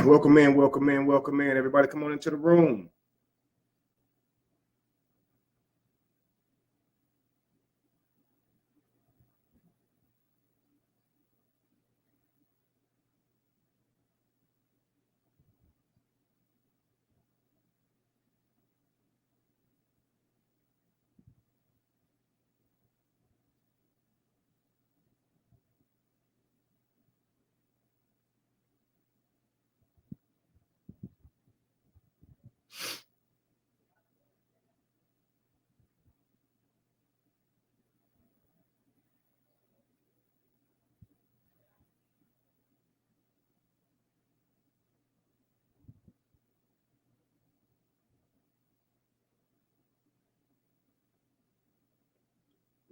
Welcome in, welcome in, welcome in. Everybody come on into the room.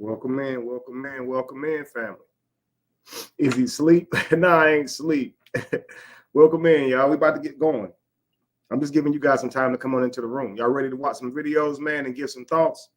Welcome in, welcome in, welcome in, family. Is he asleep? No, I ain't asleep. Welcome in, y'all. We about to get going. I'm just giving you guys some time to come on into the room. Y'all ready to watch some videos, man, and give some thoughts?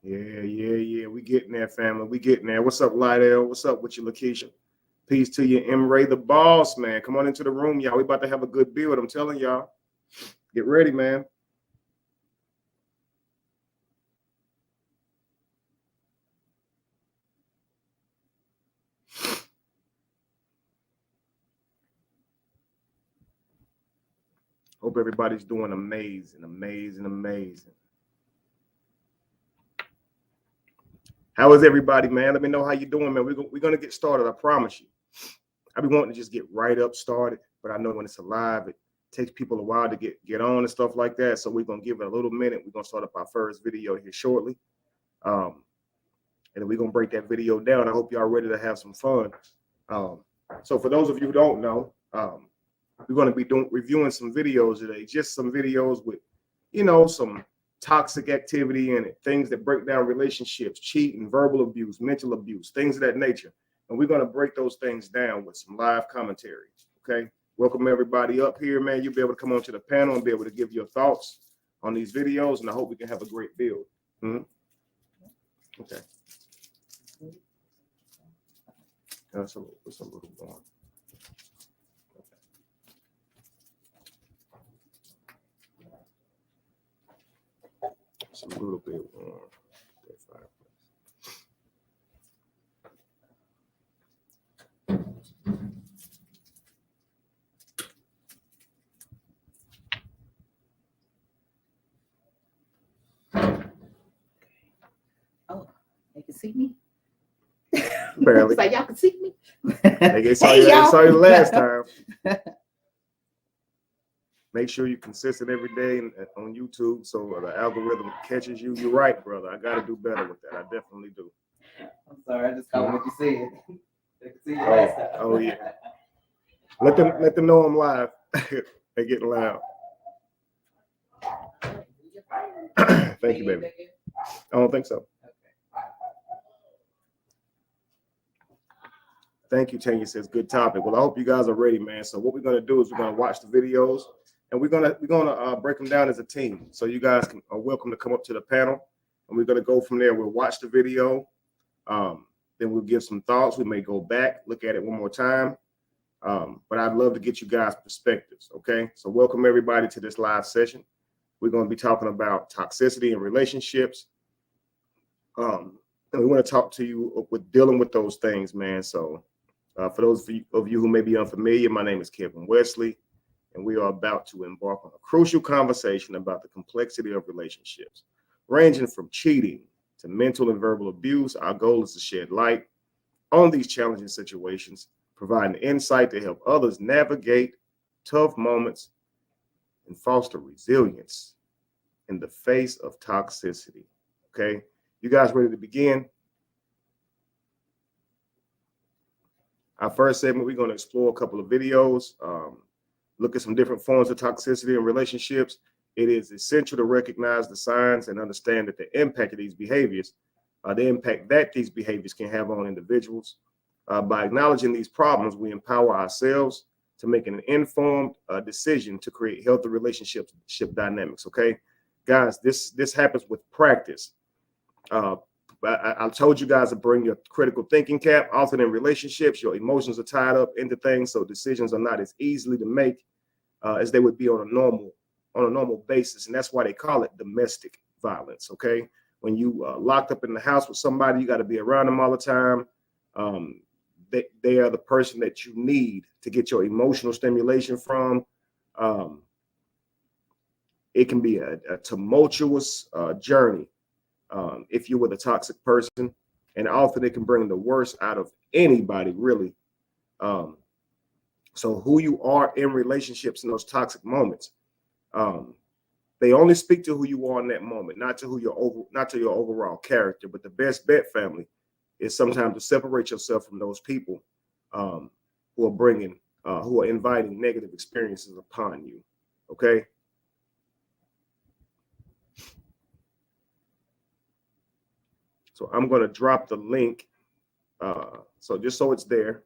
Yeah. We getting there, family. We getting there. What's up, Lydell? What's up with you, Lakeisha? Peace to you, M. Ray, the boss, man. Come on into the room, y'all. We about to have a good build. I'm telling y'all. Get ready, man. Hope everybody's doing amazing. How is everybody, man? Let me know how you doing, man. We're going to get started, I promise you. I've been wanting to just get right up started, but I know when it's alive, it takes people a while to get on and stuff like that. So we're going to give it a little minute. We're going to start up our first video here shortly. And then we're going to break that video down. I hope y'all ready to have some fun. So for those of you who don't know, we're going to be reviewing some videos today, just some videos with, some toxic activity in it, things that break down relationships, cheating, verbal abuse, mental abuse, things of that nature. And we're going to break those things down with some live commentary. Okay. Welcome everybody up here, man. You'll be able to come onto the panel and be able to give your thoughts on these videos. And I hope we can have a great build. Okay. That's a little warm. It's a little bit warm. Oh, they can see me? Barely. So y'all can see me? They saw you last time. Make sure you're consistent every day on YouTube so the algorithm catches you. You're right, brother. I got to do better with that. I definitely do. I'm sorry, I just caught what you said. They can see you last time. Oh yeah. Let them know I'm live. They're getting loud. Thank you, baby. I don't think so. Thank you, Tanya says good topic. Well, I hope you guys are ready, man. So what we're gonna do is we're gonna watch the videos and we're gonna break them down as a team. So you guys are welcome to come up to the panel and we're gonna go from there. We'll watch the video, then we'll give some thoughts. We may go back, look at it one more time. But I'd love to get you guys' perspectives. Okay, so welcome everybody to this live session. We're going to be talking about toxicity in relationships. And we want to talk to you with dealing with those things, man. So for those of you who may be unfamiliar, my name is Kevin Wesley, and we are about to embark on a crucial conversation about the complexity of relationships, ranging from cheating to mental and verbal abuse. Our goal is to shed light on these challenging situations, providing insight to help others navigate tough moments and foster resilience in the face of toxicity. Okay, you guys ready to begin? Our first segment, we're going to explore a couple of videos, look at some different forms of toxicity in relationships. It is essential to recognize the signs and understand that the impact of these behaviors, the impact that these behaviors can have on individuals. By acknowledging these problems, we empower ourselves to make an informed decision to create healthy relationship dynamics. Okay, guys, this happens with practice. I told you guys to bring your critical thinking cap. Often in relationships, your emotions are tied up into things, so decisions are not as easily to make as they would be on a normal basis, and that's why they call it domestic violence. Okay, when you locked up in the house with somebody, you got to be around them all the time. They are the person that you need to get your emotional stimulation from. It can be a tumultuous journey if you're with a toxic person, and often it can bring the worst out of anybody, really. So who you are in relationships in those toxic moments, they only speak to who you are in that moment, not to your overall character. But the best bet, family, is sometimes to separate yourself from those people who are inviting negative experiences upon you. Okay. So I'm going to drop the link. So just so it's there.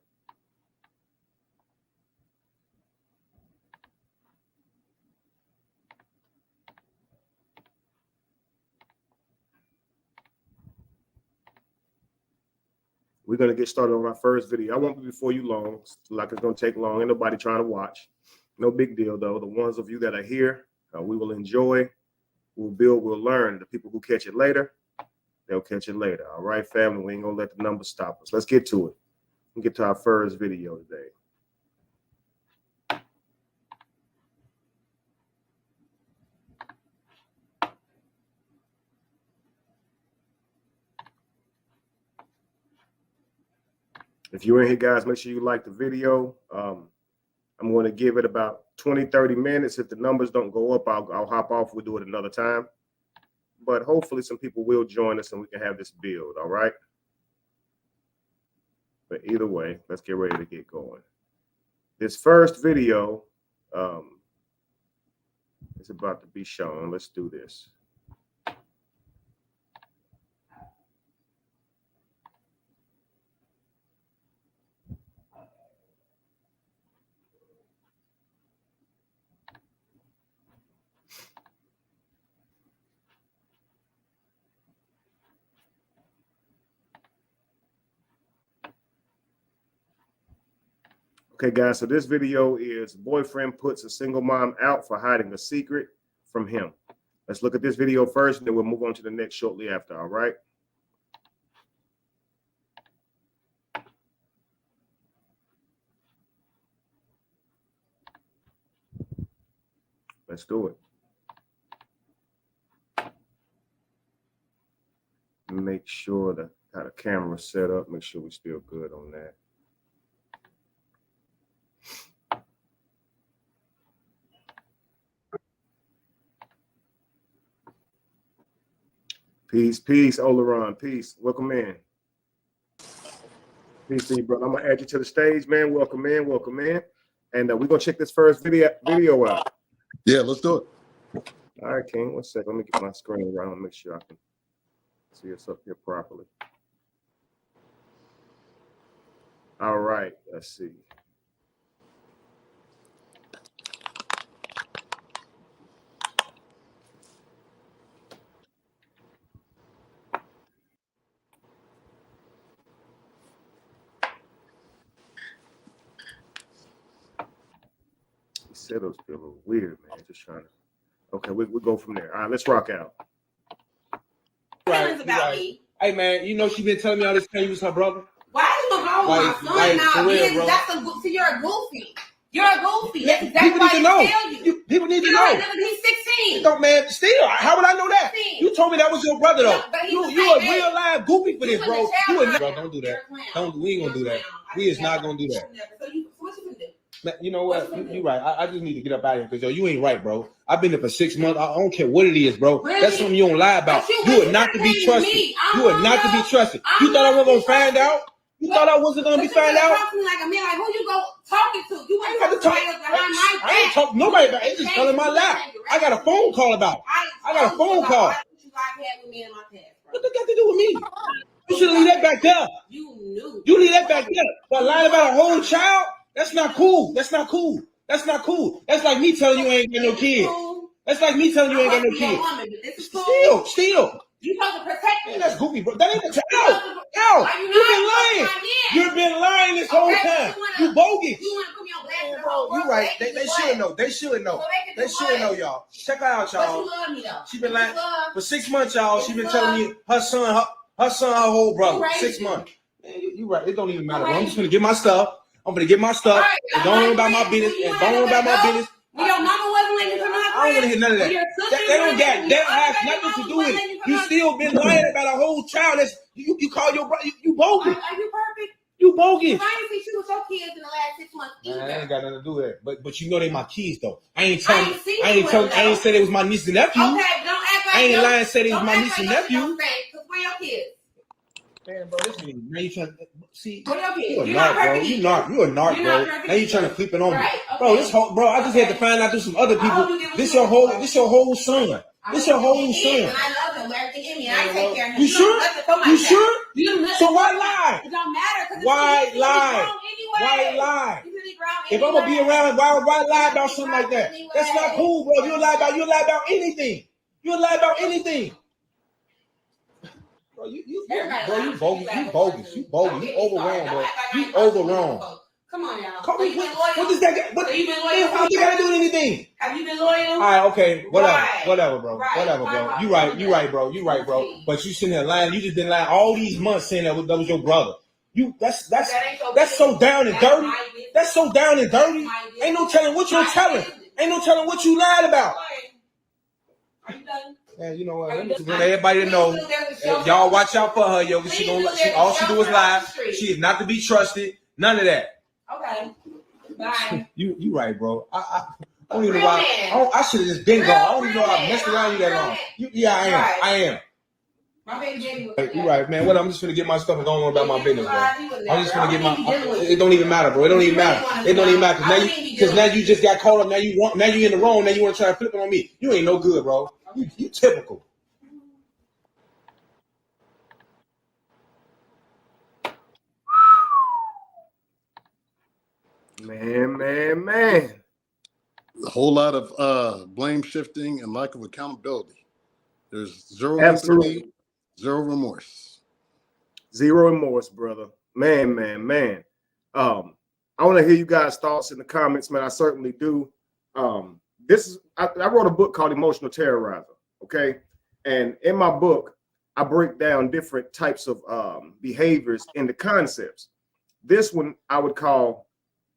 We're going to get started on our first video. I won't be before you long, like it's going to take long. Ain't nobody trying to watch. No big deal, though. The ones of you that are here, we will enjoy. We'll build, we'll learn. The people who catch it later, they'll catch it later. All right, family, we ain't going to let the numbers stop us. Let's get to it. We'll get to our first video today. If you're in here, guys, make sure you like the video. I'm going to give it about 20-30 minutes. If the numbers don't go up, I'll hop off. We'll do it another time. But hopefully some people will join us and we can have this build, all right? But either way, let's get ready to get going. This first video is about to be shown. Let's do this. Okay, guys, so this video is boyfriend puts a single mom out for hiding a secret from him. Let's look at this video first, and then we'll move on to the next shortly after, all right? Let's do it. Make sure that got a camera set up. Make sure we're still good on that. Peace, peace, Oleron, peace. Welcome in. Peace to you, brother. I'm gonna add you to the stage, man. Welcome in, welcome in. And we're gonna check this first video out. Yeah, let's do it. All right, King. 1 second. Let me get my screen around, make sure I can see us up here properly. All right, let's see. Setup's a little weird, man. Just trying to. Okay, we'll go from there. All right, let's rock out. Right, about me. Hey man, you know she been telling me all this time you was her brother. Why are you gonna go with my son now? Real, that's a so you're a goofy. You're a goofy. That's exactly why I tell you. People need to know. He's 16. Don't man, still. How would I know that? 16. You told me that was your brother though. You a real live goofy for this, bro. You bro, don't do that. We ain't gonna do that. We is not gonna do that. So what you gonna do? You know what? You're right. I just need to get up out of here because yo, you ain't right, bro. I've been there for 6 months. I don't care what it is, bro. Really? That's something you don't lie about. You are not to be trusted. You are not to be trusted. You thought I wasn't gonna find out? You thought I wasn't gonna be found out? Talk to me like a man. Like who you go talking to? You I ain't ain't got to talk. I ain't talk to nobody about it. It's just fell in my lap. I got a phone call about it. I got a phone call. What that got to do with me? You should leave that back there. You knew. You leave that back there. But lying about a whole child, that's not cool. That's not cool. That's not cool. That's like me telling you I ain't got no kids. That's like me telling you I ain't got no kids. Still. You supposed to protect me. Man, that's goofy, bro. That ain't the child. Yo, you've been lying. You've been lying this whole time. You bogus. You want to put me on blast? Man, bro, you right. They should know. They should know. They should know, y'all. Check her out, But y'all. you love me though. She been lying for 6 months, y'all. She been telling me her son, her whole brother. 6 months. Man, you right. It don't even matter. I'm just gonna get my stuff. I'm gonna get my stuff. And don't worry about my business. And don't worry about my business. When your mama wasn't letting you come out, I don't want to hear none of that. That has nothing to do with it. You still been lying about a whole child. That's you call your brother. You bogus. Are you perfect? You bogus. I didn't see you with your kids in the last 6 months either. Man, I ain't got nothing to do with it. But you know they my kids though. I ain't said it was my niece and nephew. Okay, don't act like I ain't lying. Said it was my niece and nephew. Cause where your kids? Man, bro, this nigga, now you trying to see. Where your kids? You a narc, bro. You a narc, bro. Now you trying to flip it on me, bro. Bro, I just had to find out through some other people. This your whole son. This your whole son. I love him. Everything in me. I take care of him. You sure? You sure? So why lie? It don't matter. Why lie? Why lie? If I'm gonna be around, why lie about something like that? That's not cool, bro. You lie about anything. You lie about anything. Bro, you bogus. You overwhelmed, bro. You overwhelmed. Come on, y'all. What does that get? What you got to do with anything? Have you been loyal? All right, okay, whatever, bro. Right. Whatever, bro. You right, bro. But you sitting there lying. You just been lying all these months saying that was your brother. That's so down and dirty. That's so down and dirty. Ain't no telling what you're telling. Ain't no telling what you lied about. Are you done? Man, you know what? I just want everybody to know. Y'all watch out for her, yo. All she do is lie. She is not to be trusted. None of that. Okay. Bye. You right, bro. I don't even know why. I should have just been gone. I don't even know I messed around you that long. I am. My baby was you right, man. Well, I'm just gonna get my stuff and don't worry about my business, bro. I'm just gonna get my. It don't even matter, bro. It don't even matter. It don't even matter because now you just got caught up. Now you in the wrong. Now you want to try to flip it on me. You ain't no good, bro. You typical. Man. A whole lot of blame shifting and lack of accountability. There's zero empathy, zero remorse. Zero remorse, brother. Man. I want to hear you guys' thoughts in the comments, man. I certainly do. I wrote a book called Emotional Terrorizer. Okay. And in my book, I break down different types of behaviors into concepts. This one I would call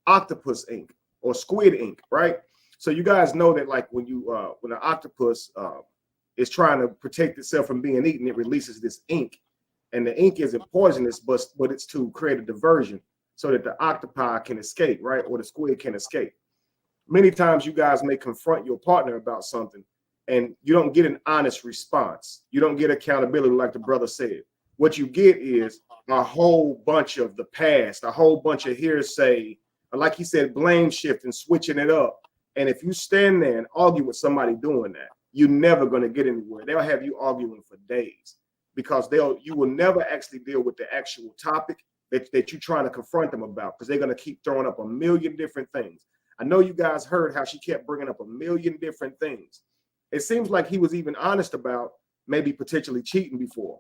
octopus ink or squid ink, right? So you guys know that like when an octopus is trying to protect itself from being eaten, it releases this ink. And the ink isn't poisonous, but it's to create a diversion so that the octopi can escape, right? Or the squid can escape. Many times you guys may confront your partner about something and you don't get an honest response. You don't get accountability like the brother said. What you get is a whole bunch of the past, a whole bunch of hearsay, like he said, blame shift and switching it up. And if you stand there and argue with somebody doing that, you're never going to get anywhere. They'll have you arguing for days because you will never actually deal with the actual topic that you're trying to confront them about because they're going to keep throwing up a million different things. I know you guys heard how she kept bringing up a million different things. It seems like he was even honest about maybe potentially cheating before.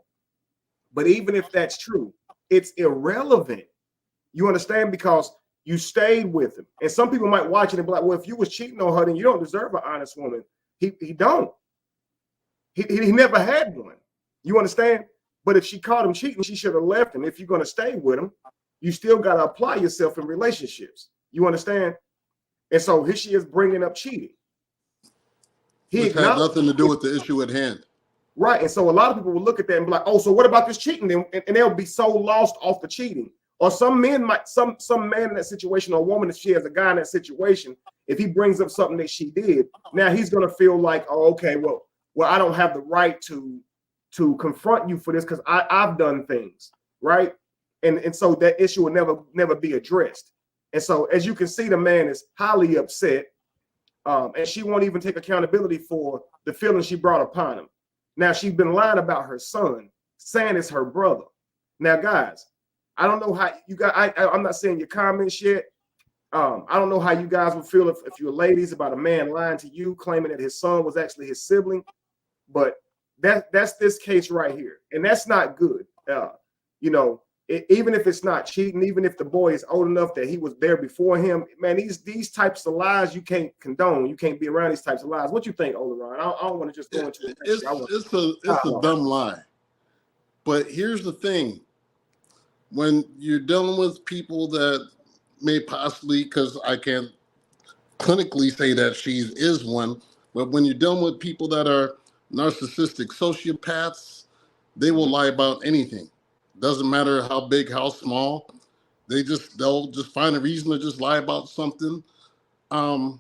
But even if that's true, it's irrelevant. You understand? Because you stayed with him. And some people might watch it and be like, well, if you was cheating on her, then you don't deserve an honest woman. He don't. He never had one. You understand? But if she caught him cheating, she should have left him. If you're going to stay with him, you still got to apply yourself in relationships. You understand? And so here she is bringing up cheating. Which had nothing to do with the issue at hand. Right. And so a lot of people will look at that and be like, oh, so what about this cheating? And they'll be so lost off the cheating Or some men might, some man in that situation, or woman, if she has a guy in that situation, if he brings up something that she did, now he's gonna feel like, oh, okay, well, I don't have the right to confront you for this because I've done things, right? And so that issue will never be addressed. And so as you can see, the man is highly upset, and she won't even take accountability for the feelings she brought upon him. Now she's been lying about her son, saying it's her brother. Now, guys, I don't know how you guys. I'm not saying your comments yet. I don't know how you guys would feel if you're ladies about a man lying to you, claiming that his son was actually his sibling. But that's this case right here, and that's not good. Even if it's not cheating, even if the boy is old enough that he was there before him, man, these types of lies you can't condone. You can't be around these types of lies. What you think, Oleron? I don't want to just go into it. It's a dumb lie. But here's the thing. When you're dealing with people that may possibly, because I can't clinically say that she is one, but when you're dealing with people that are narcissistic sociopaths, they will lie about anything. Doesn't matter how big, how small. They'll just find a reason to just lie about something. As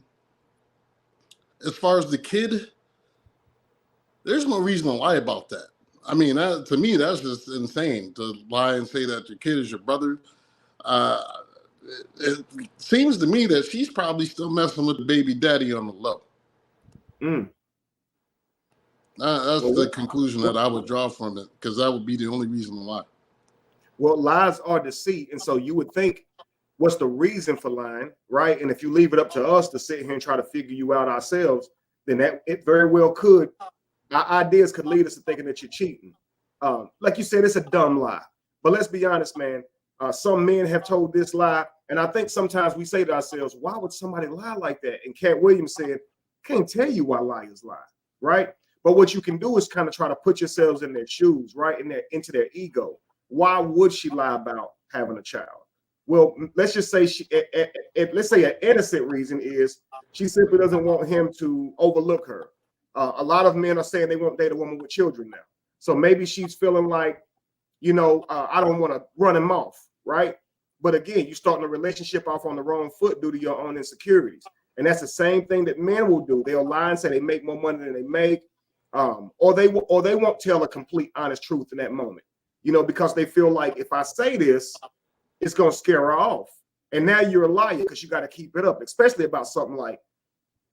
far as the kid, there's no reason to lie about that. I mean, to me, that's just insane to lie and say that your kid is your brother. It seems to me that she's probably still messing with the baby daddy on the low. That's the conclusion that I would draw from it, because that would be the only reason why. Well, lies are deceit, and so you would think, what's the reason for lying, right? And if you leave it up to us to sit here and try to figure you out ourselves, then that it very well could. Our ideas could lead us to thinking that you're cheating. Like you said, it's a dumb lie. But let's be honest, man. Some men have told this lie, and I think sometimes we say to ourselves, why would somebody lie like that? And Cat Williams said, can't tell you why liars lie, right? But what you can do is kind of try to put yourselves in their shoes, right? Into their ego. Why would she lie about having a child? Well, let's just say let's say an innocent reason is she simply doesn't want him to overlook her. A lot of men are saying they won't date a woman with children now. So maybe she's feeling like, I don't want to run him off, right? But again, you're starting a relationship off on the wrong foot due to your own insecurities. And that's the same thing that men will do. They'll lie and say they make more money than they make, or they won't tell a complete honest truth in that moment, because they feel like if I say this, it's going to scare her off. And now you're a liar because you got to keep it up, especially about something like,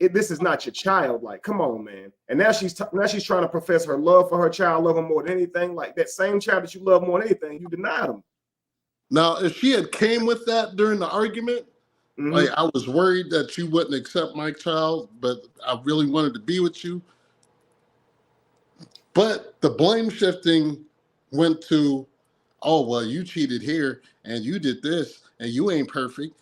this is not your child. Like, come on, man. And now she's trying to profess her love for her child, love him more than anything. Like that same child that you love more than anything, you denied him. Now, if she had came with that during the argument, like I was worried that you wouldn't accept my child, but I really wanted to be with you. But the blame shifting went to, oh, well, you cheated here and you did this and you ain't perfect.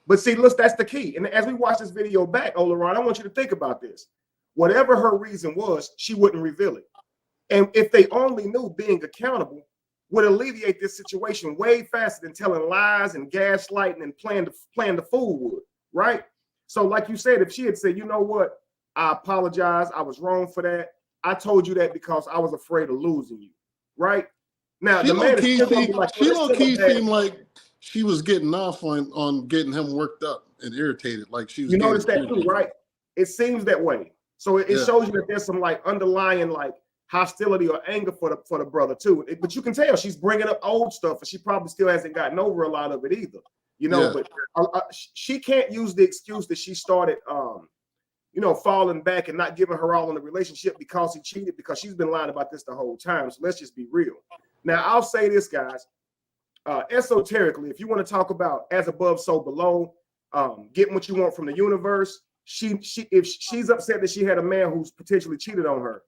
But see, look, that's the key. And as we watch this video back, Oleron, I want you to think about this. Whatever her reason was, she wouldn't reveal it. And if they only knew being accountable would alleviate this situation way faster than telling lies and gaslighting and playing the fool would, right? So like you said, if she had said, you know what, I apologize, I was wrong for that. I told you that because I was afraid of losing you, right? Now, she the man low-key seemed like she was getting off on getting him worked up and irritated. Like she was. You notice that too, right? It seems that way. So it shows you that there's some like underlying like hostility or anger for the brother too. But you can tell she's bringing up old stuff, and she probably still hasn't gotten over a lot of it either. But she can't use the excuse that she started, falling back and not giving her all in the relationship because he cheated, because she's been lying about this the whole time. So let's just be real. Now, I'll say this, guys. Esoterically, if you want to talk about as above, so below, getting what you want from the universe, if she's upset that she had a man who's potentially cheated on her,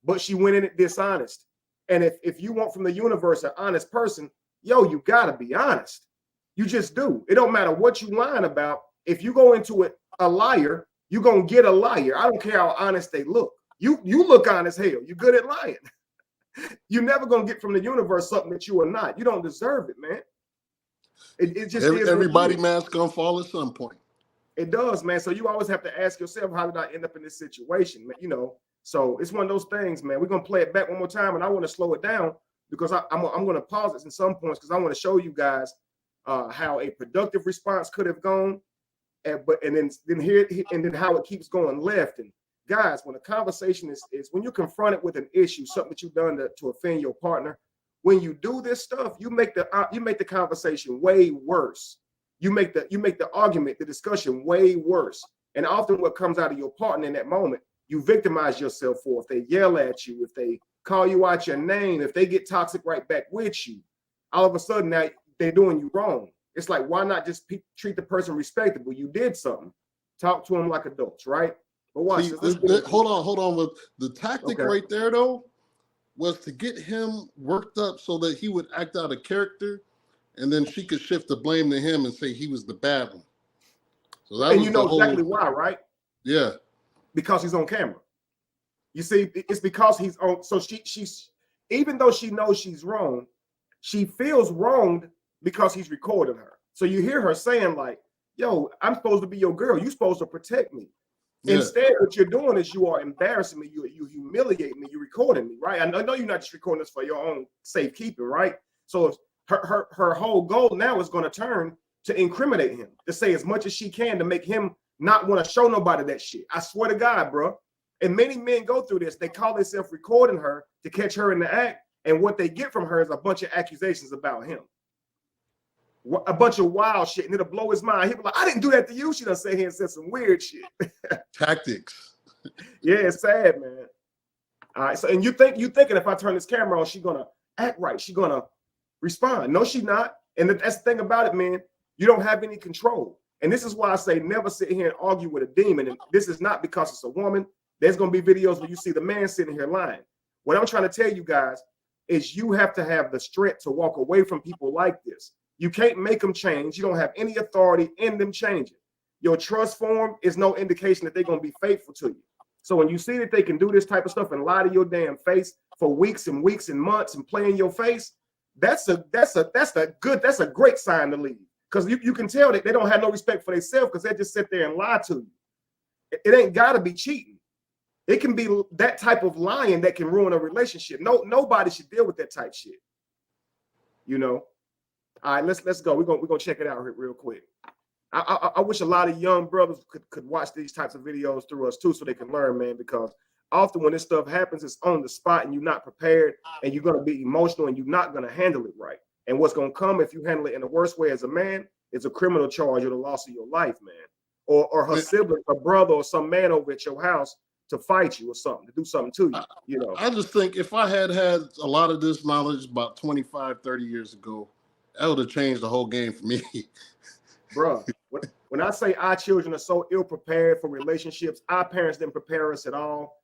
but she went in it dishonest. And if you want from the universe an honest person, you gotta be honest. You just do. It don't matter what you lying about. If you go into it a liar, you're gonna get a liar. I don't care how honest they look. You look honest hell. You're good at lying. You're never gonna get from the universe something that you are not. You don't deserve it, man. It just everybody mask gonna fall at some point. It does, man. So you always have to ask yourself, how did I end up in this situation, man? So it's one of those things, man. We're gonna play it back one more time, and I want to slow it down because I'm going to pause this in some points because I want to show you guys how a productive response could have gone, and then how it keeps going left. And guys, when a conversation is when you're confronted with an issue, something that you've done to offend your partner, when you do this stuff, you make the conversation way worse. You make the argument, the discussion way worse. And often what comes out of your partner in that moment, you victimize yourself for. If they yell at you, if they call you out your name, if they get toxic right back with you, all of a sudden now they're doing you wrong. It's like, why not just treat the person respectable? You did something. Talk to them like adults, right? But watch this. Hold on. With the tactic right there, though, was to get him worked up so that he would act out a character, and then she could shift the blame to him and say he was the bad one. So that and you know exactly why, right? Yeah. Because he's on camera. You see, it's because he's on. So she's even though she knows she's wrong, she feels wronged because he's recording her. So you hear her saying like, yo, I'm supposed to be your girl. You're supposed to protect me. Yeah. Instead, what you're doing is you are embarrassing me. You humiliate me. You're recording me, right? I know you're not just recording this for your own safekeeping, right? So if her whole goal now is going to turn to incriminate him, to say as much as she can to make him not want to show nobody that shit. I swear to God, bro. And many men go through this. They call themselves recording her to catch her in the act. And what they get from her is a bunch of accusations about him. A bunch of wild shit. And it'll blow his mind. He'll be like, I didn't do that to you. She done sat here and said some weird shit. Tactics. Yeah, it's sad, man. All right. So, and you're thinking if I turn this camera on, she's going to act right. She's going to respond. No, she's not. And that's the thing about it, man. You don't have any control. And this is why I say never sit here and argue with a demon. And this is not because it's a woman. There's going to be videos where you see the man sitting here lying. What I'm trying to tell you guys is you have to have the strength to walk away from people like this. You can't make them change. You don't have any authority in them changing. Your trust for them is no indication that they're going to be faithful to you. So when you see that they can do this type of stuff and lie to your damn face for weeks and weeks and months and play in your face, that's a great sign to leave. Because you can tell that they don't have no respect for themselves because they just sit there and lie to you. It ain't got to be cheating. It can be that type of lying that can ruin a relationship. Nobody should deal with that type shit. You know. All right, let's go. We're gonna check it out real quick. I wish a lot of young brothers could watch these types of videos through us too, so they can learn, man. Because often when this stuff happens, it's on the spot and you're not prepared, and you're gonna be emotional and you're not gonna handle it right. And what's gonna come if you handle it in the worst way as a man is a criminal charge or the loss of your life, man. Or her sibling, a brother, or some man over at your house to fight you or something, to do something to you, you know. I just think if I had a lot of this knowledge about 25, 30 years ago, that would have changed the whole game for me. Bro, when I say our children are so ill-prepared for relationships, our parents didn't prepare us at all.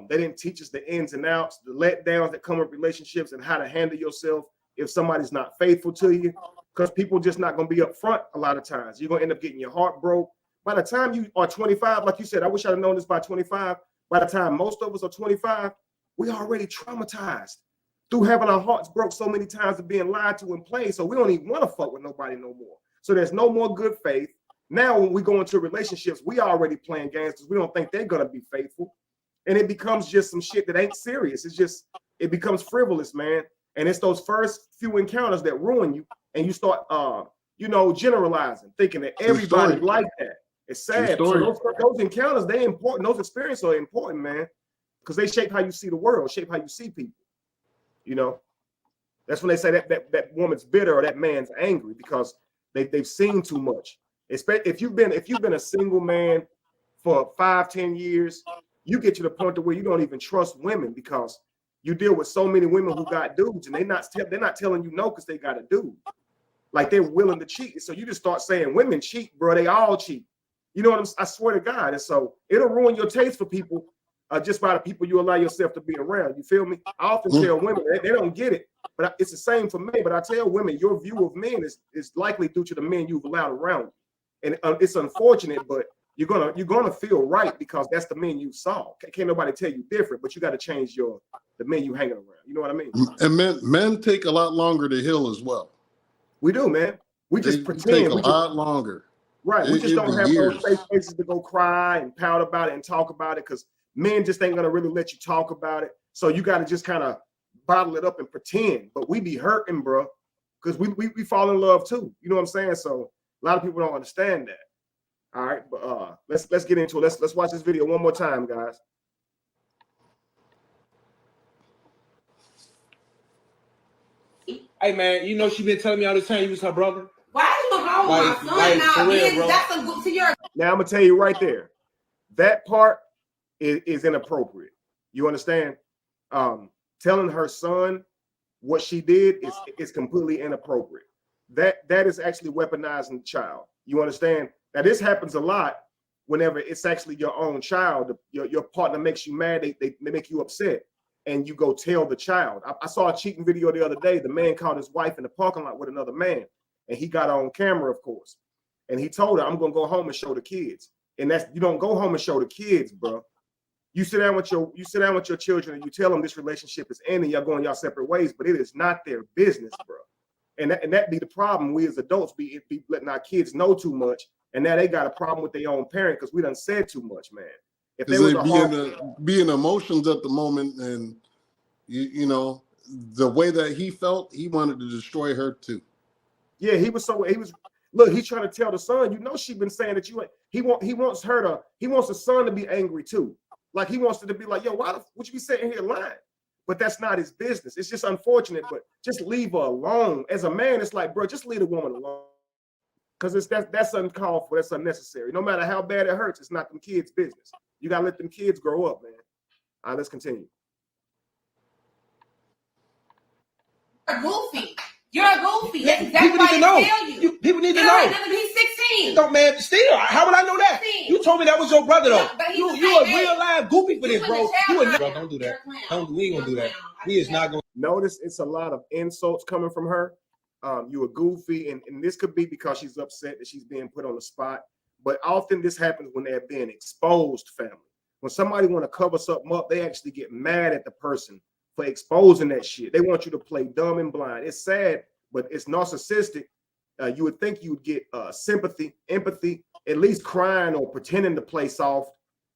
They didn't teach us the ins and outs, the letdowns that come with relationships and how to handle yourself if somebody's not faithful to you, because people just not going to be upfront a lot of times. You're going to end up getting your heart broke. By the time you are 25, like you said, I wish I'd have known this by 25. By the time most of us are 25, we already traumatized through having our hearts broke so many times of being lied to and played. So we don't even want to fuck with nobody no more. So there's no more good faith. Now, when we go into relationships, we already playing games because we don't think they're going to be faithful. And it becomes just some shit that ain't serious. It becomes frivolous, man. And it's those first few encounters that ruin you. And you start, generalizing, thinking that everybody like that. It's sad. So those encounters, they're important. Those experiences are important, man, because they shape how you see the world, shape how you see people. You know, that's when they say that woman's bitter or that man's angry because they've seen too much. Especially if you've been a single man for 5-10 years, you get to the point to where you don't even trust women because you deal with so many women who got dudes and they're not telling you no because they got a dude. Like they're willing to cheat. So you just start saying women cheat, bro. They all cheat. You know what I'm saying? I swear to God. And so it'll ruin your taste for people just by the people you allow yourself to be around. You feel me? I often tell women they don't get it, but it's the same for men. But I tell women your view of men is likely due to the men you've allowed around you. And it's unfortunate, but you're gonna feel right because that's the men you saw. Can't nobody tell you different, but you got to change the men you hanging around. You know what I mean? And men take a lot longer to heal as well. We do, man. We just pretend. Take a lot longer. Right. We just don't have those safe places to go cry and pout about it and talk about it because men just ain't gonna really let you talk about it. So you got to just kind of bottle it up and pretend, but we be hurting, bro, because we fall in love too. You know what I'm saying? So a lot of people don't understand that. All right, but let's get into it. Let's watch this video one more time, guys. Hey man, you know she been telling me all the time you was her brother. Why are you wrong with my son now? For real, bro. That's a good to your. Now I'm gonna tell you right there, that part is inappropriate. You understand? Telling her son what she did is completely inappropriate. That is actually weaponizing the child. You understand? Now this happens a lot whenever it's actually your own child. Your partner makes you mad. They make you upset, and you go tell the child. I saw a cheating video the other day. The man caught his wife in the parking lot with another man, and he got on camera, of course. And he told her, "I'm gonna go home and show the kids." And that's, you don't go home and show the kids, bro. You sit down with your children and you tell them this relationship is ending. Y'all going y'all separate ways, but it is not their business, bro. And that be the problem. We as adults be letting our kids know too much, and now they got a problem with their own parent because we done said too much, man. If they was being emotions at the moment, and you know the way that he felt, he wanted to destroy her too. Yeah, he was look, he's trying to tell the son, you know, she been saying that he wants the son to be angry too. Like he wants it to be like, yo, why would you be sitting here lying? But that's not his business. It's just unfortunate, but just leave her alone. As a man, it's like, bro, just leave the woman alone. Because that's uncalled for, that's unnecessary. No matter how bad it hurts, it's not them kids' business. You gotta let them kids grow up, man. All right, let's continue. Goofy. You're a goofy. That's exactly People need to know. Tell you. People need to You know. don't he's 16. Don't, man, still, how would I know that? 16. You told me that was your brother, though. But You a real live goofy for this, bro. Bro, don't do that. We ain't gonna do that. We is not gonna. Notice it's a lot of insults coming from her. You a goofy, and this could be because she's upset that she's being put on the spot. But often this happens when they're being exposed, family. When somebody want to cover something up, they actually get mad at the person for exposing that shit. They want you to play dumb and blind. It's sad, but it's narcissistic. You would think you would get sympathy, empathy, at least crying or pretending to play soft.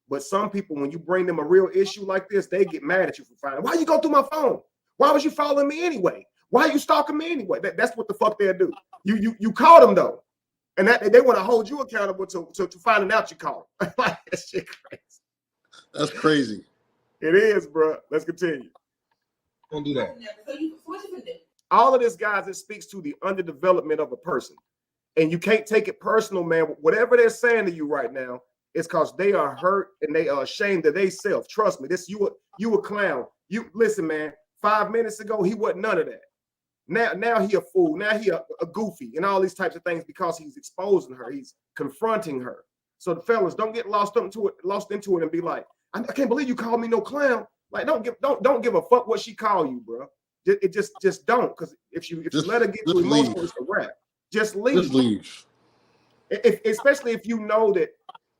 But some people, when you bring them a real issue like this, they get mad at you for finding. Why you go through my phone? Why was you following me anyway? Why are you stalking me anyway? That's what the fuck they'll do. You caught them though, and that they want to hold you accountable to finding out you caught them. That shit crazy. That's crazy. It is, bro. Let's continue. Don't do that. So what you gonna do? All of this, guys, it speaks to the underdevelopment of a person. And you can't take it personal, man. Whatever they're saying to you right now, it's because they are hurt and they are ashamed of themselves. Trust me, this you a clown. You listen, man. 5 minutes ago, he wasn't none of that. Now he a fool. Now he a goofy and all these types of things because he's exposing her. He's confronting her. So the fellas, don't get lost into it and be like, I can't believe you called me no clown. Like, don't give a fuck what she call you, bro. It just don't, because if you let her get too emotional, it's a wrap. Just leave. Just leave. Especially if you know that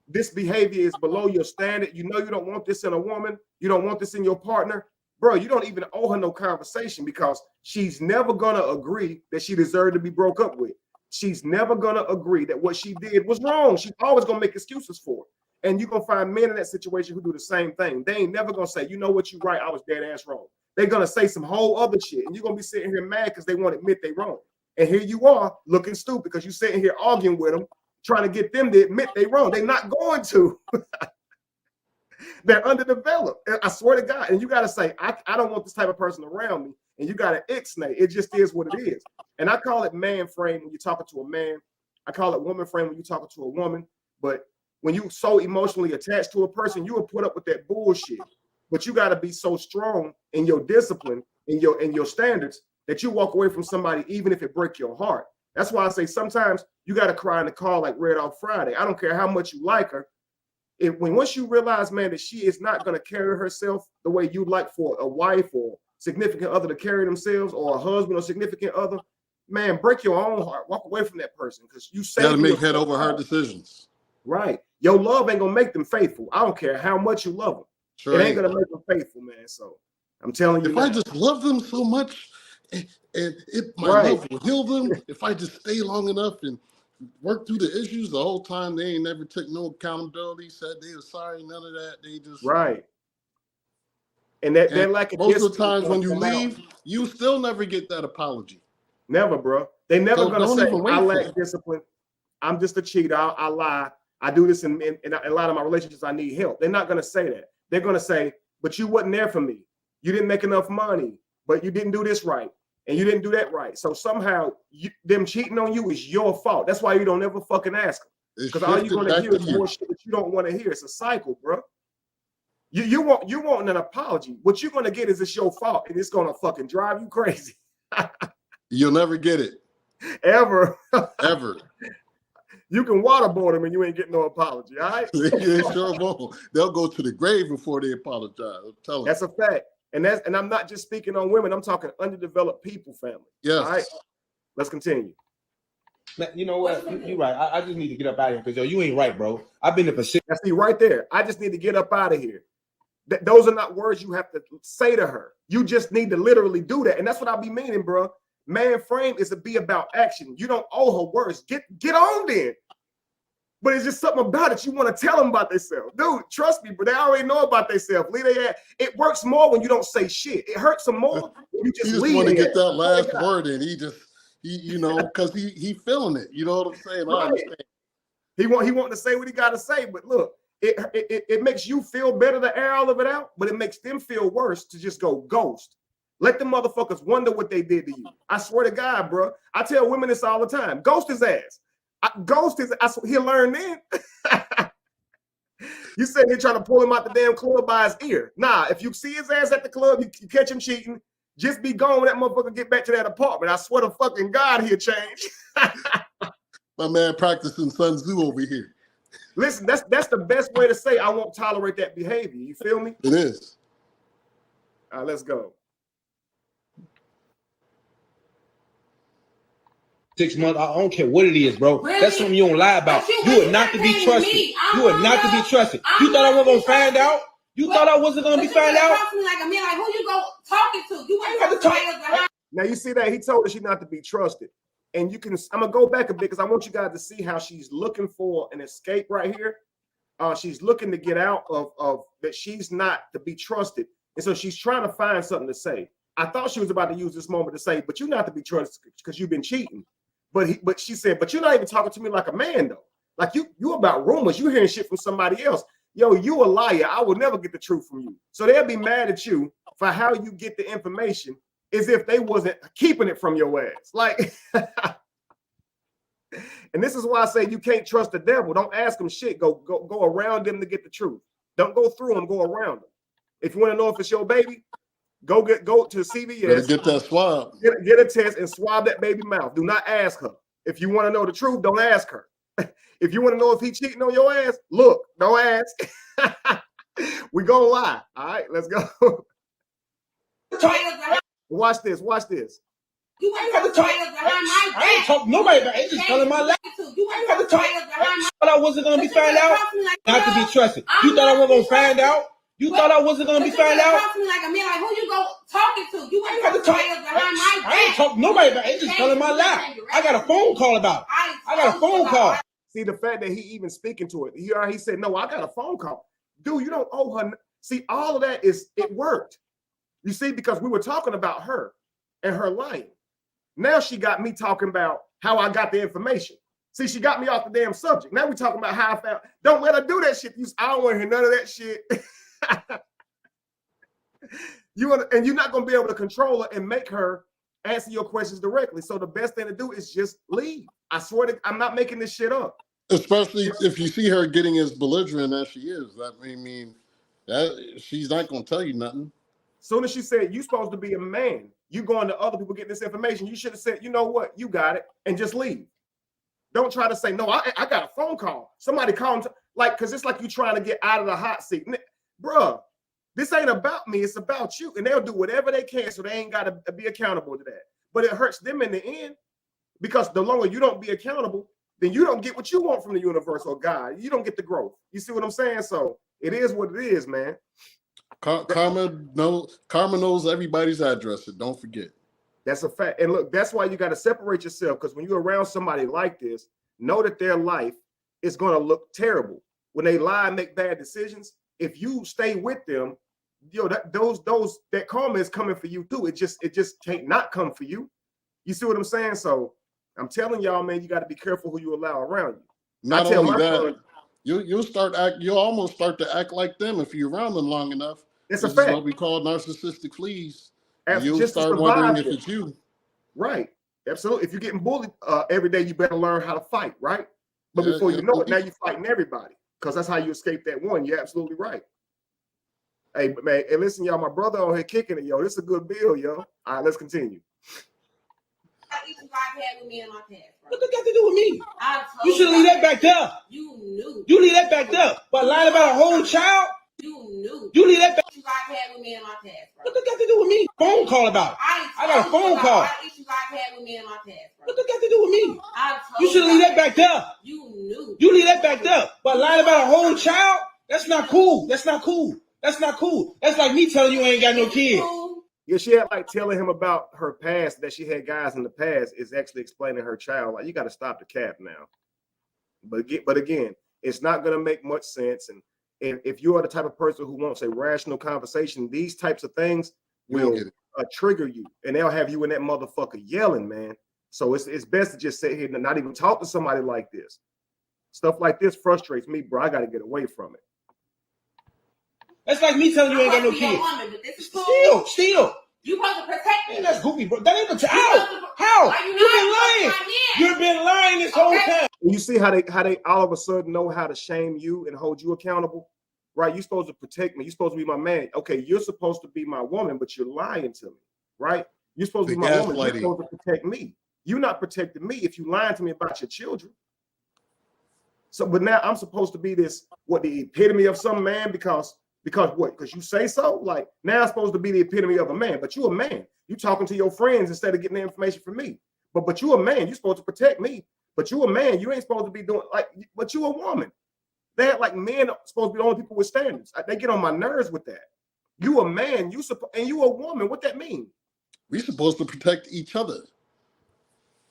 this behavior is below your standard. You know you don't want this in a woman. You don't want this in your partner. Bro, you don't even owe her no conversation because she's never gonna agree that she deserved to be broke up with. She's never gonna agree that what she did was wrong. She's always gonna make excuses for it. And you're gonna find men in that situation who do the same thing. They ain't never gonna say, you know what, you're right, I was dead ass wrong. They're gonna say some whole other shit, and you're gonna be sitting here mad because they won't admit they wrong. And here you are looking stupid because you're sitting here arguing with them, trying to get them to admit they wrong. They're not going to. They're underdeveloped. I swear to God. And you got to say, I don't want this type of person around me. And you got to ixnay. It just is what it is. And I call it man frame when you're talking to a man. I call it woman frame when you're talking to a woman. But when you so emotionally attached to a person, you will put up with that bullshit. But you got to be so strong in your discipline, in your standards, that you walk away from somebody even if it breaks your heart. That's why I say sometimes you got to cry in the car like Red Off Friday. I don't care how much you like her. Once you realize, man, that she is not going to carry herself the way you'd like for a wife or significant other to carry themselves, or a husband or significant other, man, break your own heart. Walk away from that person because you got to make head over heart decisions. Right. Your love ain't going to make them faithful. I don't care how much you love them. Sure, it ain't going to make them faithful, man. So I'm telling you, if I just love them so much, and my love will heal them, if I just stay long enough and work through the issues the whole time, they ain't never took no accountability, said they were sorry, none of that. They just And they're lacking. Most of the times when you leave, you still never get that apology. Never, bro. They never gonna say I lack it. discipline. I'm just a cheater. I lie. I do this in a lot of my relationships. I need help. They're not gonna say that. They're gonna say, but you wasn't there for me. You didn't make enough money, but you didn't do this right, and you didn't do that right. So somehow them cheating on you is your fault. That's why you don't ever fucking ask them. Because all you're gonna hear is more shit that you don't want to hear. It's a cycle, bro. You want an apology. What you're gonna get is it's your fault, and it's gonna fucking drive you crazy. You'll never get it. Ever. Ever. You can waterboard them and you ain't getting no apology, all right? They sure won't. They'll go to the grave before they apologize. Tell them. That's a fact. And I'm not just speaking on women, I'm talking underdeveloped people, family. Yes. All right. Let's continue. You know what? You're right. I just need to get up out of here because you ain't right, bro. I've been in position. That's me right there. I just need to get up out of here. Those are not words you have to say to her. You just need to literally do that. And that's what I be meaning, bro. Man frame is to be about action. You don't owe her words. Get on then. But it's just something about it. You want to tell them about themselves. Dude, trust me, but they already know about themselves. Leave they at. It works more when you don't say shit. It hurts them more when you just leave. Want to get that last word in. He you know, because he feeling it. You know what I'm saying? Right. I understand. He want to say what he got to say, but look, it makes you feel better to air all of it out, but it makes them feel worse to just go ghost. Let the motherfuckers wonder what they did to you. I swear to God, bro. I tell women this all the time. Ghost his ass. Ghost his ass. He'll learn then. You said you're trying to pull him out the damn club by his ear. Nah, if you see his ass at the club, you catch him cheating, just be gone when that motherfucker get back to that apartment. I swear to fucking God, he'll change. My man practicing Sun Tzu over here. Listen, that's the best way to say I won't tolerate that behavior. You feel me? It is. All right, let's go. 6 months. I don't care what it is, bro. Really? That's something you don't lie about. You are not to be trusted. You are not to be trusted. You thought I wasn't gonna find out? You thought I wasn't gonna be found out? Talk to me like a man, like who you go talking to? You ain't got to talk. Now you see that he told her she's not to be trusted, and you can. I'm gonna go back a bit because I want you guys to see how she's looking for an escape right here. She's looking to get out of that. She's not to be trusted, and so she's trying to find something to say. I thought she was about to use this moment to say, "But you're not to be trusted because you've been cheating." But she said, "But you're not even talking to me like a man though. Like you about rumors. You hearing shit from somebody else. Yo, you a liar. I will never get the truth from you." So they'll be mad at you for how you get the information, as if they wasn't keeping it from your ass. Like, and this is why I say you can't trust the devil. Don't ask him shit. Go around them to get the truth. Don't go through them. Go around them. If you want to know if it's your baby, go to CVS. Get that swab. Get a test and swab that baby mouth. Do not ask her. If you want to know the truth, don't ask her. If you want to know if he cheating on your ass, look, don't ask. We gonna lie. All right, let's go. Watch this. Watch this. You ain't got to talk behind my back. I ain't talking nobody about it. Just telling my life. You ain't got to talk behind my Thought I wasn't gonna be found out. Not to be trusted. You thought I wasn't gonna find out. You thought I wasn't gonna be found out. Talk to me like a man, like who you go talking to? You ain't got to talk behind my back. I ain't talking nobody about it. Just telling my life. I got a phone call about it. I got a phone call. See the fact that he even speaking to it. He said, "No, I got a phone call." Dude, you don't owe her. See, all of that it worked. You see, because we were talking about her and her lying. Now she got me talking about how I got the information. See, she got me off the damn subject. Now we're talking about how I found. Don't let her do that shit. I don't want to hear none of that shit. You're not going to be able to control her and make her answer your questions directly. So the best thing to do is just leave. I swear to, I'm not making this shit up. Especially if you see her getting as belligerent as she is. That she's not going to tell you nothing. Soon as she said, "You supposed to be a man, you going to other people getting this information," you should have said, "You know what? You got it," and just leave. Don't try to say, "No, I got a phone call. Somebody called," because it's like you trying to get out of the hot seat. Bruh, this ain't about me. It's about you. And they'll do whatever they can so they ain't got to be accountable to that. But it hurts them in the end because the longer you don't be accountable, then you don't get what you want from the universe or God. You don't get the growth. You see what I'm saying? So it is what it is, man. Karma knows everybody's address. So don't forget. That's a fact. And look, that's why you got to separate yourself, because when you're around somebody like this, know that their life is going to look terrible. When they lie and make bad decisions, if you stay with them, that karma is coming for you too. It just can't not come for you. You see what I'm saying? So I'm telling y'all, man, you got to be careful who you allow around you. Not only that, you'll almost start to act like them if you're around them long enough. It's this a fact. is what we call narcissistic fleas. And you'll Just start wondering if it's you. Right. Absolutely. If you're getting bullied every day, you better learn how to fight, right? But before you know it, now you're fighting everybody because that's how you escape that one. You're absolutely right. Hey, man, and listen, y'all, my brother on here kicking it, yo. This is a good bill, yo. All right, let's continue. What does that got to do with me? You should leave that back there. You knew. You leave that back there. But lying about a whole child? You knew. You leave that back. Issues I've had with me in my past, bro. What does that got to do with me? Phone call about it. I got a phone call. Issues I've had with me in my past, bro. What does that got to do with me? You You should leave that back there. You knew. You leave that back there. But lying about a whole child? That's not cool. That's not cool. That's not cool. That's like me telling you I ain't got no kids. Yeah, she had like telling him about her past, that she had guys in the past, is actually explaining her child. Like, you got to stop the cap now. But again, it's not going to make much sense. And if you are the type of person who wants a rational conversation, these types of things will trigger you, and they'll have you in that motherfucker yelling, man. So it's best to just sit here and not even talk to somebody like this. Stuff like this frustrates me, bro. I got to get away from it. That's like me telling you ain't got no kids. Still. You supposed to protect me. That's goofy, bro. That ain't a child. How? You've been lying. You've been lying this whole time. And you see how they all of a sudden know how to shame you and hold you accountable, right? You're supposed to protect me. You're supposed to be my man. Okay, you're supposed to be my woman, but you're lying to me, right? You're supposed to be my woman. You're supposed to protect me. You're not protecting me if you're lying to me about your children. So, but now I'm supposed to be this, what, the epitome of some man because what? Because you say so? Like, now I'm supposed to be the epitome of a man, but you're a man. You talking to your friends instead of getting the information from me. But you're a man. You're supposed to protect me. But you're a man. You ain't supposed to be doing but you're a woman. They act like men are supposed to be the only people with standards. They get on my nerves with that. You a man, and you a woman. What that mean? We're supposed to protect each other.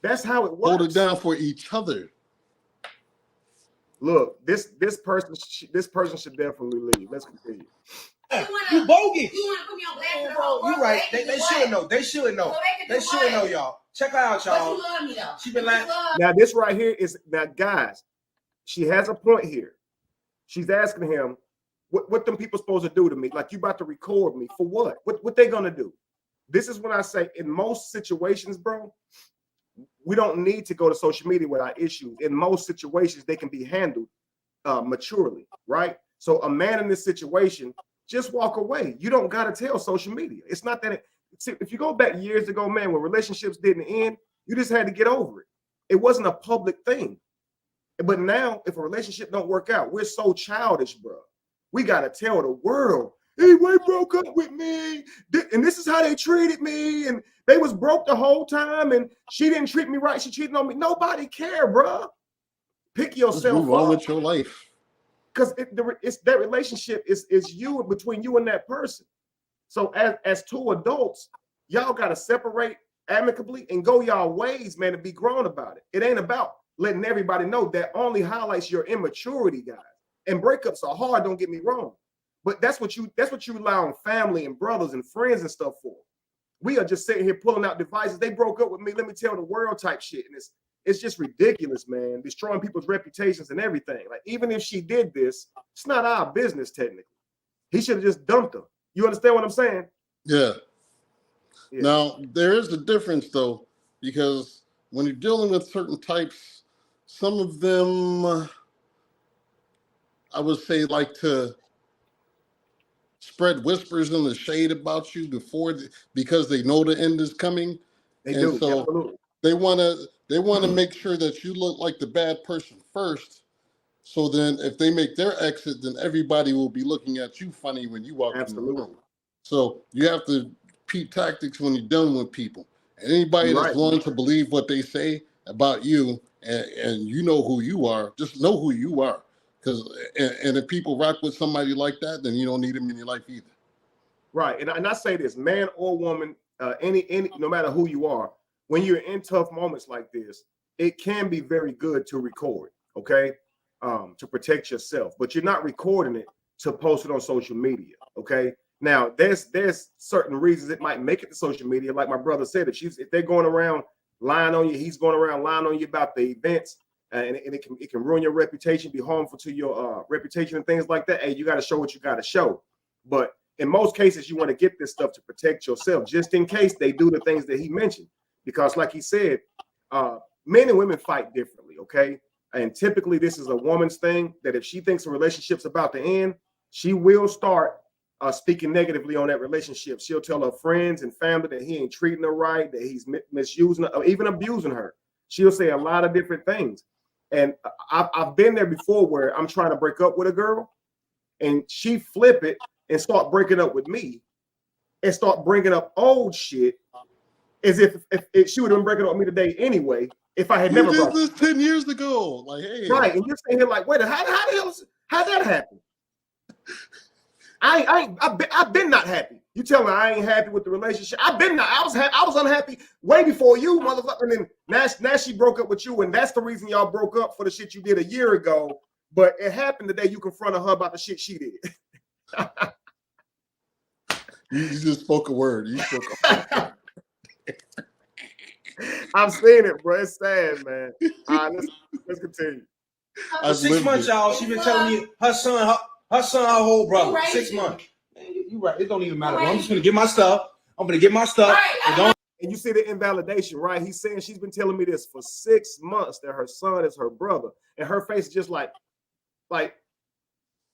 That's how it works. Hold it down for each other. Look, this person should definitely leave. Let's continue. You bogus. You want to put me on blast? Bro, you right. They should know. They should know. They should know, y'all. Check her out, y'all. But you love me though. She been lying. Now this right here is now, guys. She has a point here. She's asking him, what them people supposed to do to me? Like, you about to record me for what? What they gonna do? This is when I say, in most situations, bro, we don't need to go to social media with our issues. In most situations, they can be handled maturely, right? So a man in this situation, just walk away. You don't got to tell social media. It's not that if you go back years ago, man, when relationships didn't end, you just had to get over it. It wasn't a public thing. But now, if a relationship don't work out, we're so childish, bro. We got to tell the world, hey, they broke up with me, and this is how they treated me, and they was broke the whole time, and she didn't treat me right. She cheated on me. Nobody care, bro. Pick yourself Move on up. with your life. Because it's that relationship is you, between you and that person. So as two adults, y'all got to separate amicably and go y'all ways, man, and be grown about it. It ain't about letting everybody know. That only highlights your immaturity, guys. And breakups are hard, don't get me wrong. But that's what you rely on family and brothers and friends and stuff for. We are just sitting here pulling out devices. They broke up with me, let me tell the world type shit. And it's just ridiculous, man. Destroying people's reputations and everything. Like, even if she did this, it's not our business technically. He should have just dumped her. You understand what I'm saying? Yeah. Now, there is a difference, though, because when you're dealing with certain types, some of them, I would say, like to spread whispers in the shade about you because they know the end is coming. They do. So absolutely. They want to make sure that you look like the bad person first. So then if they make their exit, then everybody will be looking at you funny when you walk in the room. So you have to repeat tactics when you're dealing with people. And anybody that's willing to believe what they say about you, and you know who you are, just know who you are. And if people rock with somebody like that, then you don't need them in your life either. Right. And I say this, man or woman, any no matter who you are, when you're in tough moments like this, it can be very good to record, okay? To protect yourself. But you're not recording it to post it on social media, okay? Now, there's certain reasons it might make it to social media. Like my brother said, if they're going around lying on you, he's going around lying on you about the events, and it can ruin your reputation, be harmful to your reputation and things like that. Hey, you got to show what you got to show. But in most cases, you want to get this stuff to protect yourself, just in case they do the things that he mentioned. Because like he said, men and women fight differently, okay? And typically this is a woman's thing, that if she thinks a relationship's about to end, she will start speaking negatively on that relationship. She'll tell her friends and family that he ain't treating her right, that he's misusing her, or even abusing her. She'll say a lot of different things. And I've been there before where I'm trying to break up with a girl and she flip it and start breaking up with me and start bringing up old shit as if she would have been breaking up with me today anyway if I had never did this 10 years ago. Like, hey. Right. And you're saying here like, wait, how'd that happen? I've been not happy. You tell me I ain't happy with the relationship. I was unhappy way before you, motherfucker. And then now she broke up with you, and that's the reason y'all broke up, for the shit you did a year ago. But it happened the day you confronted her about the shit she did. You just spoke a word. You spoke a word. I'm seeing it, bro. It's sad, man. All right, let's continue. For 6 months, y'all, she been telling me her son, her whole brother. 6 months. Man, you right. It don't even matter. I'm just gonna get my stuff. I'm gonna get my stuff. And you see the invalidation, right? He's saying she's been telling me this for 6 months, that her son is her brother, and her face is just like,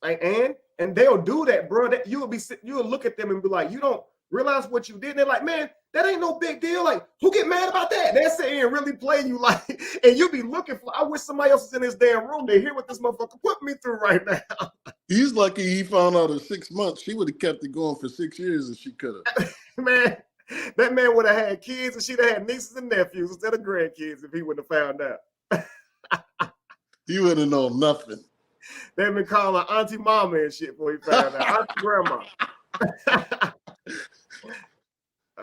and they'll do that, bro. That you'll look at them and be like, you don't realize what you did. And they're like, man, that ain't no big deal. Like, who get mad about that? They're sitting and really playing you like, and you be looking for. I wish somebody else was in this damn room to hear what this motherfucker put me through right now. He's lucky he found out in 6 months. She would have kept it going for 6 years if she could have. Man, that man would have had kids, and she'd have had nieces and nephews instead of grandkids if he wouldn't have found out. He wouldn't have known nothing. They've been calling her Auntie Mama and shit before he found out. Auntie Grandma.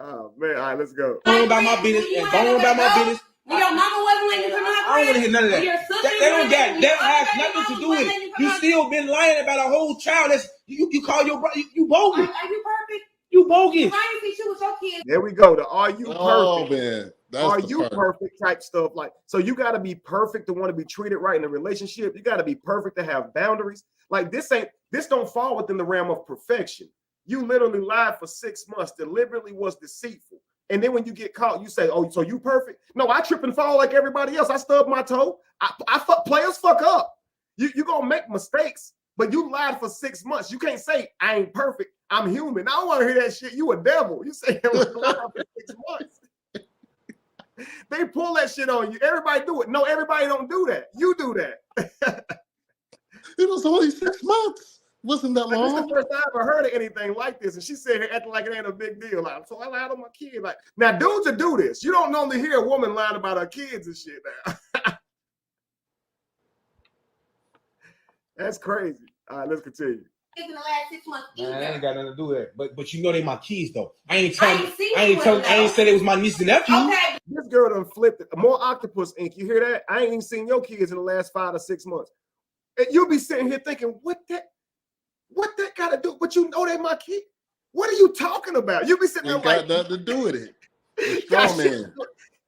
Oh man, all right, let's go. Don't worry about my business. And don't worry about my business. When your mama wasn't letting you come out, I don't want to hear none of that. That has nothing to do with it. You still been lying about a whole child. That's you call your brother. You bogus. Are you perfect? You bogus. Why you see you with your kids? There we go. The are you perfect? Oh man, are you perfect type stuff. Like, so you got to be perfect to want to be treated right in a relationship. You got to be perfect to have boundaries. Like this don't fall within the realm of perfection. You literally lied for 6 months, deliberately was deceitful. And then when you get caught, you say, oh, so you perfect? No, I trip and fall like everybody else. I stub my toe. Players fuck up. You gonna make mistakes, but you lied for 6 months. You can't say, I ain't perfect. I'm human. I don't want to hear that shit. You a devil. You say I lied for 6 months. They pull that shit on you. Everybody do it. No, everybody don't do that. You do that. It was only 6 months. Wasn't that long? This is the first time I ever heard of anything like this. And she said here acting like it ain't a big deal. Like, so I lied on my kid. Like, now dudes will do this. You don't normally hear a woman lying about her kids and shit now. That's crazy. All right, let's continue. In the last 6 months, Man, I ain't got nothing to do with it. But you know they my kids though. I ain't said it was my niece and nephew. Okay. This girl done flipped it. More octopus ink. You hear that? I ain't even seen your kids in the last 5 or 6 months. And you'll be sitting here thinking, what that got to do? But you know they my kid. What are you talking about? You'll be sitting there like, got nothing to do with it. Strong man.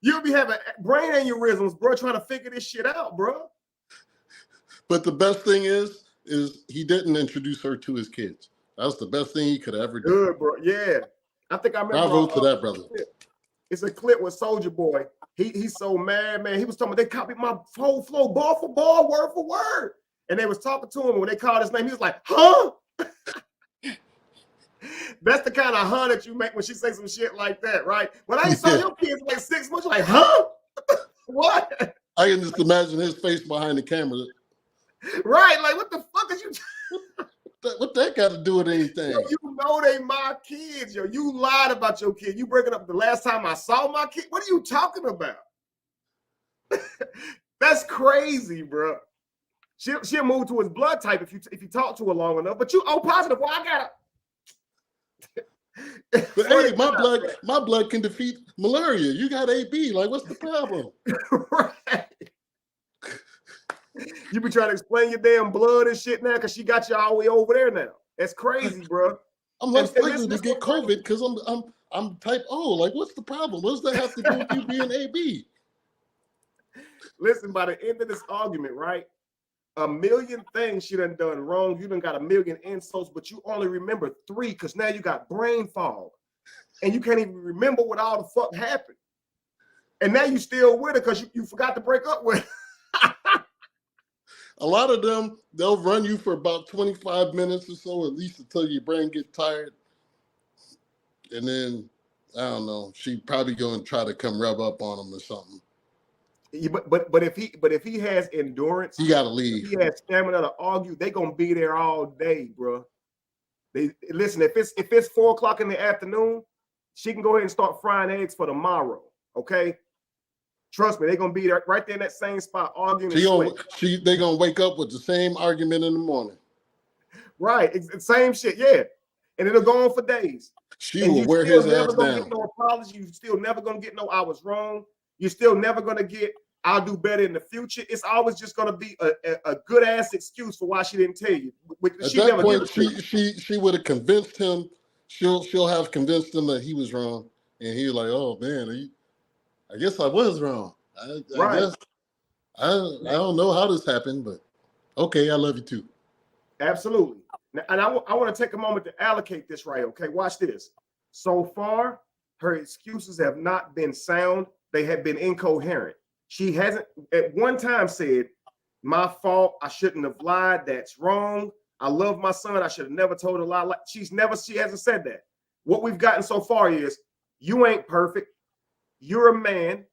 You'll be having brain aneurysms, bro, trying to figure this shit out, bro. But the best thing is he didn't introduce her to his kids. That's the best thing he could ever do. Good, bro. Yeah. I think I remember. Bravo to that brother. It's a clip with Soulja Boy. He's so mad, man. He was talking about they copied my whole flow, ball for ball, word for word. And they was talking to him, and when they called his name, he was like, huh? That's the kind of huh that you make when she say some shit like that, right? When I saw your kids like 6 months, you're like, huh? What? I can just imagine his face behind the camera. Right, like what the fuck is you? What that got to do with anything? Yo, you know they my kids, yo. You lied about your kid. You breaking up the last time I saw my kid. What are you talking about? That's crazy, bro. She'll move to his blood type if you talk to her long enough. But you O positive. Well, I gotta. But hey, my blood can defeat malaria. You got AB. Like, what's the problem? Right. You be trying to explain your damn blood and shit now because she got you all the way over there now. That's crazy, bro. I'm less And likely to listen, get COVID because I'm type O. Like, what's the problem? What does that have to do with you being AB? Listen, by the end of this argument, right? A million things she done wrong. You done got a million insults, but you only remember 3 because now you got brain fog. And you can't even remember what all the fuck happened. And now you still with her because you forgot to break up with her. A lot of them, they'll run you for about 25 minutes or so, at least until your brain gets tired. And then, I don't know, she probably going to try to come rub up on him or something. Yeah, but if he has endurance, you got to leave. If he has stamina to argue, they gonna be there all day, bro. They listen. If it's 4 o'clock in the afternoon, she can go ahead and start frying eggs for tomorrow. Okay, trust me, they're gonna be there right there in that same spot arguing. They gonna wake up with the same argument in the morning. Right, it's same shit, yeah, and it'll go on for days. She will wear his ass down. Get no apology. You still never gonna get no "I was wrong." You're still never gonna get "I'll do better in the future." It's always just gonna be a good ass excuse for why she didn't tell you. At that point, she would have convinced him. She'll have convinced him that he was wrong, and he was like, "Oh man, I guess I was wrong. I guess I don't know how this happened, but okay, I love you too." Absolutely. And I want to take a moment to allocate this right. Okay, watch this. So far, her excuses have not been sound. They have been incoherent. She hasn't at one time said, "My fault. I shouldn't have lied. That's wrong. I love my son. I should have never told a lie." She hasn't said that. What we've gotten so far is, you ain't perfect. You're a man.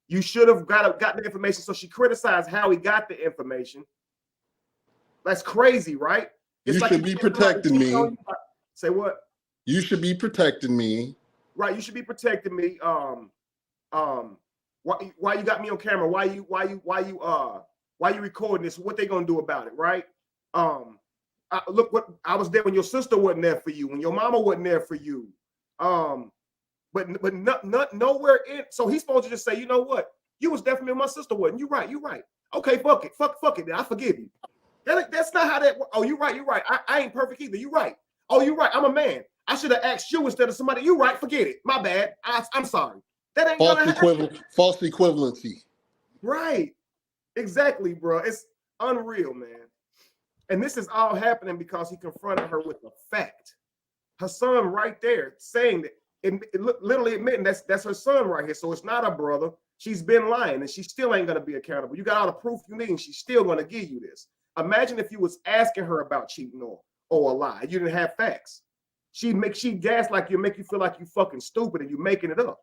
You should have gotten the information. So she criticized how he got the information. That's crazy, right? You should be protecting me. Say what? You should be protecting me. Right. You should be protecting me. Why you got me on camera? Why you recording this? What they gonna do about it? Right. Look, what I was there when your sister wasn't there for you, when your mama wasn't there for you. But not nowhere in. So he's supposed to just say, you know what? You was definitely my sister wasn't. You right. Okay, fuck it. Fuck it. I forgive you. That's not how that works. Oh, you right. I ain't perfect either. You right. Oh, you right. I'm a man. I should have asked you instead of somebody. You right. Forget it. My bad. I'm sorry. That ain't false equivalency. Right. Exactly, bro. It's unreal, man. And this is all happening because he confronted her with the fact. Her son right there saying that, literally admitting that's her son right here. So it's not a brother. She's been lying and she still ain't going to be accountable. You got all the proof you need and she's still going to give you this. Imagine if you was asking her about cheating or a lie. You didn't have facts. She'd gaslight you, make you feel like you fucking stupid and you making it up.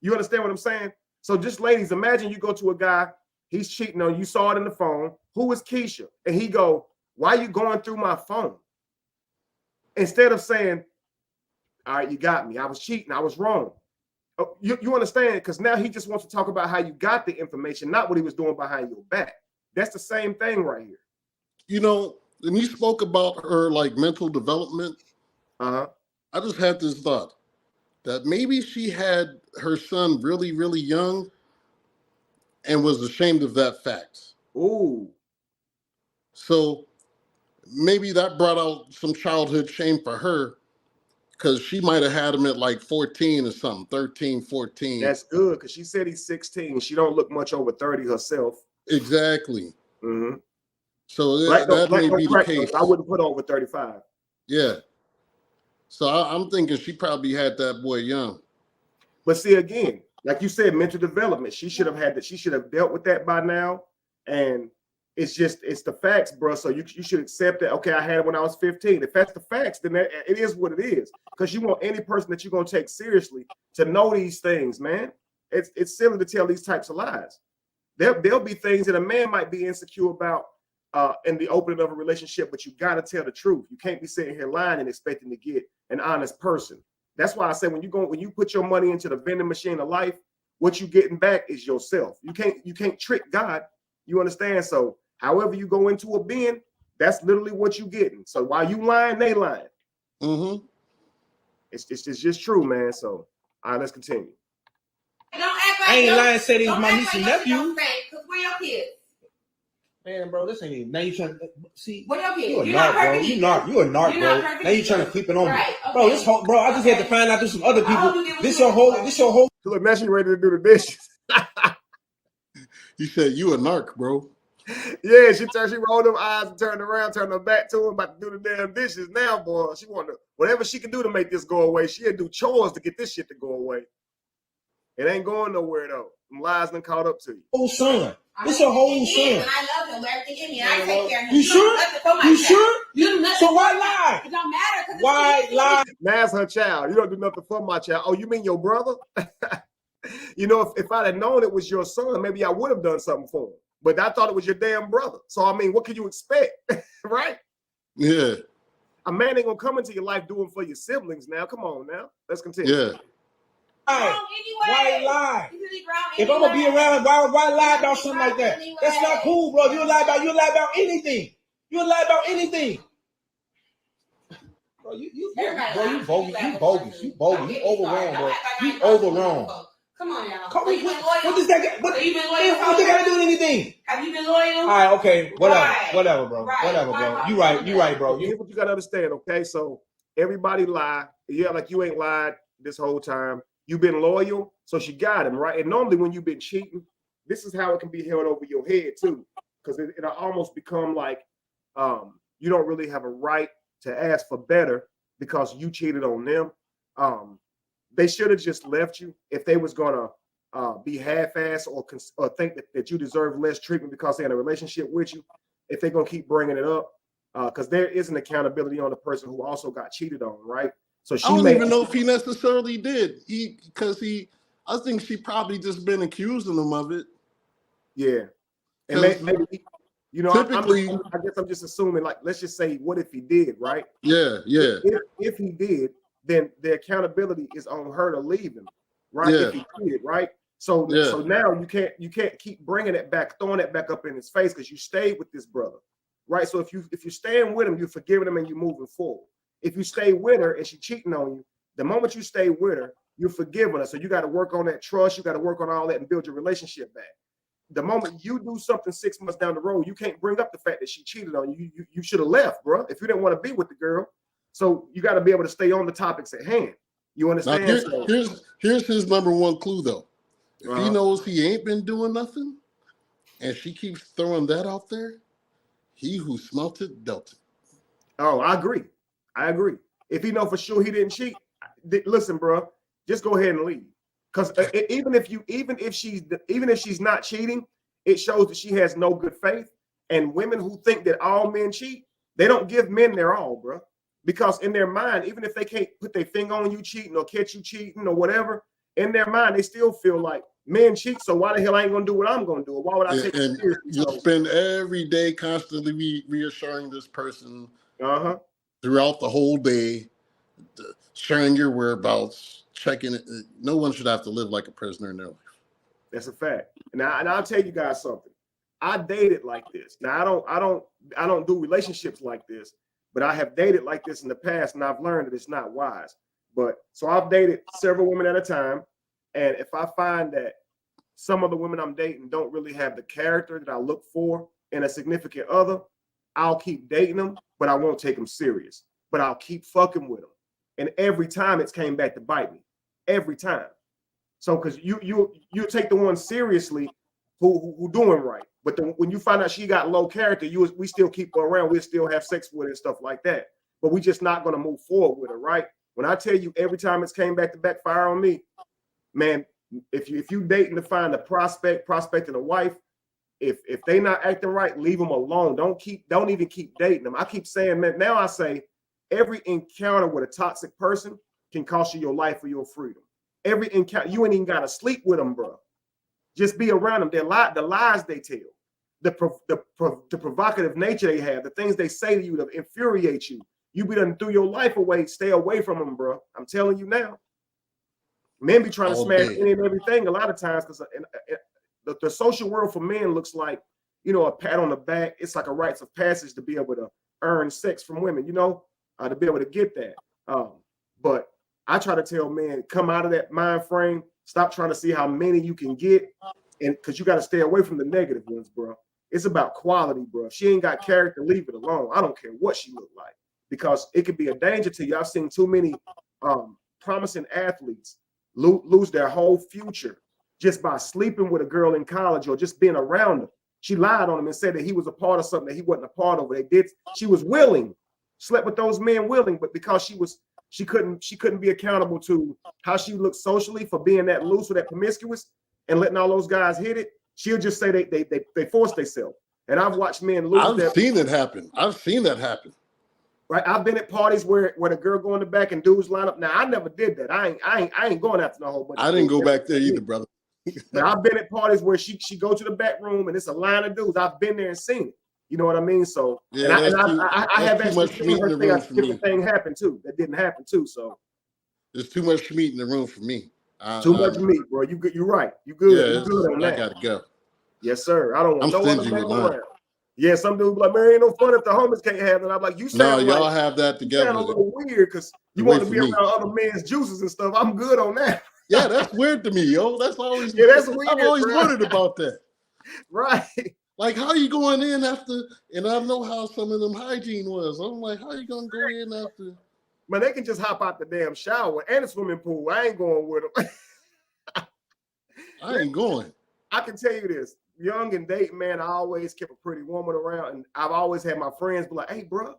You understand what I'm saying? So just ladies, imagine you go to a guy, he's cheating on you, saw it in the phone. Who is Keisha? And he go, "Why are you going through my phone?" Instead of saying, "All right, you got me. I was cheating. I was wrong." You understand? Because now he just wants to talk about how you got the information, not what he was doing behind your back. That's the same thing right here. You know, when you spoke about her like mental development, I just had this thought that maybe she had her son really, really young and was ashamed of that fact. Ooh. So maybe that brought out some childhood shame for her because she might have had him at like 14 or something, 13, 14. That's good because she said he's 16. She don't look much over 30 herself. Exactly. Mm-hmm. So that may be the case. I wouldn't put over 35. Yeah. So I'm thinking she probably had that boy young. But see, again, like you said, mental development. She should have had that. She should have dealt with that by now. And it's the facts, bro. So you should accept that. Okay, I had it when I was 15. If that's the facts, then it is what it is. Because you want any person that you're gonna take seriously to know these things, man. It's silly to tell these types of lies. There'll be things that a man might be insecure about in the opening of a relationship, but you gotta tell the truth. You can't be sitting here lying and expecting to get an honest person. That's why I say when you put your money into the vending machine of life, what you getting back is yourself. You can't trick God. You understand? So however you go into a bin, that's literally what you getting. So while you lying, they lying. Mm-hmm. It's just true, man. So all right, let's continue. Don't act like I ain't lying. Said he's my niece and nephew. Because we're your kids. Man, bro, this ain't even. Now you trying to see. What else? You a narc, bro. You narc. You a narc, bro. Now you trying to creep it on me, bro. This whole, bro. I just had to find out through some other people. This your whole. Look, now she ready to do the dishes. He said, "You a narc, bro." Yeah, she rolled them eyes and turned around, turned her back to him, about to do the damn dishes. Now, boy, she wanted whatever she can do to make this go away. She'll do chores to get this shit to go away. It ain't going nowhere though. Them lies done caught up to you. Whole son. This your whole son. And I love him. Everything in me. I take care of him. You sure? You sure? So why lie? It don't matter. Why lie? That's her child. You don't do nothing for my child. Oh, you mean your brother? You know, if I'd have known it was your son, maybe I would have done something for him. But I thought it was your damn brother. So, I mean, what can you expect? Right? Yeah. A man ain't gonna come into your life doing for your siblings now. Come on now. Let's continue. Yeah. Why lie? If I'm gonna be around, why lie about something like that? That's not cool, bro. You lie about anything. You lie about anything. Bro, you bogus. You bogus. You overwhelmed, bro. You overwhelmed. Come on now. What does that get? What they gotta do with anything? Have you been loyal? All right, okay, whatever, bro. Whatever, bro. You right, bro. Here's what you gotta understand, okay? So everybody lie. Yeah, like you ain't lied this whole time. You've been loyal, so she got him, right? And normally when you've been cheating, this is how it can be held over your head too, because it'll almost become like you don't really have a right to ask for better because you cheated on them. They should have just left you if they was gonna be half-assed or think that you deserve less treatment because they're in a relationship with you. If they're gonna keep bringing it up, because there is an accountability on the person who also got cheated on, right? So I don't even know if he necessarily did. I think she probably just been accusing him of it. Yeah, and maybe you know, typically, I guess I'm just assuming. Like, let's just say, what if he did, right? Yeah. If he did, then the accountability is on her to leave him, right? Yeah. If he did, right? So now you can't keep bringing it back, throwing it back up in his face because you stayed with this brother, right? So if you're staying with him, you're forgiving him and you're moving forward. If you stay with her and she's cheating on you, the moment you stay with her, you're forgiving her. So you got to work on that trust. You got to work on all that and build your relationship back. The moment you do something 6 months down the road, you can't bring up the fact that she cheated on you. You should have left, bro, if you didn't want to be with the girl. So you got to be able to stay on the topics at hand. You understand? Now here's his number one clue, though. If he knows he ain't been doing nothing, and she keeps throwing that out there, he who smelt it dealt it. Oh, I agree. If he know for sure he didn't cheat, listen, bro, just go ahead and leave. Because even if she's not cheating, it shows that she has no good faith. And women who think that all men cheat, they don't give men their all, bro. Because in their mind, even if they can't put their finger on you cheating or catch you cheating or whatever, in their mind, they still feel like men cheat. So why the hell I ain't gonna do what I'm gonna do? Why would I take it seriously? You spend every day constantly reassuring this person throughout the whole day, sharing your whereabouts, checking it. No one should have to live like a prisoner in their life. That's a fact. And I'll tell you guys something. I dated like this. Now I don't do relationships like this. But I have dated like this in the past, and I've learned that it's not wise. But so I've dated several women at a time. And if I find that some of the women I'm dating don't really have the character that I look for in a significant other, I'll keep dating them, but I won't take them serious. But I'll keep fucking with them. And every time it's came back to bite me. Every time. So because you take the one seriously who doing right. But when you find out she got low character, we still keep her around. We still have sex with her and stuff like that. But we just not going to move forward with her, right? When I tell you every time it's came back to backfire on me, man, if you dating to find a prospecting a wife, if they not acting right, leave them alone. Don't even keep dating them. I keep saying, man, now I say every encounter with a toxic person can cost you your life or your freedom. Every encounter, you ain't even got to sleep with them, bro. Just be around them. The lies they tell, the provocative nature they have, the things they say to you to infuriate you. You be done threw your life away. Stay away from them, bro. I'm telling you now. Men be trying to smash any and everything a lot of times because the social world for men looks like, you know, a pat on the back. It's like a rites of passage to be able to earn sex from women, you know, to be able to get that. But I try to tell men, come out of that mind frame. Stop trying to see how many you can get, and because you got to stay away from the negative ones, bro. It's about quality, bro. If she ain't got character, leave it alone. I don't care what she look like, because it could be a danger to you. I've seen too many promising athletes lose their whole future just by sleeping with a girl in college or just being around her. She lied on him and said that he was a part of something that he wasn't a part of. She was willing, slept with those men willing, but because she couldn't be accountable to how she looked socially for being that loose or that promiscuous and letting all those guys hit it. She'll just say they forced themselves. And I've watched men lose. I've seen it happen. I've seen that happen. Right. I've been at parties where the girl go in the back and dudes line up. Now I never did that. I ain't going after no whole bunch. I didn't go back there either, brother. But I've been at parties where she go to the back room and it's a line of dudes. I've been there and seen it. You know what I mean? So yeah, I have actually seen her say a different thing happen too. That didn't happen too. So there's too much meat in the room for me. Too much meat, bro. You're right. You good. Yeah, you good on that. I gotta go. Yes, sir. I don't want I'm no other man around. Yeah, some dudes be like, man, ain't no fun if the homies can't have it. I'm like, you sound y'all like, have that together. You sound a little weird because you want to be around other men's juices and stuff. I'm good on that. Yeah, that's weird to me, yo. That's always that's weird. I've always wondered about that. Right. Like, how you going in after? And I know how some of them hygiene was. I'm like, how you gonna go in after? Man, they can just hop out the damn shower and the swimming pool. I ain't going with them. I ain't going. I can tell you this. Young and dating, man, I always kept a pretty woman around. And I've always had my friends be like, hey, bro,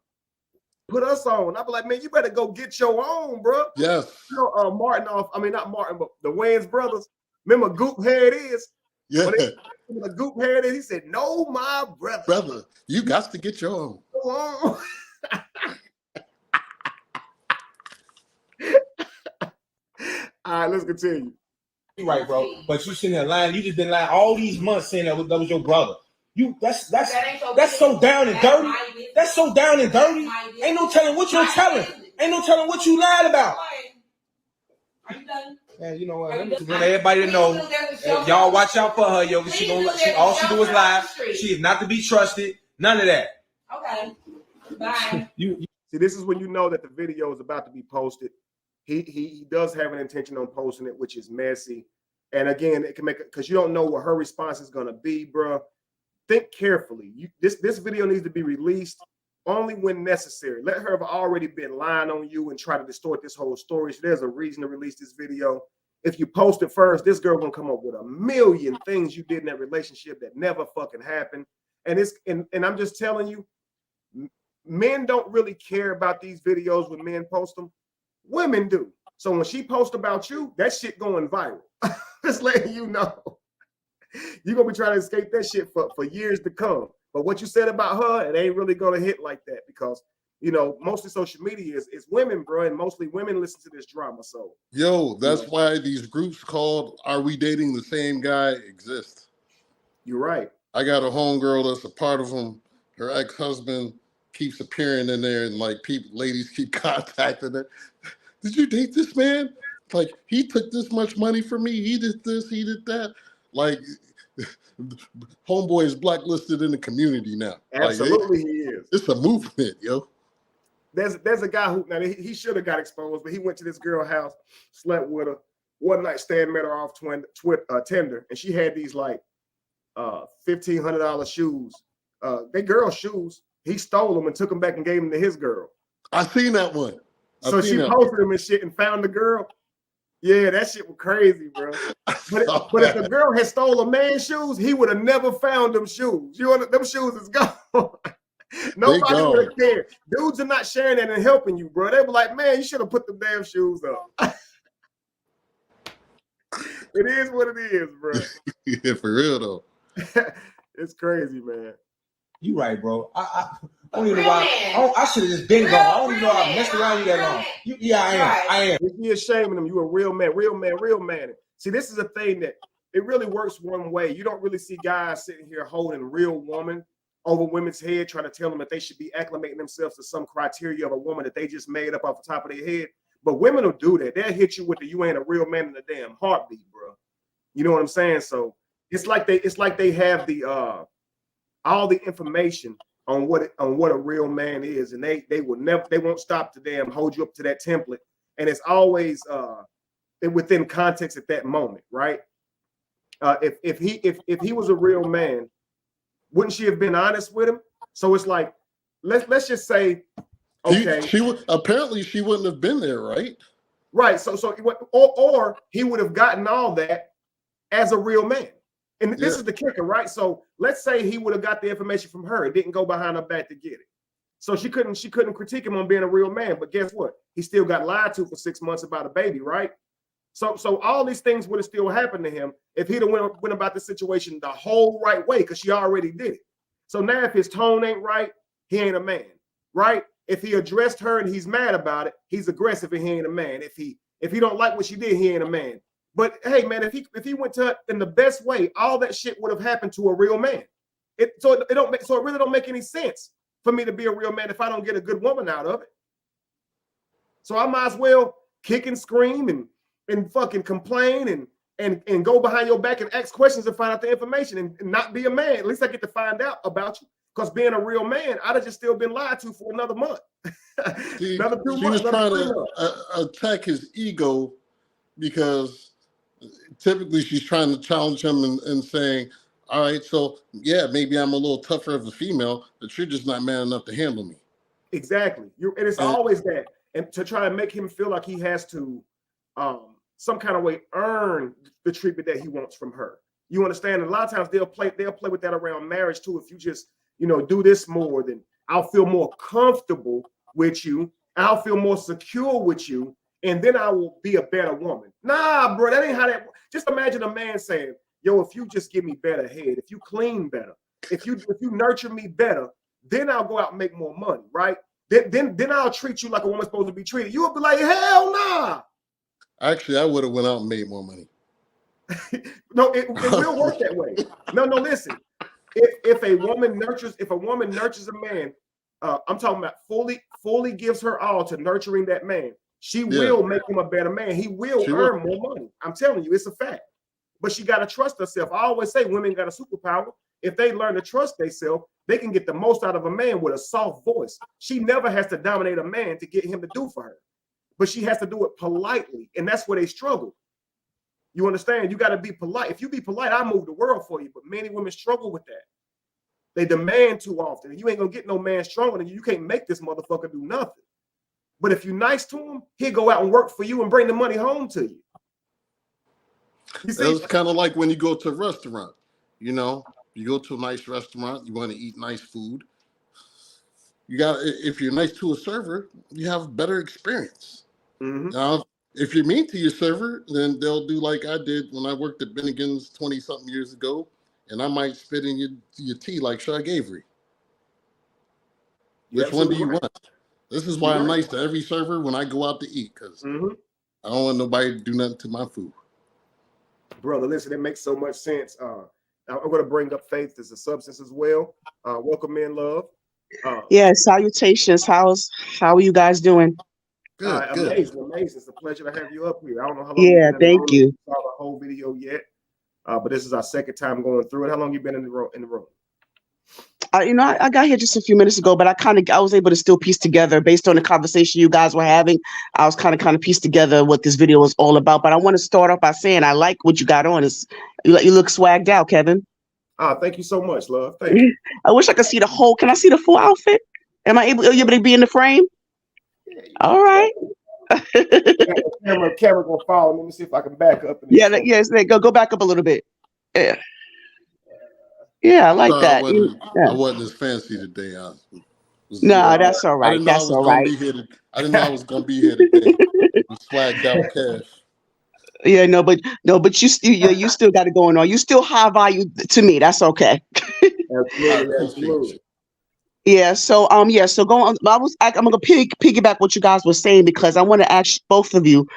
put us on. I'd be like, man, you better go get your own, bro. Yes. You know, not Martin, but the Wayans brothers. Remember Goop Head is? Yeah. The Goop Head is, he said, no, my brother. Brother, you got to get your own. Go on. All right, let's continue. You right, bro. But you sitting there lying. You just been lying all these months saying that was your brother. That's so down and dirty. That's so down and dirty. Ain't no telling what you're telling. Ain't no telling what you lied about. Are you done? Yeah, you know what? Let me just want everybody to know. Y'all watch out for her, yo. All she do is lie. She is not to be trusted. None of that. Okay. Bye. See, this is when you know that the video is about to be posted. He does have an intention on posting it, which is messy. And again, it can make it because you don't know what her response is going to be, bro. Think carefully. This video needs to be released only when necessary. Let her have already been lying on you and try to distort this whole story. So there's a reason to release this video. If you post it first, this girl gonna come up with a million things you did in that relationship that never fucking happened. And I'm just telling you, men don't really care about these videos when men post them. Women do. So when she posts about you, that shit going viral. Just letting you know. You're gonna be trying to escape that shit for years to come. But what you said about her, it ain't really gonna hit like that because you know, mostly social media is women, bro, and mostly women listen to this drama. So yo, that's why these groups called "Are We Dating the Same Guy" exist. You're right. I got a homegirl that's a part of them. Her ex-husband keeps appearing in there, and like ladies keep contacting her. Did you date this man? Like, he took this much money from me. He did this, he did that. Like, homeboy is blacklisted in the community now. Absolutely, he is. It's a movement, yo. There's a guy who, now he should have got exposed, but he went to this girl's house, slept with her, one night stand, met her off Tinder, and she had these like $1,500 shoes. They girl shoes. He stole them and took them back and gave them to his girl. I seen that one. So she posted them and shit and found the girl. Yeah, that shit was crazy, bro. But if the girl had stole a man's shoes, he would have never found them shoes. Them shoes is gone. Nobody would have cared. Dudes are not sharing that and helping you, bro. They were like, man, you should have put the damn shoes up. It is what it is, bro. Yeah, for real though. It's crazy, man. You right, bro. I don't even know why. I should have just been gone. I don't even know I messed around you that long. I am. You're ashamed them. You a real man, real man, real man. See, this is a thing that it really works one way. You don't really see guys sitting here holding real woman over women's head, trying to tell them that they should be acclimating themselves to some criteria of a woman that they just made up off the top of their head. But women will do that. They'll hit you with the "you ain't a real man" in the damn heartbeat, bro. You know what I'm saying? So it's like they have the all the information on what a real man is, and they won't stop to damn hold you up to that template, and it's always within context at that moment, right? If he was a real man, Wouldn't she have been honest with him? So it's like, let's just say, okay, she would apparently she wouldn't have been there, right? Right. Or he would have gotten all that as a real man. And this is the kicker, right? So let's say he would have got the information from her. It didn't go behind her back to get it. So she couldn't critique him on being a real man. But guess what? He still got lied to for 6 months about a baby, right? So all these things would have still happened to him if he'd have went about the situation the whole right way, because she already did it. So now if his tone ain't right, he ain't a man, right? If he addressed her and he's mad about it, he's aggressive and he ain't a man. If he don't like what she did, he ain't a man. But hey, man, if he went to her in the best way, all that shit would have happened to a real man. It really don't make any sense for me to be a real man if I don't get a good woman out of it. So I might as well kick and scream and fucking complain and go behind your back and ask questions and find out the information and not be a man. At least I get to find out about you. Because being a real man, I'd have just still been lied to for another month. See, another 2 she months. was trying to attack his ego because typically she's trying to challenge him and saying, all right, so yeah, maybe I'm a little tougher of a female, but you're just not man enough to handle me. Exactly. And it's always that. And to try to make him feel like he has to some kind of way earn the treatment that he wants from her. You understand? And a lot of times they'll play with that around marriage too. If you just, do this more, then I'll feel more comfortable with you. I'll feel more secure with you. And then I will be a better woman. Nah, bro, that ain't how that. Just imagine a man saying, yo, if you just give me better head, if you clean better, if you nurture me better, then I'll go out and make more money, right? Then I'll treat you like a woman's supposed to be treated. You'll be like, hell nah. Actually, I would have went out and made more money. No, it will work that way. No, listen. If a woman nurtures a man, I'm talking about fully gives her all to nurturing that man. She will make him a better man. He will earn more money. I'm telling you, it's a fact. But she got to trust herself. I always say women got a superpower. If they learn to trust themselves, they can get the most out of a man with a soft voice. She never has to dominate a man to get him to do for her. But she has to do it politely. And that's where they struggle. You understand? You got to be polite. If you be polite, I move the world for you. But many women struggle with that. They demand too often. And you ain't going to get no man stronger than you. You can't make this motherfucker do nothing. But if you're nice to him, he'll go out and work for you and bring the money home to you. It's kind of like when you go to a restaurant. You go to a nice restaurant, you want to eat nice food. If you're nice to a server, you have a better experience. Mm-hmm. Now, if you're mean to your server, then they'll do like I did when I worked at Bennigan's 20-something years ago, and I might spit in your tea like Shug Avery. Which one do you want? This is why I'm nice to every server when I go out to eat, because I don't want nobody to do nothing to my food. Brother, listen, it makes so much sense. I'm going to bring up faith as a substance as well. Welcome in, love. Salutations. How are you guys doing? Good. Amazing. It's a pleasure to have you up here. I don't know how long you've been thank you. Saw the whole video yet, but this is our second time going through it. How long you been in the room? I got here just a few minutes ago, but I was able to still piece together based on the conversation you guys were having. I was kind of pieced together what this video was all about. But I want to start off by saying I like what you got on. You look swagged out, Kevin. Thank you so much, love. Thank you. I wish I could see the whole. Can I see the full outfit? Are you able to be in the frame? All right. Camera gonna follow. Let me see if I can back up. Go back up a little bit. Yeah, I like that. I wasn't as fancy today. That's all right. That's all right. I didn't know I was gonna be here today. I'm swagged out, cash. Yeah, but you still got it going on. You still high value to me. That's okay. Absolutely. Yeah. So go on. I'm gonna piggyback what you guys were saying because I want to ask both of you.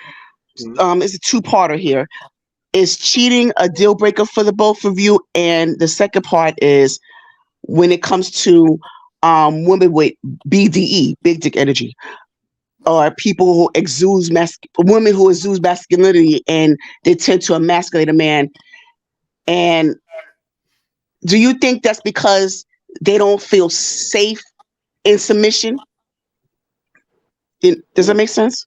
It's a two-parter here. Is cheating a deal breaker for the both of you? And the second part is when it comes to women with BDE, big dick energy, or people who women who exude masculinity and they tend to emasculate a man. And do you think that's because they don't feel safe in submission? Does that make sense?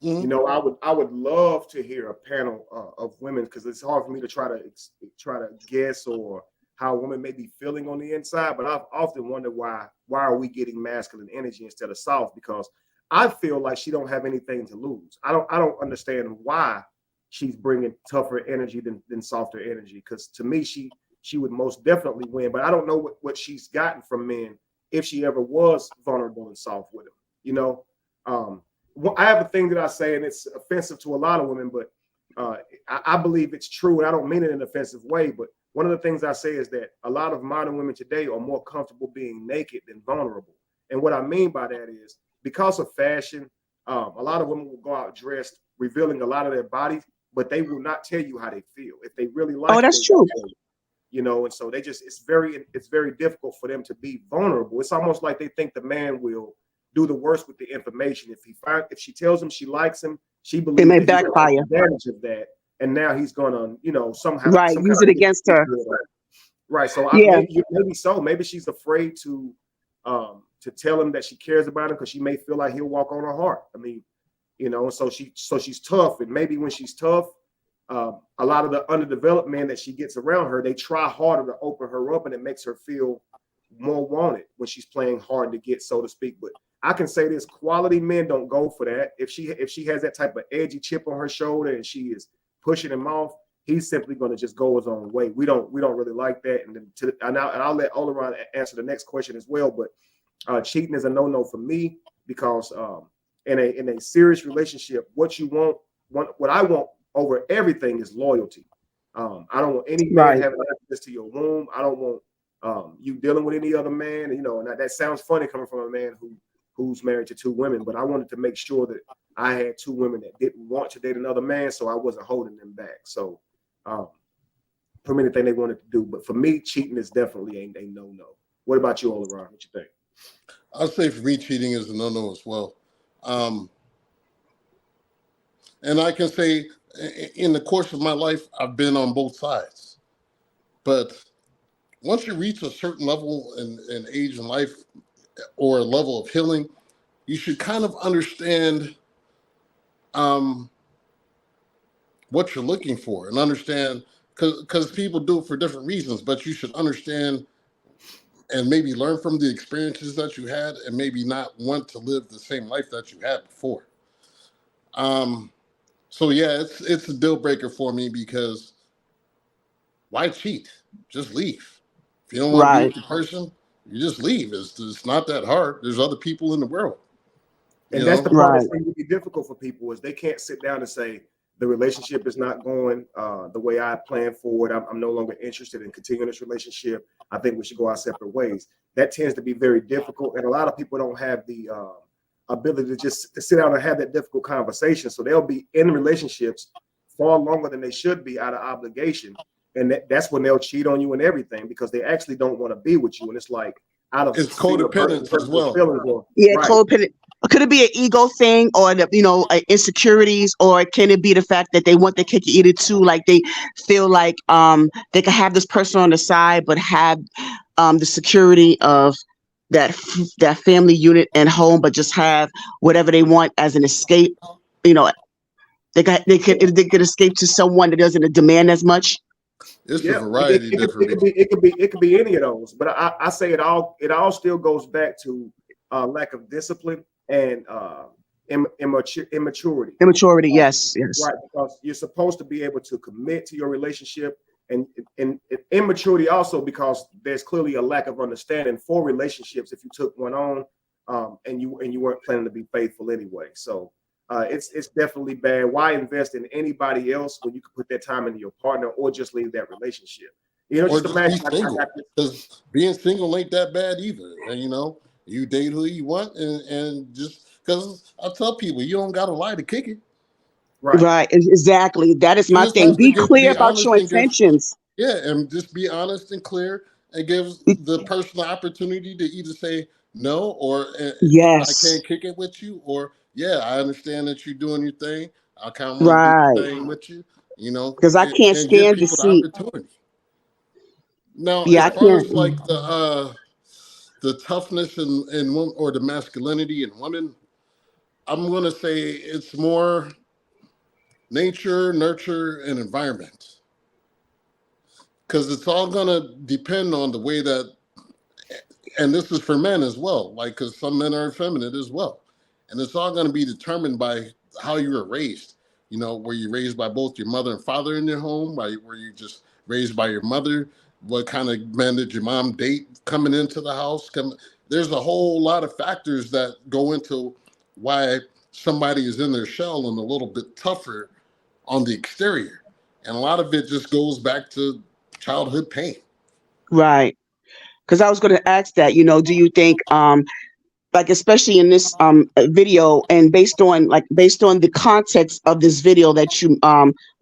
I would love to hear a panel of women because it's hard for me to try to guess or how a woman may be feeling on the inside, but I've often wondered why are we getting masculine energy instead of soft? Because I feel like she don't have anything to lose. I don't understand why she's bringing tougher energy than softer energy. Because to me, she would most definitely win. But I don't know what she's gotten from men if she ever was vulnerable and soft with them. I have a thing that I say, and it's offensive to a lot of women, but I believe it's true, and I don't mean it in an offensive way. But one of the things I say is that a lot of modern women today are more comfortable being naked than vulnerable. And what I mean by that is because of fashion, a lot of women will go out dressed, revealing a lot of their bodies, but they will not tell you how they feel. If they really like that's true. And so it's very difficult for them to be vulnerable. It's almost like they think the man will do the worst with the information. If she tells him she likes him, she believes It may that he's gonna backfire. take advantage of that, and now he's gonna, somehow Use it against her. Right. So maybe she's afraid to tell him that she cares about him because she may feel like he'll walk on her heart. I mean, so she's tough, and maybe when she's tough, a lot of the underdeveloped men that she gets around her, they try harder to open her up, and it makes her feel more wanted when she's playing hard to get, so to speak. But I can say this: quality men don't go for that. If she has that type of edgy chip on her shoulder and she is pushing him off, he's simply going to just go his own way. We don't really like that. And I'll let Oleron answer the next question as well. But cheating is a no-no for me because in a serious relationship, what I want over everything is loyalty. I don't want any man having access to your womb. I don't want you dealing with any other man. And that sounds funny coming from a man who's married to 2 women, but I wanted to make sure that I had 2 women that didn't want to date another man, so I wasn't holding them back. So from anything they wanted to do. But for me, cheating is definitely a no-no. What about you, Oleron? What you think? I'd say for me, cheating is a no-no as well. And I can say in the course of my life, I've been on both sides. But once you reach a certain level in age in life or a level of healing, you should kind of understand what you're looking for and understand, because people do it for different reasons, but you should understand and maybe learn from the experiences that you had and maybe not want to live the same life that you had before. So yeah, it's a deal breaker for me because why cheat? Just leave. If you don't want to be with the person, you just leave. It's not that hard. There's other people in the world. And that's the part that's going to be difficult for people is they can't sit down and say the relationship is not going the way I planned for it. I'm no longer interested in continuing this relationship. I think we should go our separate ways. That tends to be very difficult, and a lot of people don't have the ability to just sit down and have that difficult conversation. So they'll be in relationships far longer than they should be out of obligation, and that's when they'll cheat on you and everything because they actually don't want to be with you. And it's like it's codependence as well. Codependent. Could it be an ego thing or insecurities, or can it be the fact that they want their cake and eat it too? Like they feel like they can have this person on the side, but have the security of that family unit and home, but just have whatever they want as an escape. They could escape to someone that doesn't demand as much. It's a variety of different reasons. It could be any of those, but I say it all still goes back to lack of discipline and immaturity. Immaturity, yes. Right, because you're supposed to be able to commit to your relationship, and immaturity also because there's clearly a lack of understanding for relationships if you took one on and you weren't planning to be faithful anyway. So it's definitely bad. Why invest in anybody else when you can put that time into your partner or just leave that relationship? Or just be single, because being single ain't that bad either. And you date who you want, and just because I tell people you don't got to lie to kick it. Right, exactly. That is my thing. Be clear about your intentions. And just be honest and clear, and give the person the opportunity to either say no or yes, I can't kick it with you, or I understand that you're doing your thing. I kind of want to do the thing with you, because I can't stand to see. Now, as far as like the toughness in women or the masculinity in women, I'm going to say it's more nature, nurture, and environment. because it's all gonna depend on the way that, and this is for men as well, like because some men are effeminate as well, and it's all gonna be determined by how you were raised. You know, were you raised by both your mother and father in your home? Were you just raised by your mother? What kind of men did your mom date coming into the house? There's a whole lot of factors that go into why somebody is in their shell and a little bit tougher on the exterior. And a lot of it just goes back to childhood pain. Right. Because I was going to ask that, do you think, like, especially in this video, and based on the context of this video that you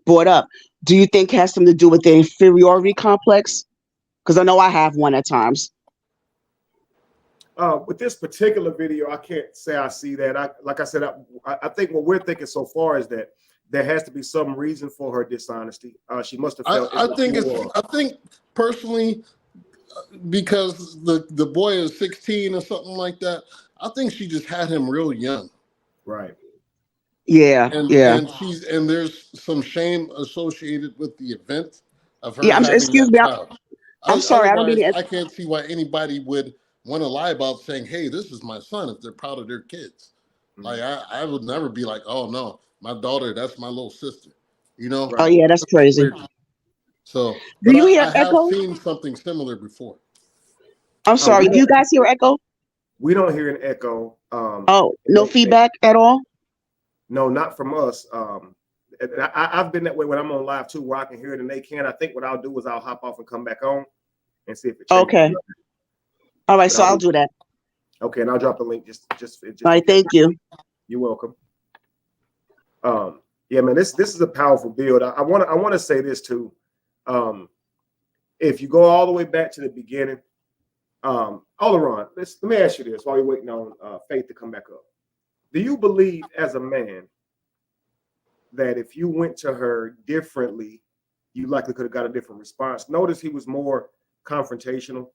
brought up, do you think has something to do with the inferiority complex? Because I know I have one at times. With this particular video, I can't say I see that. Like I said, I think what we're thinking so far is that there has to be some reason for her dishonesty. She must have felt. I think personally, because the boy is 16 or something like that, I think she just had him real young. Right. Yeah. And there's some shame associated with the event of her. Yeah. Excuse me. I'm sorry. I don't mean to. I can't see why anybody would want to lie about saying, "Hey, this is my son," if they're proud of their kids. Mm-hmm. Like I would never be like, "Oh no, my daughter, that's my little sister," you know? Right. Oh yeah, that's crazy. Weird. So, do you hear I echo? have seen something similar before. I'm sorry. Do you guys hear echo? We don't hear an echo. No feedback at all? No, not from us. I've been that way when I'm on live too, where I can hear it and they can. I think what I'll do is I'll hop off and come back on and see if it changes. Okay. All right, so I'll do that. Okay, and I'll drop the link. Just all right, thank you. You're welcome. Yeah, man, this is a powerful build. I want to say this too. If you go all the way back to the beginning, Oleron, let me ask you this while you're waiting on Faith to come back up. Do you believe as a man that if you went to her differently, you likely could have got a different response? Notice he was more confrontational.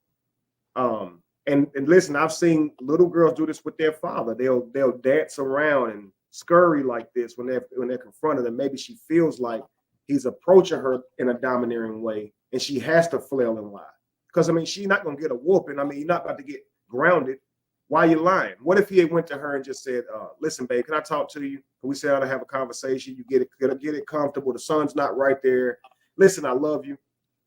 And listen, I've seen little girls do this with their father. They'll dance around and scurry like this when they're confronted, and maybe she feels like he's approaching her in a domineering way, and she has to flail and lie. Because I mean, she's not gonna get a whooping. I mean, you're not about to get grounded. Why are you lying? What if he went to her and just said, "Listen, babe, can I talk to you? Can we sit down and have a conversation? You get it comfortable. The sun's not right there. Listen, I love you.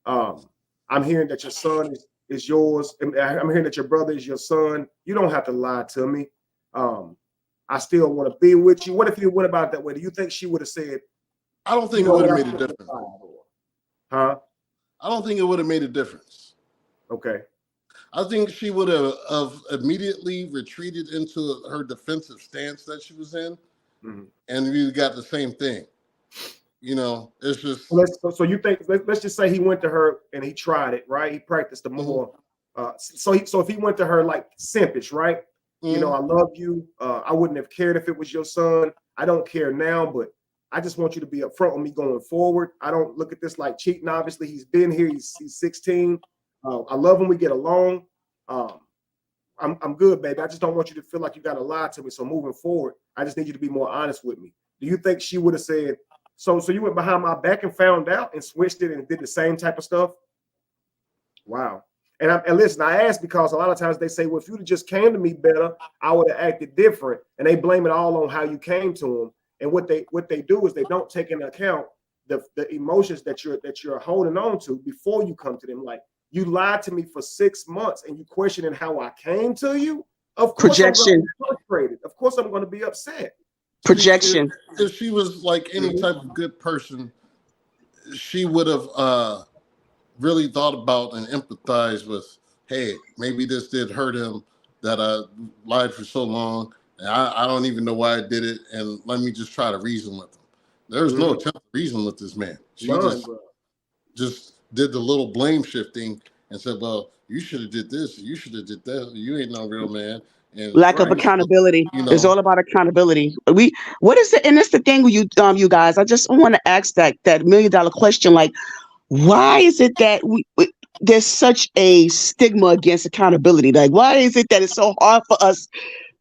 I'm hearing that your son is yours. I'm hearing that your brother is your son. You don't have to lie to me. I still want to be with you." What if he went about it that way? Do you think she would have said? I don't think it would have made a difference. Huh? I don't think it would have made a difference. Okay. I think she would have immediately retreated into her defensive stance that she was in, and we got the same thing. You know, it's just. So you think? Let's just say he went to her and he tried it, right? He practiced the more. So if he went to her like simpish, right? You know, I love you. I wouldn't have cared if it was your son. I don't care now, but I just want you to be upfront with me going forward. I don't look at this like cheating. Obviously, he's been here. He's 16. I love when we get along. I'm good, baby. I just don't want you to feel like you got to lie to me. So moving forward, I just need you to be more honest with me. Do you think she would have said, so you went behind my back and found out and switched it and did the same type of stuff? Wow. And listen, I asked because a lot of times they say, well, if you'd have just came to me better, I would have acted different. And they blame it all on how you came to them. And what they do is they don't take into account the emotions that you're holding on to before you come to them. Like, you lied to me for 6 months and you questioning how I came to you. Of course, projection. I'm gonna be frustrated. Of course, I'm going to be upset. Projection. If she was like any type of good person, she would have really thought about and empathized with, hey, maybe this did hurt him that I lied for so long. And I don't even know why I did it. And let me just try to reason with him. There was no attempt to reason with this man. She just did the little blame shifting and said, well, you should have did this. You should have did that. You ain't no real man. And lack of accountability. You know, it's all about accountability. What is it? And it's the thing with you guys. I just want to ask that $1 million question. Like, why is it that there's such a stigma against accountability? Like, why is it that it's so hard for us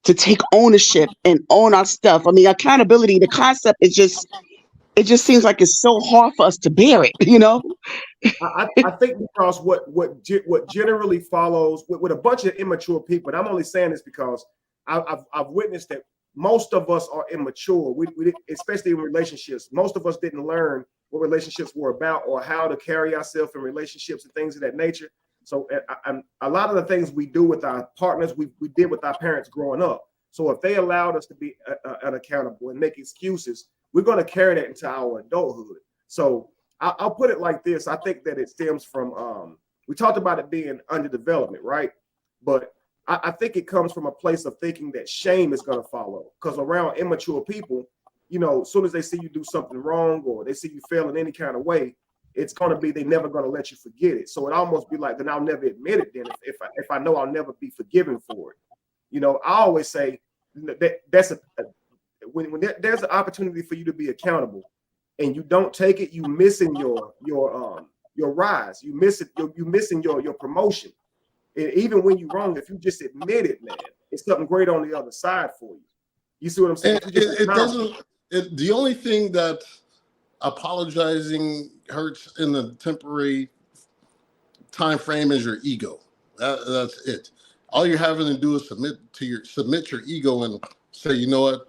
to take ownership and own our stuff? I mean, accountability, the concept is just, it just seems like it's so hard for us to bear it, you know? I think because what generally follows with a bunch of immature people, and I'm only saying this because I've witnessed that most of us are immature. We especially in relationships. Most of us didn't learn what relationships were about or how to carry ourselves in relationships and things of that nature. So a lot of the things we do with our partners, we did with our parents growing up. So if they allowed us to be unaccountable and make excuses, we're going to carry that into our adulthood. So I'll put it like this. I think that it stems from, we talked about it being underdevelopment, right? But I think it comes from a place of thinking that shame is going to follow. Because around immature people, you know, as soon as they see you do something wrong or they see you fail in any kind of way, it's going to be they're never going to let you forget it. So it almost be like, then I'll never admit it then if I know I'll never be forgiven for it. You know, I always say that's when there's an opportunity for you to be accountable and you don't take it, you missing your rise. You miss it. You missing your promotion. And even when you're wrong, if you just admit it, man, it's something great on the other side for you. You see what I'm saying? It doesn't. The only thing that apologizing hurts in the temporary time frame is your ego. That's it. All you're having to do is submit your ego and say, you know what,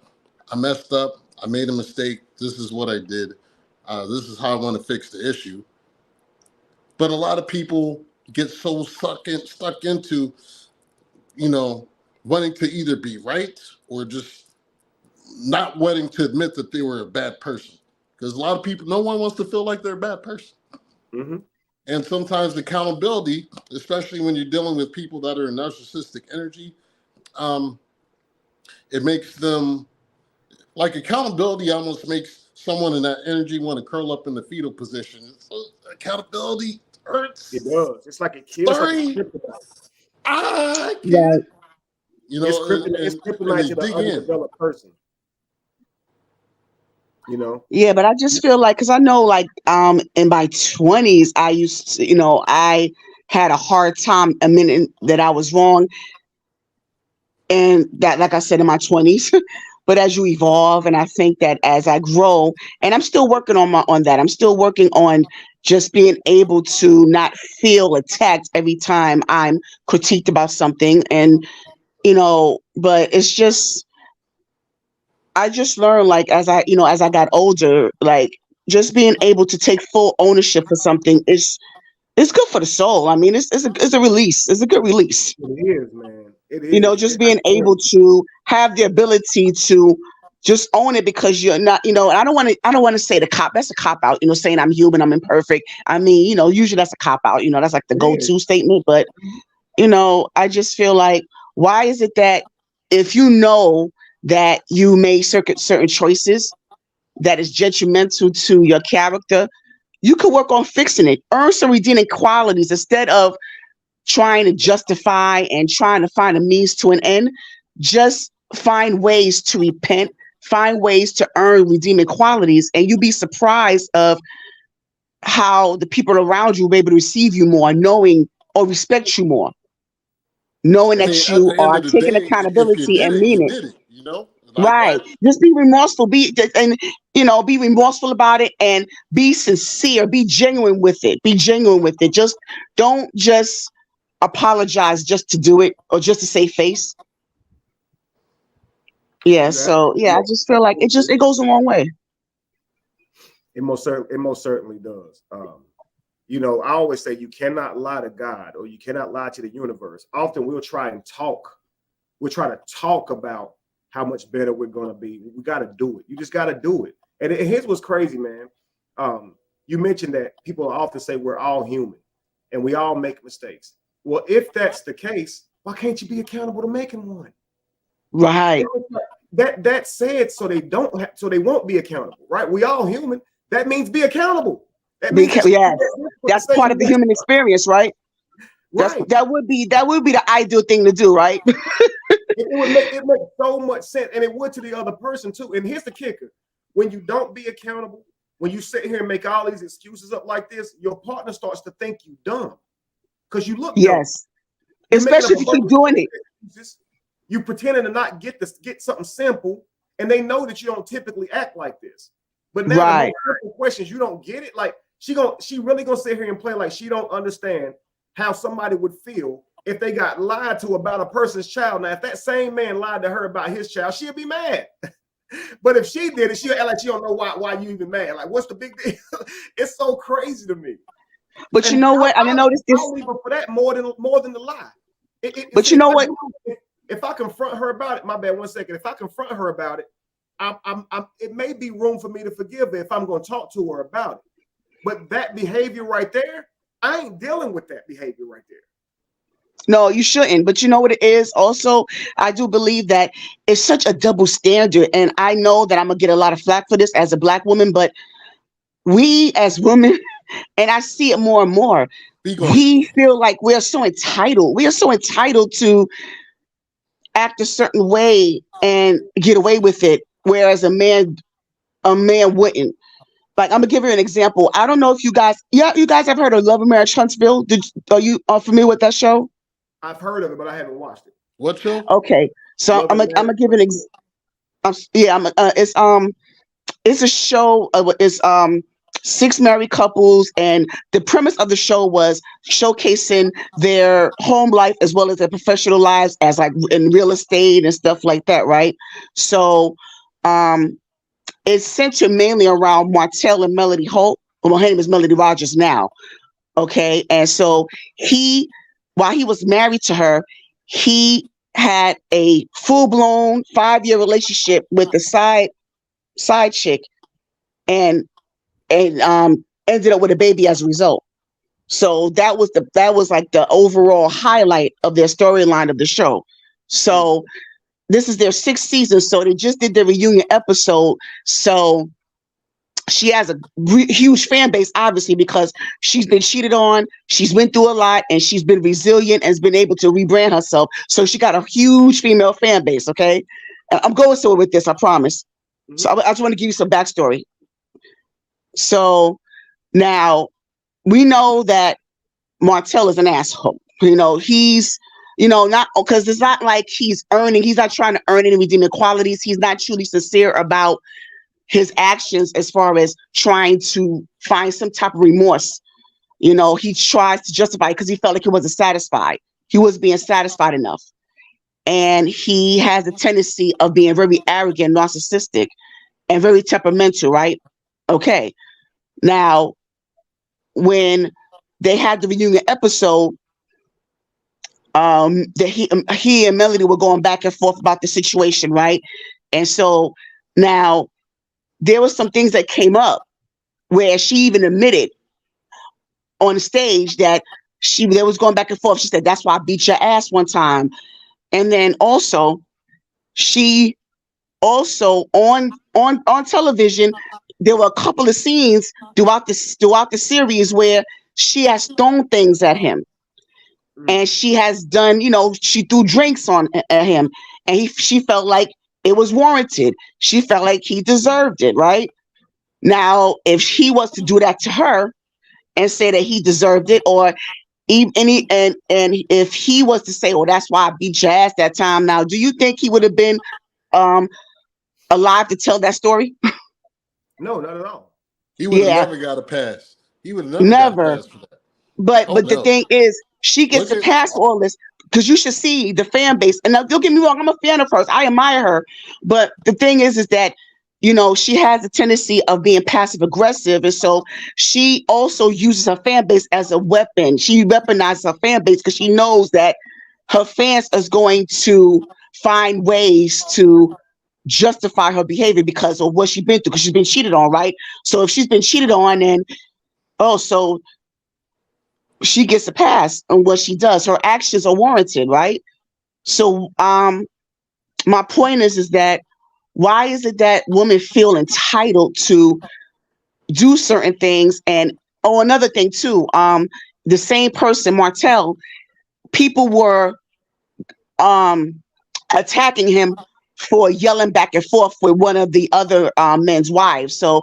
I messed up. I made a mistake. This is what I did. This is how I want to fix the issue. But a lot of people get so stuck into, you know, wanting to either be right or just not wanting to admit that they were a bad person. Because a lot of people, no one wants to feel like they're a bad person. Mm-hmm. And sometimes accountability, especially when you're dealing with people that are in narcissistic energy, it makes them, like accountability almost makes someone in that energy want to curl up in the fetal position. So accountability hurts. It does. It's like it kills. I can't. Yeah. You know, it's kryptonite to the undeveloped person. You know. Yeah, but I just feel like, because I know, like, in my 20s, I used to, you know, I had a hard time admitting that I was wrong, and that, like I said, in my 20s. But as you evolve, and I think that as I grow, and I'm still working on that. I'm still working on just being able to not feel attacked every time I'm critiqued about something, and you know, but it's just. I just learned, like, as I got older, like, just being able to take full ownership for something is good for the soul. I mean, it's a release. It's a good release. It is, man. It is. You know, just being able to have the ability to just own it, because you're not, you know, I don't want to say that's a cop out, you know, saying I'm human, I'm imperfect. I mean, you know, usually that's a cop out, you know, that's like the go-to statement. But, you know, I just feel like, why is it that if you know that you made certain choices that is detrimental to your character, you could work on fixing it, earn some redeeming qualities instead of trying to justify and trying to find a means to an end. Just find ways to repent, find ways to earn redeeming qualities, and you'll be surprised of how the people around you will be able to receive you more, knowing or respect you more, knowing that you are taking accountability and mean it. You know, right? Just be remorseful, be remorseful about it, and be sincere, be genuine with it. Just don't just apologize just to do it or just to save face. Yeah. Exactly. So yeah, I just feel like it goes a long way. It most certainly does. You know, I always say you cannot lie to God or you cannot lie to the universe. Often we'll try to talk about how much better we're going to be. We got to do it. You just got to do it. And here's what's crazy, man. You mentioned that people often say we're all human and we all make mistakes. Well, if that's the case, why can't you be accountable to making one? Right. That said, so they won't be accountable, right? We all human. That means be accountable. That means that's part of the human experience, right? Right. That would be the ideal thing to do, right? it makes so much sense, and it would to the other person too. And here's the kicker: when you don't be accountable, when you sit here and make all these excuses up like this, your partner starts to think you dumb because you look dumb. Especially if you keep doing it. You pretending to not get something simple, and they know that you don't typically act like this. But now the Right. most simple questions, you don't get it. Like she really gonna sit here and play like she don't understand how somebody would feel if they got lied to about a person's child. Now, if that same man lied to her about his child, she really gonna sit here and play like she don't understand how somebody would feel if they got lied to about a person's child. Now, if that same man lied to her about his child, she'll be mad. But if she did it, she'll act like she don't know why you even mad. Like, what's the big deal? It's so crazy to me. But And you know what? I noticed this. I'll leave her for that more than the lie. But See, you know what? if I confront her about it, my bad, 1 second. If I confront her about it, it may be room for me to forgive her if I'm going to talk to her about it. But that behavior right there, I ain't dealing with that behavior right there. No, you shouldn't. But you know what it is? Also, I do believe that it's such a double standard. And I know that I'm going to get a lot of flack for this as a Black woman, but we as women, and I see it more and more, we feel like we're so entitled. We are so entitled to act a certain way and get away with it, whereas a man wouldn't. Like, I'm gonna give you an example. I don't know if you guys have heard of Love and Marriage Huntsville. Are you familiar with that show? I've heard of it, but I haven't watched it. What show? Okay, so I'm gonna give an it's a show. It's 6 married couples, and the premise of the show was showcasing their home life as well as their professional lives, as like in real estate and stuff like that, right? So, it's centered mainly around Martell and Melody Holt. Well, her name is Melody Rogers now. Okay. And so while he was married to her, he had a full-blown 5-year relationship with the side chick and ended up with a baby as a result. So that was like the overall highlight of their storyline of the show. So this is their 6th season, so they just did their reunion episode. So she has a huge fan base, obviously, because she's been cheated on, she's been through a lot, and she's been resilient and has been able to rebrand herself. So she got a huge female fan base, okay? I'm going somewhere with this, I promise. So I just want to give you some backstory. So now we know that Martell is an asshole. You know, he's not because it's not like he's not trying to earn any redeeming qualities. He's not truly sincere about his actions as far as trying to find some type of remorse. You know, he tries to justify it because he felt like he wasn't satisfied. He wasn't being satisfied enough. And he has a tendency of being very arrogant, narcissistic, and very temperamental, right? Okay. Now, when they had the reunion episode, that he and Melody were going back and forth about the situation, right? And so now there were some things that came up where she even admitted on the stage that they was going back and forth. She said, "That's why I beat your ass one time." And then also she on television, there were a couple of scenes throughout the series where she has thrown things at him. And she has done, she threw drinks at him, and she felt like it was warranted. She felt like he deserved it, right? Now, if he was to do that to her and say that he deserved it, or even and if he was to say, "Oh, that's why I beat your ass that time," now, do you think he would have been alive to tell that story? No, not at all. He would have never got a pass. He would have never got a pass for that. But the thing is, she gets a pass for all this because you should see the fan base. And now, don't get me wrong, I'm a fan of hers. I admire her. But the thing is that, she has a tendency of being passive aggressive. And so she also uses her fan base as a weapon. She weaponizes her fan base because she knows that her fans is going to find ways to justify her behavior because of what she's been through, because she's been cheated on, right? So if she's been cheated on, and so she gets a pass on what she does. Her actions are warranted, right? So my point is that why is it that women feel entitled to do certain things? And another thing too, the same person, Martell, people were attacking him for yelling back and forth with one of the other men's wives. So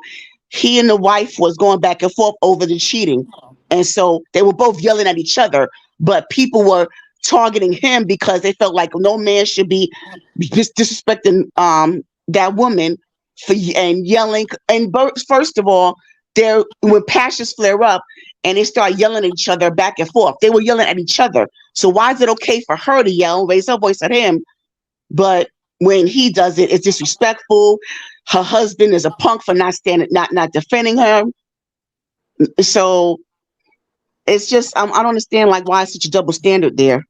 he and the wife was going back and forth over the cheating. And so they were both yelling at each other, but people were targeting him because they felt like no man should be disrespecting that woman and yelling. And first of all, when passions flare up and they start yelling at each other back and forth, they were yelling at each other. So why is it okay for her to yell and raise her voice at him, but when he does it, it's disrespectful? Her husband is a punk for not defending her. So it's just I don't understand like why it's such a double standard there.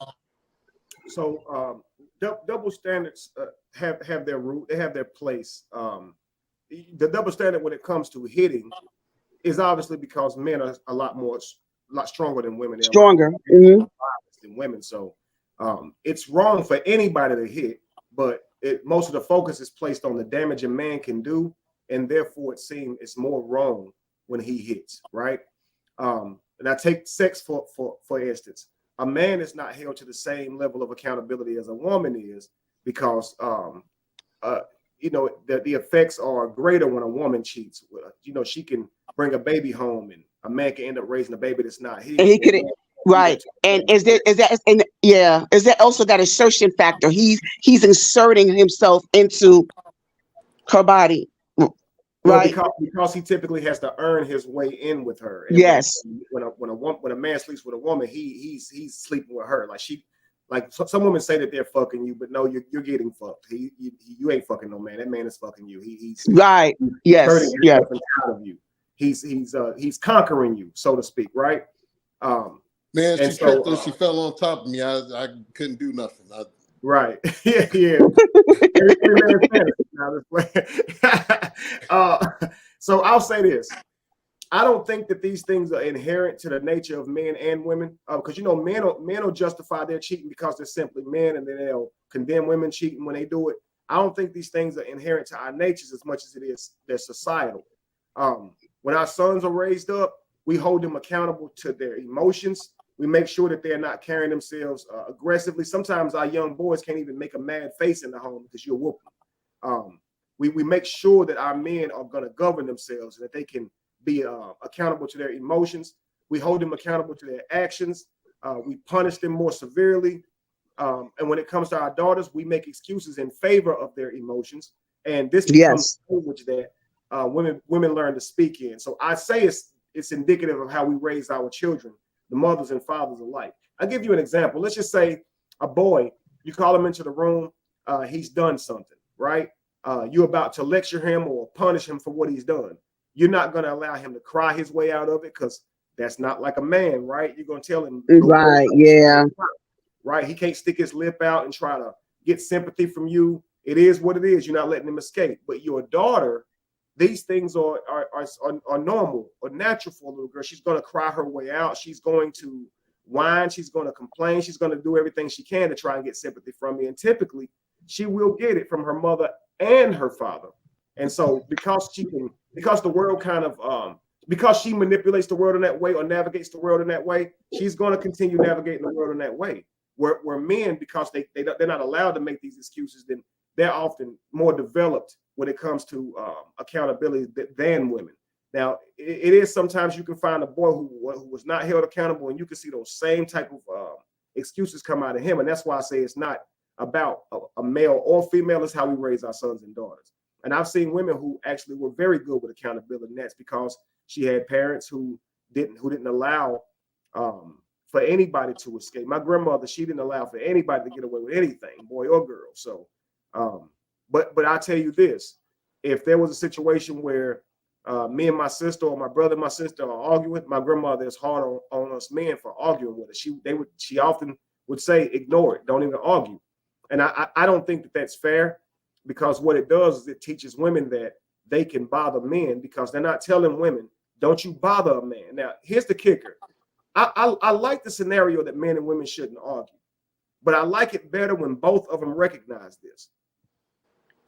So double standards have their root, they have their place. The double standard when it comes to hitting is obviously because men are a lot stronger than women. Stronger than women. So it's wrong for anybody to hit, but most of the focus is placed on the damage a man can do, and therefore it seems it's more wrong when he hits, right? And I take sex for instance. A man is not held to the same level of accountability as a woman is, because you know, the effects are greater when a woman cheats. You know, she can bring a baby home, and a man can end up raising a baby that's not his. And he could, right? And is that also that assertion factor? He's inserting himself into her body, right? Well, because he typically has to earn his way in with her. And yes. When a man sleeps with a woman, he's sleeping with her. Like some women say that they're fucking you, but no, you're getting fucked. You ain't fucking no man. That man is fucking you. He's right. Yes. Yes. Out of you. He's conquering you, so to speak. Right. Man, she tripped and she fell on top of me. I couldn't do nothing. Right. Yeah. So I'll say this. I don't think that these things are inherent to the nature of men and women, because you know men will justify their cheating because they're simply men, and then they'll condemn women cheating when they do it. I don't think these things are inherent to our natures as much as it is they're societal. When our sons are raised up, we hold them accountable to their emotions. We make sure that they're not carrying themselves aggressively. Sometimes our young boys can't even make a mad face in the home because you're whooping. We make sure that our men are going to govern themselves and that they can be accountable to their emotions. We hold them accountable to their actions. We punish them more severely. And when it comes to our daughters, we make excuses in favor of their emotions. And this becomes language that women learn to speak in. So I say it's indicative of how we raise our children, the mothers and fathers alike. I'll give you an example. Let's just say a boy, you call him into the room, he's done something, right? You're about to lecture him or punish him for what he's done. You're not going to allow him to cry his way out of it, because that's not like a man, right? You're going to tell him, right? Yeah, right. He can't stick his lip out and try to get sympathy from you. It is what it is. You're not letting him escape. But your daughter, these things are normal or natural for a little girl. She's going to cry her way out. She's going to whine. She's going to complain. She's going to do everything she can to try and get sympathy from me. And typically, she will get it from her mother and her father. And so because the world kind of because she manipulates the world in that way or navigates the world in that way, she's going to continue navigating the world in that way. Where men, because they're not allowed to make these excuses, then they're often more developed when it comes to accountability than women. Now, it is sometimes you can find a boy who was not held accountable, and you can see those same type of excuses come out of him. And that's why I say it's not about a male or female. It's how we raise our sons and daughters. And I've seen women who actually were very good with accountability, and that's because she had parents who didn't allow for anybody to escape. My grandmother, she didn't allow for anybody to get away with anything, boy or girl. So, but I tell you this: if there was a situation where me and my sister or my brother and my sister are arguing, my grandmother is hard on us men for arguing with us. She often would say, "Ignore it, don't even argue." And I don't think that that's fair, because what it does is it teaches women that they can bother men, because they're not telling women, don't you bother a man. Now, here's the kicker. I like the scenario that men and women shouldn't argue, but I like it better when both of them recognize this.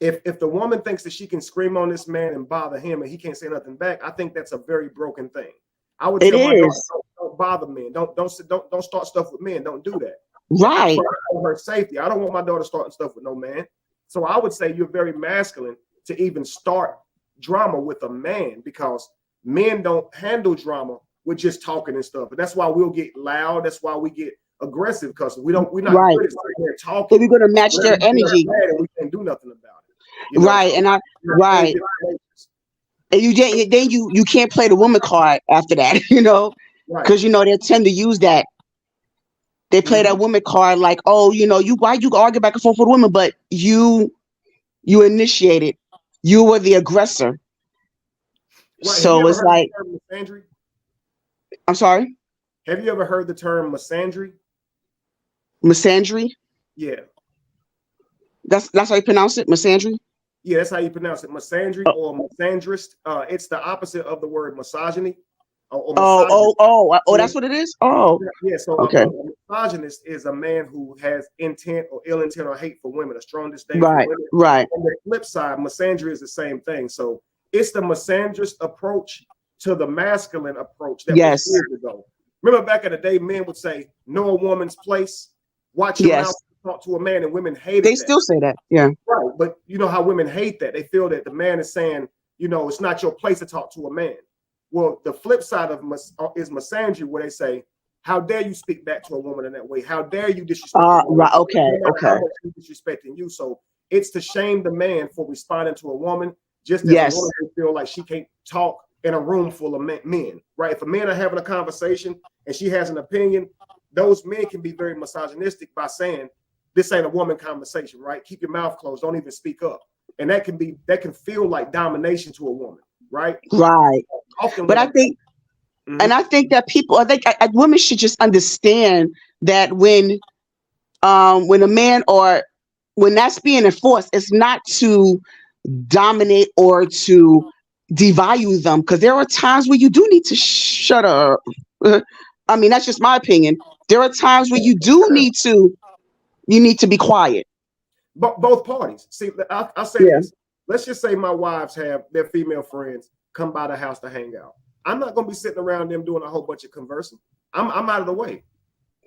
If the woman thinks that she can scream on this man and bother him and he can't say nothing back, I think that's a very broken thing. I would tell my daughter, don't bother men. Don't start stuff with men. Don't do that. Right. For her safety. I don't want my daughter starting stuff with no man. So I would say you're very masculine to even start drama with a man, because men don't handle drama with just talking and stuff. And that's why we'll get loud. That's why we get aggressive, because we're not good at sitting here talking. So we're going to match their energy. And we can't do nothing about it. Right. And And you can't play the woman card after that, you know, Right. because you know they tend to use that. They play that woman card like, oh, you know, why you argue back and forth with women, but you initiated, you were the aggressor. Right. So it's like, misandry? I'm sorry, Have you ever heard the term misandry? misandry. Yeah. That's how you pronounce it, misandry. Yeah, that's how you pronounce it, misandry or misandrist. It's the opposite of the word misogyny. Or That's what it is. Oh, yeah. So okay. a misogynist is a man who has intent or ill intent or hate for women, a strong disdain Right, for women. right. On the flip side, misandry is the same thing. So it's the misandrist approach to the masculine approach that Yes. was years ago. Remember back in the day, men would say, "Know a woman's place, watch your mouth, talk to a man," and women hated They that. still say that, yeah. Right, but you know how women hate that. They feel that the man is saying, you know, it's not your place to talk to a man. Well, the flip side of is misandry, where they say, "How dare you speak back to a woman in that way? How dare you disrespect?" Right, okay, no okay. how much she's disrespecting you. So it's to shame the man for responding to a woman, just as Yes. a woman can feel like she can't talk in a room full of men. Right? If a man are having a conversation and she has an opinion, those men can be very misogynistic by saying, "This ain't a woman conversation, right? Keep your mouth closed. Don't even speak up." And that can feel like domination to a woman, right? Right. Often, But I think, and I think that women should just understand that when a man or when that's being enforced, it's not to dominate or to devalue them, because there are times where you do need to shut up. I mean, that's just my opinion. There are times where you need to be quiet. But both parties. See, I'll say this. Let's just say my wives have their female friends come by the house to hang out. I'm not going to be sitting around them doing a whole bunch of conversing. I'm out of the way.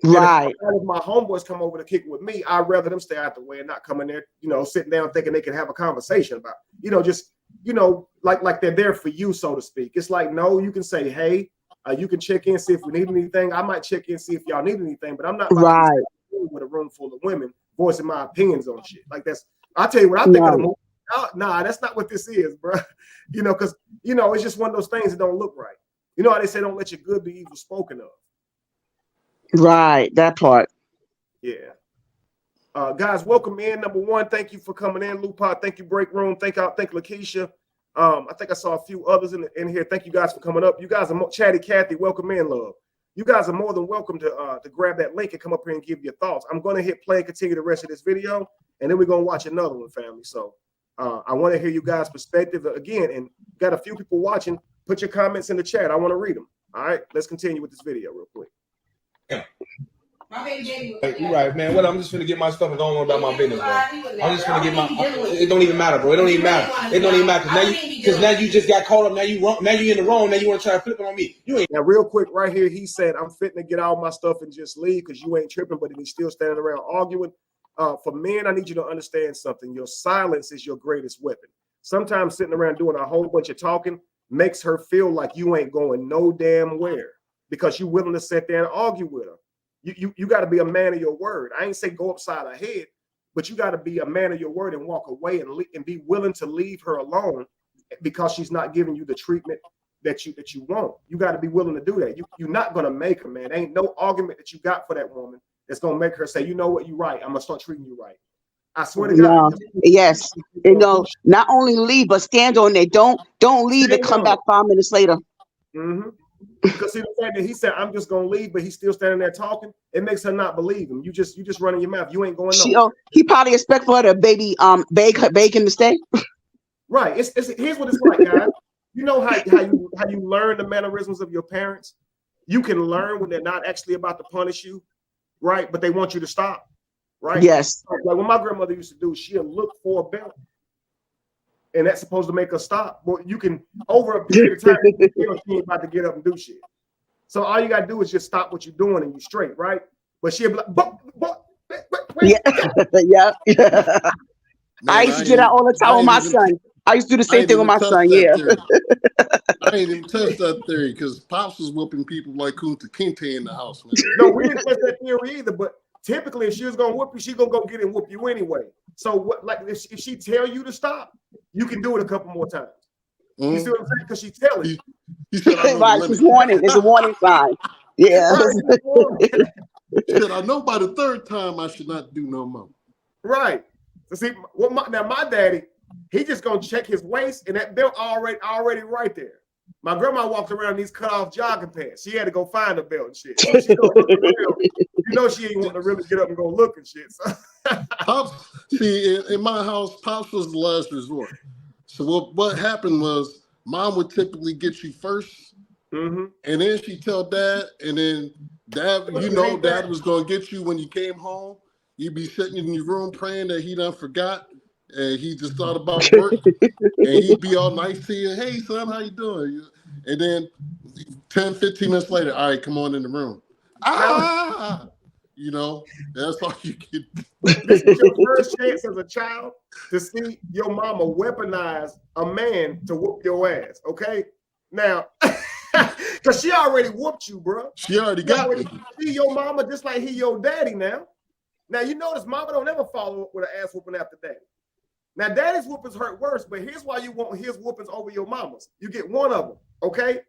Right. If my homeboys come over to kick it with me, I'd rather them stay out the way and not come in there, you know, sitting down thinking they can have a conversation about, you know, just, you know, like they're there for you, so to speak. It's like, no, you can say, hey, you can check in, see if we need anything. I might check in, see if y'all need anything, but I'm not about to be with a room full of women voicing my opinions on shit. Like I'll tell you what I think of the movie. Nah, that's not what this is, bro. You know, because, you know, it's just one of those things that don't look right. You know how they say, don't let your good be evil spoken of. Right, that part. Yeah. Guys, welcome in. Number one, thank you for coming in. Lupot, thank you. Break Room, thank Lakeisha. I think I saw a few others in here. Thank you guys for coming up. You guys are Chatty Cathy. Welcome in, love. You guys are more than welcome to grab that link and come up here and give your thoughts. I'm going to hit play and continue the rest of this video, and then we're going to watch another one, family. So I want to hear you guys' perspective again, and got a few people watching. Put your comments in the chat. I want to read them. All right, let's continue with this video real quick. You're right, man. What? I'm just gonna get my stuff and go on about my business, bro. I'm just gonna get my. It don't even matter, bro. It don't even matter. It don't even matter because now you just got caught up. Now you wrong. Now you in the wrong. Now you want to try to flip it on me. You ain't. Now, real quick, right here, he said, "I'm fitting to get all my stuff and just leave because you ain't tripping." But he's still standing around arguing. For men, I need you to understand something. Your silence is your greatest weapon. Sometimes sitting around doing a whole bunch of talking makes her feel like you ain't going no damn where because you're willing to sit there and argue with her. You got to be a man of your word. I ain't say go upside her head, but you got to be a man of your word and walk away and be willing to leave her alone because she's not giving you the treatment that you want. You got to be willing to do that. You're not gonna make her, man. There ain't no argument that you got for that woman that's gonna make her say, you know what, you're right. I'm gonna start treating you right. I swear to God. Yes. You know, not only leave, but stand on it. Don't leave and come back 5 minutes later. Mm-hmm. Because see the fact that he said I'm just gonna leave, but he's still standing there talking, it makes her not believe him. You just running your mouth. You ain't going nowhere. He probably expect for her to beg him to stay. Right. Here's what it's like, guys. You know how you learn the mannerisms of your parents. You can learn when they're not actually about to punish you, right? But they want you to stop, right? Yes. Like what my grandmother used to do, she'll look for a belt. And that's supposed to make her stop. Well, you can, over a period of time, she ain't about to get up and do shit. So all you got to do is just stop what you're doing and you straight, right? But she'll be like, yeah. Man, I used to do that all the time with my son. I used to do the same thing with my son, yeah. I ain't even touched that theory because Pops was whooping people like Kunta Kinte in the house, man. No, we didn't touch that theory either, but typically if she was gonna whoop you, she's gonna go get and whoop you anyway. So what, like if she tell you to stop, you can do it a couple more times. You see what I'm saying? Because she's telling you. He said, I know Right, the she's limit. warning. It's a warning sign. Yeah. Right. He said, I know by the third time I should not do no more. Right. So see, now my daddy, he just gonna check his waist, and that belt already right there. My grandma walked around in these cut off jogging pants. She had to go find a belt and shit. So she go look around. You know she ain't want to really get up and go look and shit. So. Pops, see, in my house, Pops was the last resort. So what happened was Mom would typically get you first, and then she'd tell Dad, and then Dad, Dad was gonna get you when you came home. You'd be sitting in your room praying that he done forgot, and he just thought about work, and he'd be all nice to you. Hey, son, how you doing? And then 10, 15 minutes later, all right, come on in the room. That's all you get. This is your first chance as a child to see your mama weaponize a man to whoop your ass, okay? Now, because she already whooped you, bro. She already got me. He your mama just like he your daddy now. Now, you notice mama don't ever follow up with an ass whooping after daddy. Now, daddy's whoopings hurt worse, but here's why you want his whoopings over your mama's. You get one of them, okay?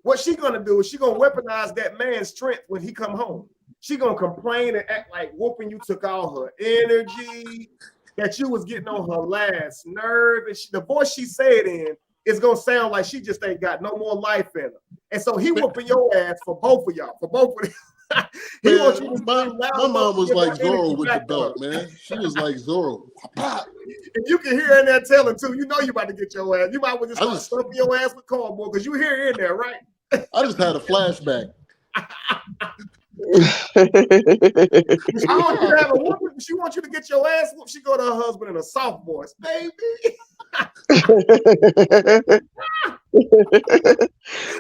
What she gonna do is she gonna weaponize that man's strength when he come home. She gonna complain and act like whooping you took all her energy, that you was getting on her last nerve, and the voice she said in is gonna sound like she just ain't got no more life in her. And so he whooping your ass for both of y'all, for both of them. He wants you to my mom was like Zorro with the belt, man. She was like Zorro. And you can hear her in there telling too. You know you about to get your ass. You might want to start stuffing your ass with cardboard because you hear her in there, right? I just had a flashback. She wants you to get your ass whooped. She go to her husband in a soft voice, baby.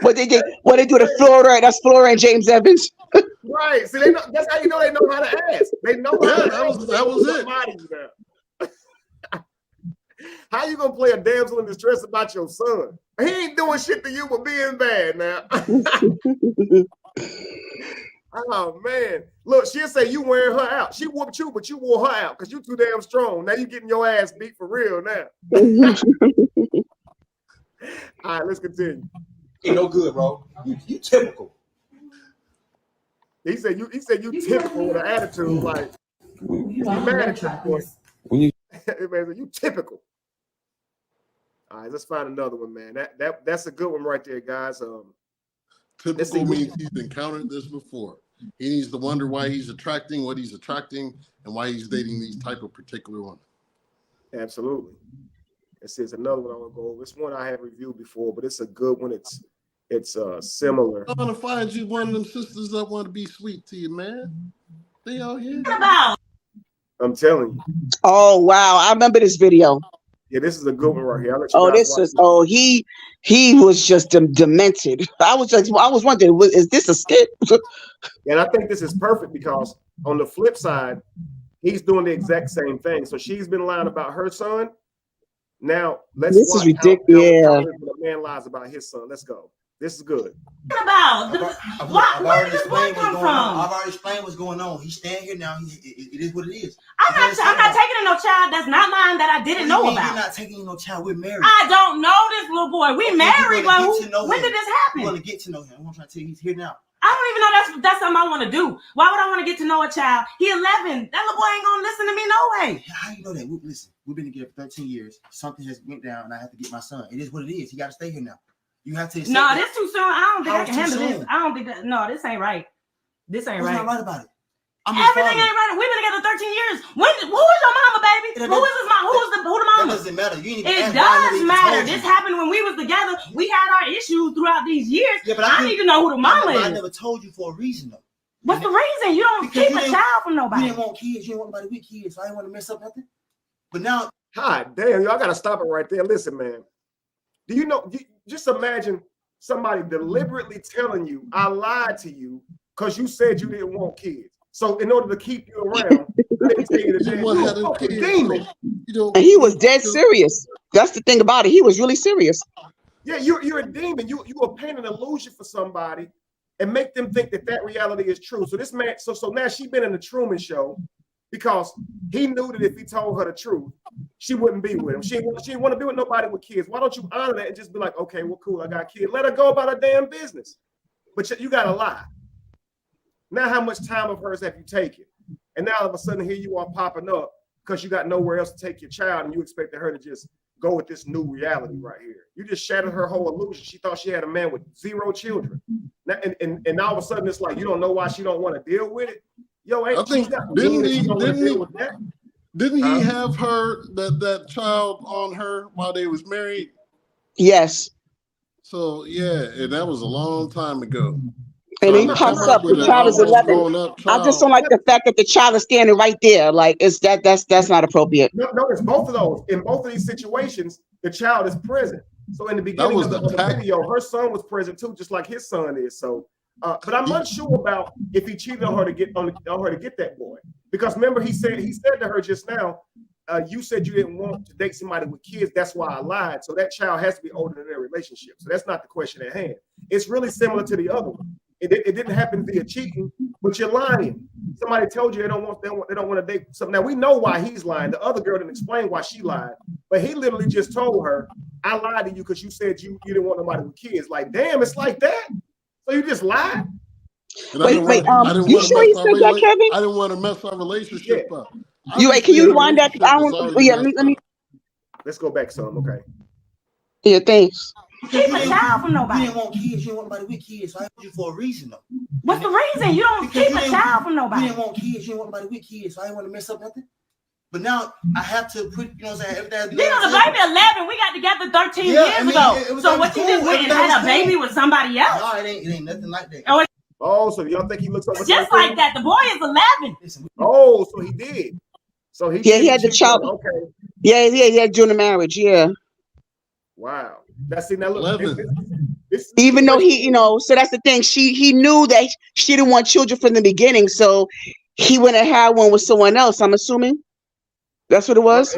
What they do to Flora? That's Flora and James Evans. Right. See, that's how you know they know how to ask. They know how to ask. That was it. How you gonna play a damsel in distress about your son? He ain't doing shit to you but being bad now. Oh man. Look, she'll say you wearing her out. She whooped you, but you wore her out because you too damn strong. Now you getting your ass beat for real now. All right, let's continue. Ain't no good, bro. You typical. He said you typical with an attitude like you mad at you, boy. You typical. All right, let's find another one, man. That's a good one right there, guys. Typical means he's encountered this before. He needs to wonder why he's attracting what he's attracting and why he's dating these type of particular women. Absolutely. This is another one I want to go over. It's one I have reviewed before, but it's a good one. It's similar. I want to find you one of them sisters that want to be sweet to you, man. They out here. I'm telling you. Oh wow, I remember this video. Yeah, this is a good one right here. He was just demented. I was wondering, is this a skit? And I think this is perfect because on the flip side, he's doing the exact same thing. So she's been lying about her son. Now let's this is ridiculous. how the man lies about his son. Let's go. This is good. I've already explained what's going on. I've already explained what's going on. He's staying here now. It is what it is. I'm not taking in no child that's not mine that I didn't know about. You're not taking in no child. We're married. I don't know this little boy. We married, but when did this happen? You want to get to know him. I'm trying to tell you, he's here now. I don't even know that's something I want to do. Why would I want to get to know a child? He 11. That little boy ain't gonna listen to me no way. How you know that? Listen, we've been together for 13 years. Something has went down, and I have to get my son. It is what it is. He got to stay here now. You have to. No, this too soon. I don't think I can handle this. I don't think that. No, this ain't right. This ain't right. What's not right about it? Everything ain't right. We've been together 13 years. Who is your mama, baby? Who is his mom? Who the mama? That doesn't matter. You need to it does matter. This happened when we was together. We had our issues throughout these years. Yeah, but I need to know who the mama is. I never told you for a reason though. What's the reason? You don't keep a child from nobody. You didn't want kids. You didn't want nobody with kids. So I didn't want to mess up nothing. But now, God damn, y'all gotta stop it right there. Listen, man. Do you know? Just imagine somebody deliberately telling you, "I lied to you because you said you didn't want kids." So in order to keep you around, they tell you that you're a fucking demon. And he was dead serious. That's the thing about it. He was really serious. Yeah, you're a demon. You will paint an illusion for somebody and make them think that reality is true. So this man, so now she been in the Truman Show because he knew that if he told her the truth, she wouldn't be with him. She didn't want to be with nobody with kids. Why don't you honor that and just be like, okay, well, cool, I got kids. Let her go about her damn business. But you got to lie. Now, how much time of hers have you taken? And now all of a sudden, here you are popping up because you got nowhere else to take your child, and you expected her to just go with this new reality right here. You just shattered her whole illusion. She thought she had a man with 0 children. Now, and all of a sudden, it's like you don't know why she don't want to deal with it. Yo, ain't she's not didn't he have her that child on her while they was married? Yes. So yeah, and that was a long time ago. And he pops up. The child is 11. I just don't like the fact that the child is standing right there. Like that's not appropriate. No, it's both of those. In both of these situations, the child is present. So in the beginning of the video, her son was present too, just like his son is. So, but I'm unsure about if he cheated on her to get that boy. Because remember, he said to her just now, you said you didn't want to date somebody with kids. That's why I lied. So that child has to be older than their relationship. So that's not the question at hand. It's really similar to the other one. It didn't happen via cheating, but you're lying. Somebody told you they don't want to date something. Now we know why he's lying. The other girl didn't explain why she lied, but he literally just told her, "I lied to you because you said you didn't want nobody with kids." Like, damn, it's like that. So you just lied. Wait, you sure he said that, Kevin? I didn't want to mess our relationship up. Can you rewind that? Let me. Let's go back some, okay? Yeah, thanks. Keep a child from nobody. You didn't want kids. You didn't want nobody with kids. So I had you for a reason, though. What's the reason? You don't keep a child from nobody. You didn't want kids. You didn't want nobody with kids. So I didn't want to mess up nothing. But now I have to put, you know what I'm saying? The baby 11. We got together 13 years ago. So what you just went and had a baby with somebody else? No, it ain't nothing like that. Oh, so y'all think he looks over just like that? The boy is 11. Oh, so he did. So he had the child. Okay. Yeah, he had during the marriage. Yeah. Wow. Now look. This even though he, so that's the thing. He knew that she didn't want children from the beginning, so he went and had one with someone else. I'm assuming that's what it was.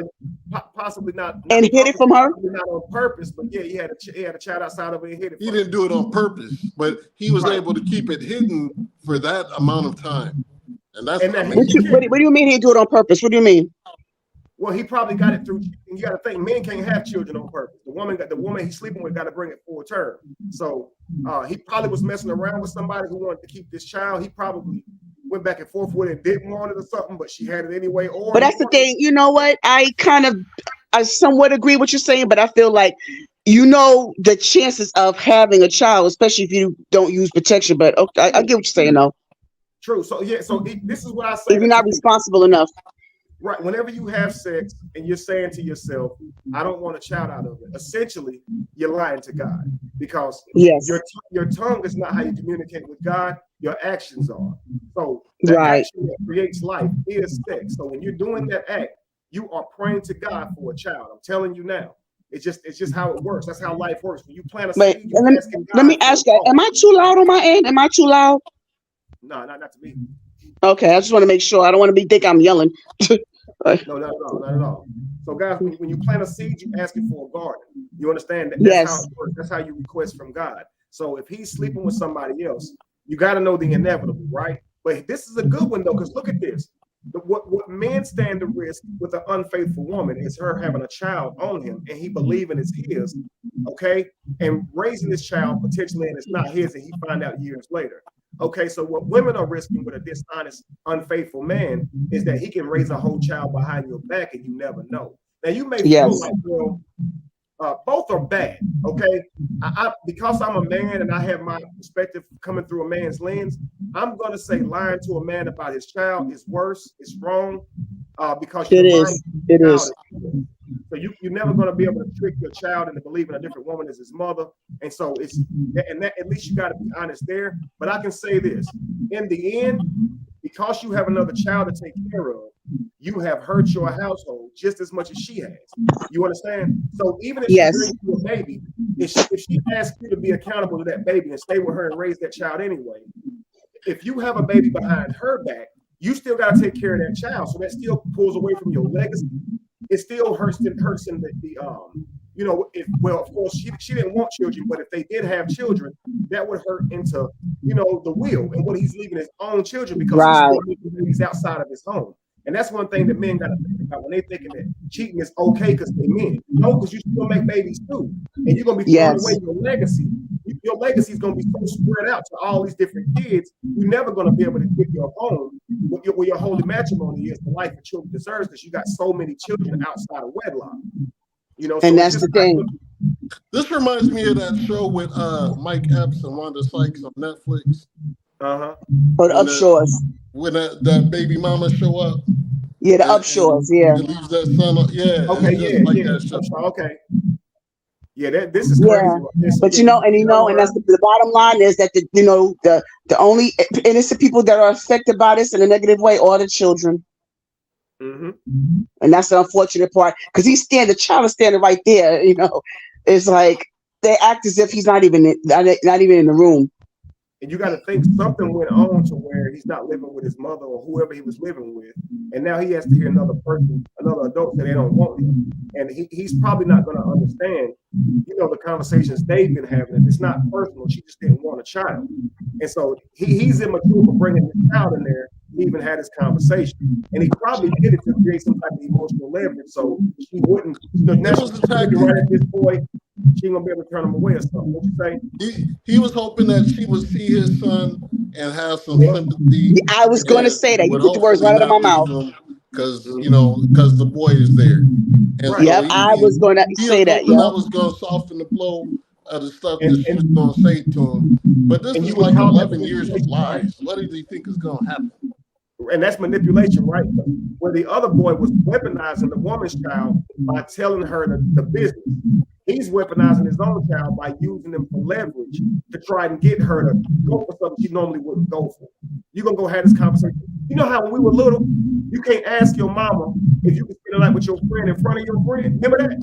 Possibly not. And hid it from her. Not on purpose, but yeah, he had a child outside of it and hid it. He didn't do it on purpose, but he was able to keep it hidden for that amount of time. And that's what do you mean he did it on purpose? What do you mean? Well, he probably got it through. You got to think, men can't have children on purpose. The woman he's sleeping with got to bring it full term. So he probably was messing around with somebody who wanted to keep this child. He probably went back and forth with it, didn't want it or something, but she had it anyway. But that's the thing. You know what? I somewhat agree with what you're saying, but I feel like the chances of having a child, especially if you don't use protection. But okay, I get what you're saying, though. True. So yeah. So this is what I say. If you're not responsible enough. Right. Whenever you have sex and you're saying to yourself, I don't want a child out of it, essentially, you're lying to God, because your tongue is not how you communicate with God. Your actions are. So the action that creates life is sex. So when you're doing that act, you are praying to God for a child. I'm telling you now. It's just how it works. That's how life works. When you plant a seed, let me ask you, am I too loud on my end? Am I too loud? No, not to me. Okay, I just want to make sure. I don't want to think I'm yelling. No, not at all. So, guys, when you plant a seed, you're asking for a garden. You understand that? That's how it works. That's how you request from God. So, if he's sleeping with somebody else, you got to know the inevitable, right? But this is a good one, though, because look at this. What men stand to risk with an unfaithful woman is her having a child on him and he believing it's his, okay? And raising this child potentially and it's not his and he find out years later. Okay, so what women are risking with a dishonest, unfaithful man is that he can raise a whole child behind your back and you never know. Now, you may feel like, well, both are bad, okay? Because I'm a man and I have my perspective coming through a man's lens, I'm going to say lying to a man about his child is worse, it's wrong, because it is. So you're never going to be able to trick your child into believing a different woman is his mother. And so at least you got to be honest there. But I can say this, in the end, because you have another child to take care of, you have hurt your household just as much as she has. You understand? So even if she brings you a baby, if she asks you to be accountable to that baby and stay with her and raise that child anyway, if you have a baby behind her back, you still got to take care of that child. So that still pulls away from your legacy. It still hurts in of course she didn't want children, but if they did have children, that would hurt into, the will and what he's leaving his own children because he's outside of his home. And that's one thing that men got to think about when they thinking that cheating is okay because they men. No, because you still make babies too. And you're going to be throwing away your legacy. Your legacy is going to be so spread out to all these different kids. You're never going to be able to get your home where your holy matrimony is, the life that children deserves, because you got so many children outside of wedlock. You know, and that's the thing. This reminds me of that show with Mike Epps and Wanda Sykes on Netflix. For the Upshores. When that baby mama show up. Yeah, the Upshores, yeah. It leaves that son up. Yeah. Okay, That show. Okay. Yeah, this is crazy. But and that's the bottom line is that the only innocent people that are affected by this in a negative way are the children. Mm-hmm. And that's the unfortunate part, because the child is standing right there. It's like they act as if he's not even in the room. And you got to think something went on to where he's not living with his mother or whoever he was living with, and now he has to hear another adult say they don't want him, and he's probably not going to understand, the conversations they've been having. It's not personal. She just didn't want a child, and so he's immature for bringing the child in there. He even had this conversation, and he probably did it to create some type of emotional leverage, so she wouldn't. Right at this point, she ain't gonna be able to turn him away or something. What you say? He was hoping that she would see his son and have some sympathy. I was going to say that. You put the words right out of my mouth. Because the boy is there. And I was going to say that. I was going to soften the blow of the stuff that she was going to say to him. But this is like 11 years of lies. What did he think is going to happen? And that's manipulation, right? Where the other boy was weaponizing the woman's child by telling her the business. He's weaponizing his own child by using them for leverage to try and get her to go for something she normally wouldn't go for. You're going to go have this conversation. You know how when we were little, you can't ask your mama if you can spend the night with your friend in front of your friend. Remember that?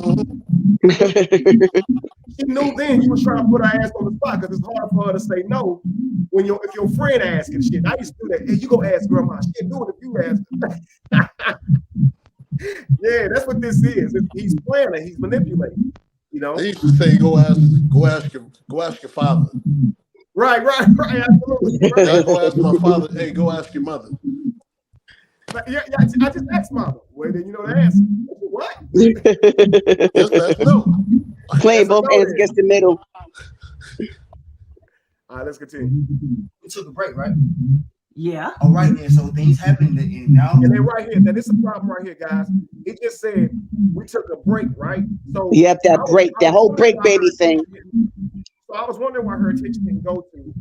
She knew then you was trying to put her ass on the spot because it's hard for her to say no if your friend asking shit. I used to do that. Hey, you go ask grandma. She do it if you ask. Yeah, that's what this is. He's planning. He's manipulating. They used to say, go ask your father. Right, absolutely. Right. Go ask my father. Hey, go ask your mother. Yeah, I just asked mama. Well, then you know the answer. What? Yes, that's no. Playing both hands against the middle. All right, let's continue. We took a break, right? Yeah. All right, then. So things happening, and now. And then right here, this is a problem right here, guys. He just said we took a break, right? So that whole break baby thing. So I was wondering why her attention didn't go to,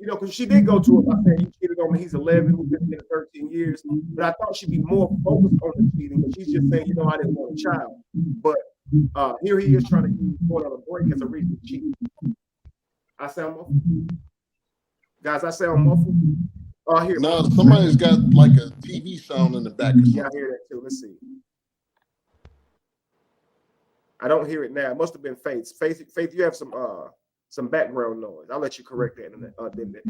because she did go to it by saying you cheated on me. He's 11, we've been together 13 years. But I thought she'd be more focused on the cheating. But she's just saying, I didn't want a child. But here he is trying to use going on a break as a reason to cheat. I sound muffled, guys. I sound muffled. Here. No, somebody's got like a TV sound in the back. Yeah, I hear that too. Let's see. I don't hear it now. It must have been Faith. Faith, you have some background noise. I'll let you correct that.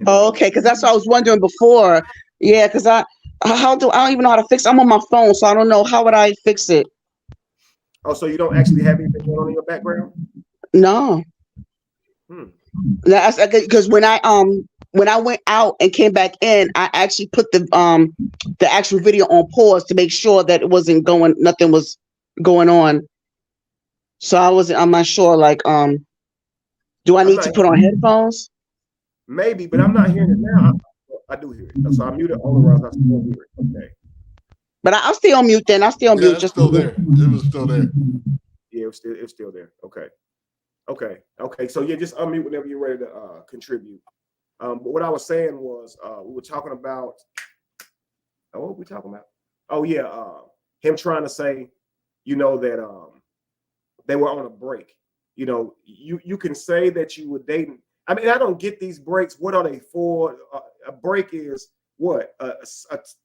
Okay, because that's what I was wondering before. Yeah, because I don't even know how to fix it. I'm on my phone, so I don't know how would I fix it. Oh, so you don't actually have anything going on in your background? No. That's because when I went out and came back in, I actually put the actual video on pause to make sure that nothing was going on. So I'm not sure, do I need to put on headphones? Maybe, but I'm not hearing it now. I do hear it. So I muted all around. I still hear it. Okay. But I'll stay on mute then. I'll stay on mute. It's still there. It was still there. Yeah, it's still there. Okay. So yeah, just unmute whenever you're ready to contribute. But what I was saying was we were talking about what were we talking about? Oh yeah, him trying to say, that they were on a break. You can say that you were dating. I mean, I don't get these breaks. What are they for? A break is what? A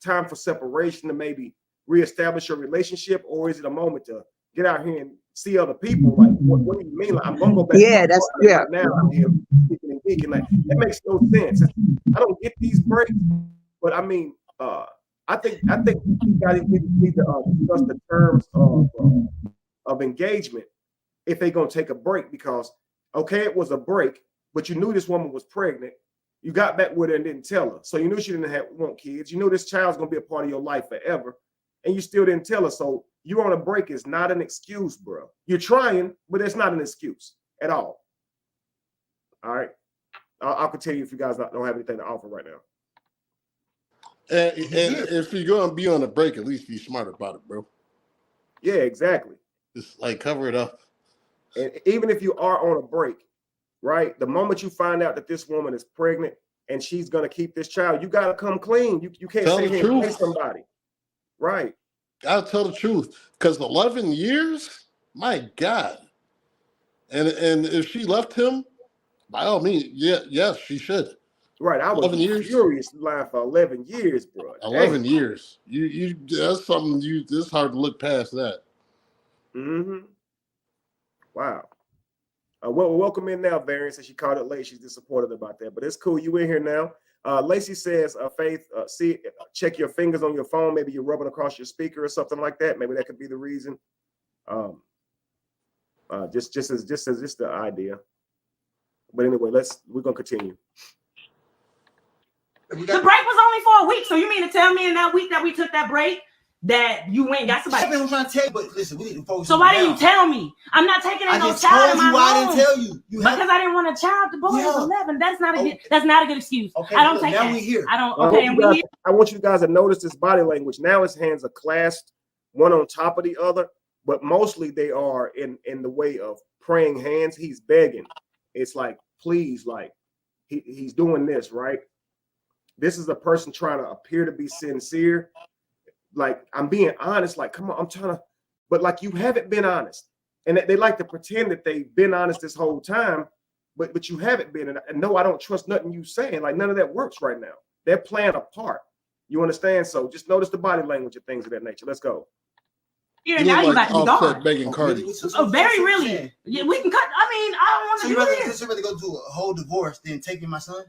time for separation to maybe reestablish your relationship, or is it a moment to get out here and see other people? Like, what do you mean? Like, I'm gonna go back. Yeah, that's right now. I'm here speaking and geeking. Like, that makes no sense. I don't get these breaks, but I mean, I think you guys need to discuss the terms of engagement if they're gonna take a break, because okay, it was a break, but you knew this woman was pregnant. You got back with her and didn't tell her, so you knew she didn't want kids. You knew this child's gonna be a part of your life forever. and you still didn't tell her. So you on a break is not an excuse, bro. You're trying, but it's not an excuse at all. All right. I'll continue if you guys don't have anything to offer right now. And if you're going to be on a break, at least be smart about it, bro. Yeah, exactly. Just like cover it up. And even if you are on a break, right? The moment you find out that this woman is pregnant and she's going to keep this child, you got to come clean. You can't Tell say the here and truth. pay somebody. Right. Gotta tell the truth. Because 11 years, my God. And if she left him, by all means, yes, she should. Right. I was furious lying for 11 years, bro. 11 years. You that's something it's hard to look past that. Mm-hmm. Wow. Well, welcome in now, Varian. Since she called it late, she's disappointed about that. But it's cool. You in here now. Lacey says, Faith, check your fingers on your phone. Maybe you're rubbing across your speaker or something like that. Maybe that could be the reason. Just as the idea. But anyway, we're gonna continue. The break was only for a week, so you mean to tell me in that week that we took that break that you went and got somebody? I'm trying to tell you, but listen, we need to focus. So why didn't you tell me? I'm not taking in no child in my home. I didn't tell you. Because I didn't want a child. The boy is 11. That's not a good excuse. Okay, I don't take that. Now we here. I don't. Okay, and we here. I want you guys to notice this body language. Now his hands are clasped, one on top of the other, but mostly they are in the way of praying hands. He's begging. It's like, please, like he's doing this, right? This is a person trying to appear to be sincere. Like, I'm being honest. Like, come on, I'm trying to, but like you haven't been honest. And they like to pretend that they've been honest this whole time, but you haven't been. And no, I don't trust nothing you saying. Like, none of that works right now. They're playing a part. You understand? So just notice the body language and things of that nature. Let's go. Here, now you about to be gone. Begging Cardi. Oh, very really. Yeah, we can cut. I mean, I don't want to do this. So you rather go through a whole divorce than taking my son?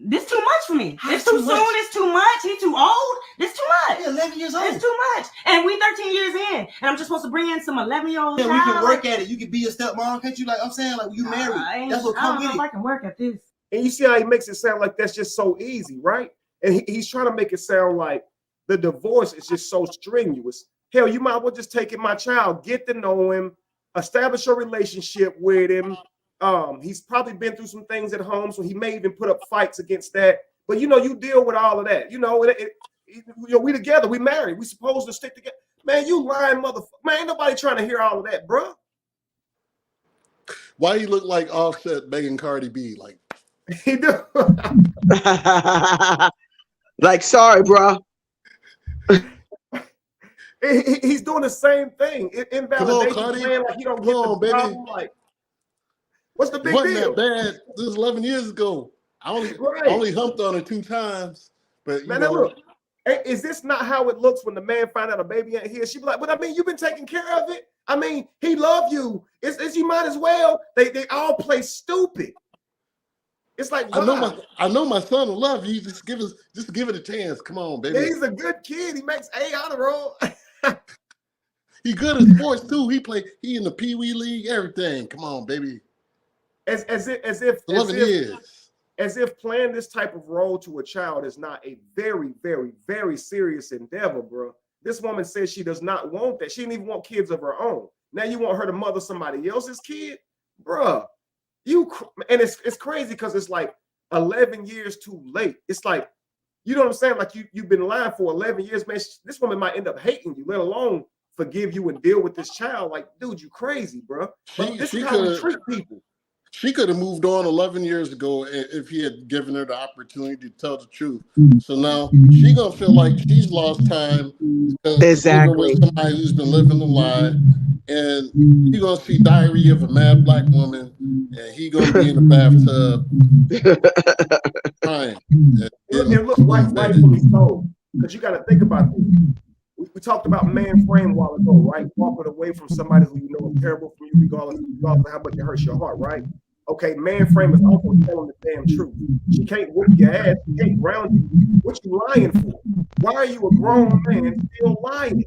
This too much for me. It's too soon. It's too much. He's too old. It's too much. Yeah, 11 years old. It's too much. And we 13 years in, and I'm just supposed to bring in some 11-year-old. Yeah, we can work at it. You can be a stepmom, can't you? Like I'm saying, like you married. That's what comes with it. I can work at this. And you see how he makes it sound like that's just so easy, right? And he's trying to make it sound like the divorce is just so strenuous. Hell, you might as well just take it, my child, get to know him, establish a relationship with him. He's probably been through some things at home, so he may even put up fights against that. But you deal with all of that. We together, we married, we supposed to stick together. Man, you lying motherfucker. Man, ain't nobody trying to hear all of that, bro. Why you look like Offset begging Cardi B? Like he do. Like, sorry, bro. He's doing the same thing. Invalidation. Come on, Cardi. Like he don't get the problem. Like, what's the big deal? Wasn't that bad? This was 11 years ago. I only humped on her 2 times. But man, look, is this not how it looks when the man find out a baby ain't here? She be like, but I mean, you've been taking care of it. I mean, he loved you. It's you might as well. They all play stupid. It's like, wow. I know my son will love you. Just give it a chance. Come on, baby. Yeah, he's a good kid. He makes A honor roll. He good at sports too. He in the Pee Wee League, everything. Come on, baby. As if playing this type of role to a child is not a very, very, very serious endeavor, bro. This woman says she does not want that. She didn't even want kids of her own. Now you want her to mother somebody else's kid, bro. And it's crazy because it's like 11 years too late. It's like, you know what I'm saying? Like you've been lying for 11 years, man. This woman might end up hating you, let alone forgive you and deal with this child. Like, dude, you crazy, bro. This is how we treat people. She could have moved on 11 years ago if he had given her the opportunity to tell the truth. So now she's gonna feel like she's lost time because exactly with somebody who's been living a lie, and you're gonna see Diary of a Mad Black Woman, and he gonna be in the bathtub crying. It looks rightfully so, because you got to think about this. We talked about man frame a while ago, right? Walking away from somebody who you know is terrible for you, regardless of how much it hurts your heart, right? Okay, man frame is also telling the damn truth. She can't whoop your ass. She can't ground you. What you lying for? Why are you a grown man still lying?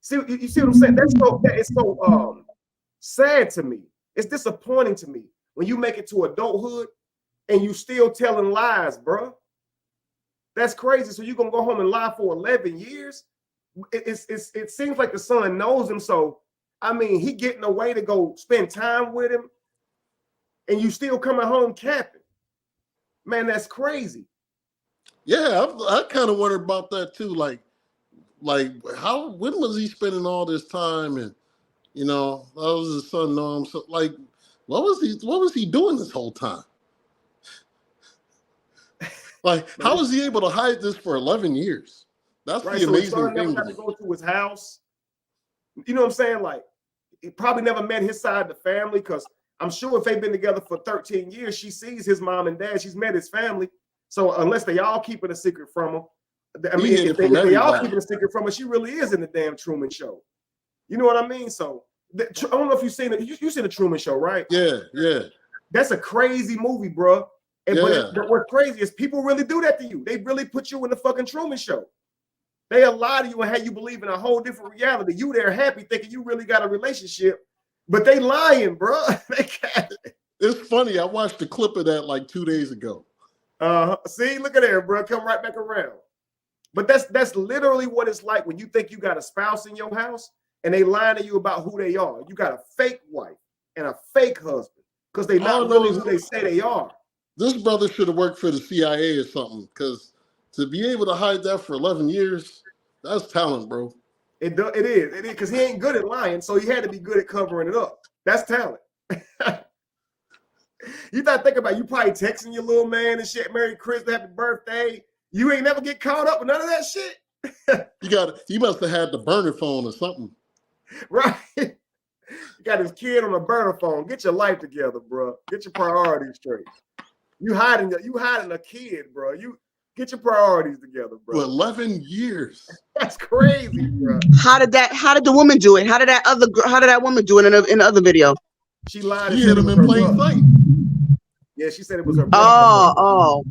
See, you see what I'm saying? That is so sad to me. It's disappointing to me when you make it to adulthood and you still telling lies, bro. That's crazy. So you're gonna go home and lie for 11 years? it seems like the son knows him. So I mean, he getting away to go spend time with him, and you still coming home capping. Man, that's crazy. Yeah, I kind of wondered about that too. Like how when was he spending all this time? And you know, how was his son know him? So like, what was he doing this whole time? Like, how was he able to hide this for 11 years? That's right, the amazing so his son thing. Never got to go to his house. You know what I'm saying? Like, he probably never met his side of the family, because I'm sure if they've been together for 13 years, she sees his mom and dad. She's met his family. So unless they all keep it a secret from him, I mean, if they all keep it a secret from her, she really is in the damn Truman Show. You know what I mean? So I don't know if you've seen it. You seen the Truman Show, right? Yeah. That's a crazy movie, bro. But what's crazy is people really do that to you. They really put you in the fucking Truman Show. They lie to you and have you believe in a whole different reality. You there happy thinking you really got a relationship, but they lying, bro. It's funny. I watched a clip of that like 2 days ago. See, look at there, bro. Come right back around. But that's literally what it's like when you think you got a spouse in your house and they lying to you about who they are. You got a fake wife and a fake husband because they not really who they say they are. This brother should have worked for the CIA or something, because to be able to hide that for 11 years, that's talent, bro. It is, because he ain't good at lying, so he had to be good at covering it up. That's talent. You got to think about it. You probably texting your little man and shit, Merry Christmas, Happy Birthday. You ain't never get caught up with none of that shit. You must have had the burner phone or something. Right. You got his kid on a burner phone. Get your life together, bro. Get your priorities straight. You hiding a kid, bro. You get your priorities together, bro. For 11 years. That's crazy, bro. How did the woman do it? How did that woman do it in the other video? She lied. She hit him in plain sight. Yeah, she said it was her brother. Oh.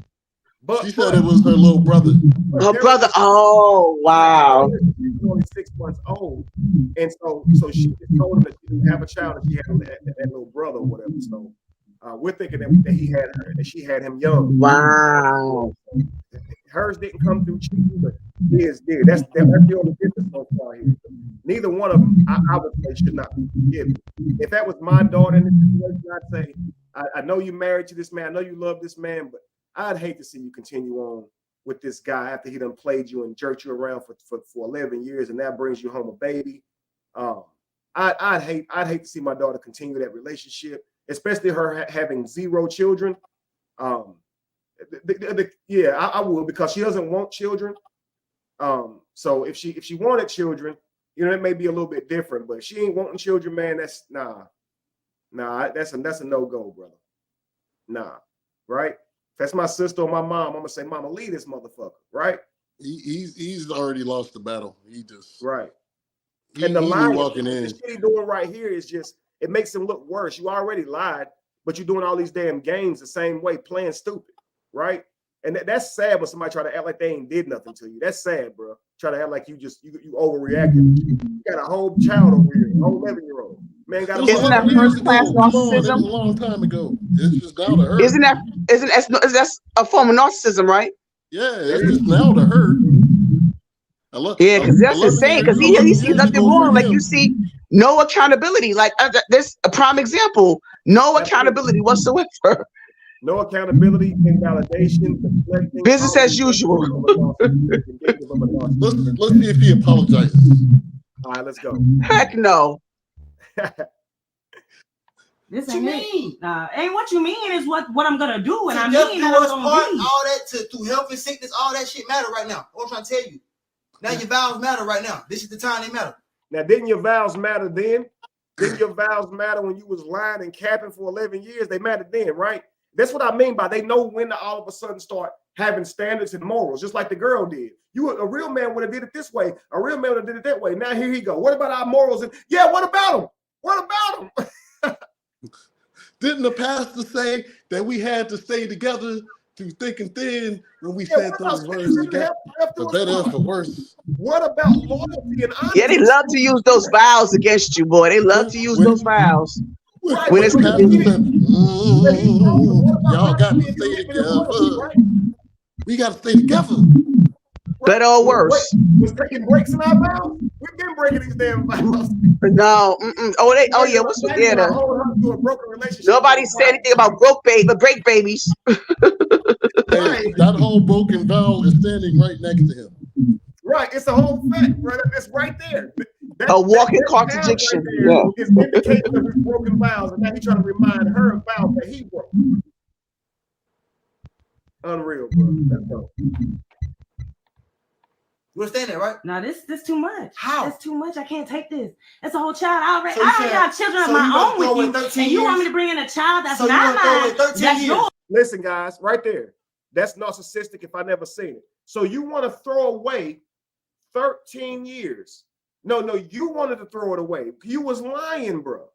But she said it was her little brother. Her brother. Oh, wow. She was only 6 months old, and so she just told him that she didn't have a child, and she had that little brother or whatever. So we're thinking that he had her, and she had him young. Wow. Hers didn't come through cheating, but his did. That's the only difference so far here. Neither one of them, I would say, should not be forgiven. If that was my daughter in this situation, I'd say, I know you married to this man, I know you love this man, but I'd hate to see you continue on with this guy after he done played you and jerked you around for 11 years, and that brings you home a baby. I'd hate to see my daughter continue that relationship, especially her having 0 children. Yeah, I will, because she doesn't want children. So if she wanted children, you know, it may be a little bit different, but if she ain't wanting children, man, that's that's a no-go, brother. Nah, right? If that's my sister or my mom, I'm gonna say, Mama, leave this motherfucker, right? He's already lost the battle. He just right. And the line walking in. The shit he's doing right here is just, it makes him look worse. You already lied, but you're doing all these damn games the same way, playing stupid, right? And that's sad when somebody try to act like they ain't did nothing to you. That's sad, bro. Try to act like you overreacted. You got a whole child over here, a whole 11-year-old. Man, got isn't that first class narcissism? A long time ago. It's just now to her. Isn't that's a form of narcissism, right? Yeah, it's just now to her. Because that's insane. Because he sees nothing wrong. Like, you see, no accountability. Like, this a prime example. No accountability whatsoever. No accountability, invalidation, business as usual. Let's see if he apologizes. All right, let's go. Heck no. This ain't me. Ain't what you mean is what I'm gonna do, and I mean all that to health and sickness, all that shit matter right now. What I'm trying to tell you. Now your vows matter right now. This is the time they matter. Now, didn't your vows matter then? Didn't your vows matter when you was lying and capping for 11 years? They mattered then, right? That's what I mean by they know when to all of a sudden start having standards and morals, just like the girl did. A real man would have did it this way. A real man would have did it that way. Now here he go. What about our morals? And yeah, what about them? What about them? Didn't the pastor say that we had to stay together through thick and thin when we said those words together, for better or for worse? What about loyalty and honesty? Yeah, they love to use those vows against you, boy. They love to use those vows. When it's y'all got to stay together. We got to stay together. Better or worse? Was taking breaks in our vows? We've been breaking these damn vows. No. Oh yeah. What's with that? Hold her to a broken relationship. Nobody said anything about break babies. Hey, that whole broken vow is standing right next to him. Right, it's a whole fact, brother. It's right there. A walking contradiction. Right is indicating of his broken vows, and now he's trying to remind her of vows that he broke. Unreal, bro. That's dope. You understand that, right? No, this too much. How? That's too much. I can't take this. It's a whole child. I already So have children of my own with you, and you want me to bring in a child that's not mine? That's yours. Listen, guys, right there. That's narcissistic if I never seen it. So you want to throw away 13 years. No, you wanted to throw it away. You was lying, bro.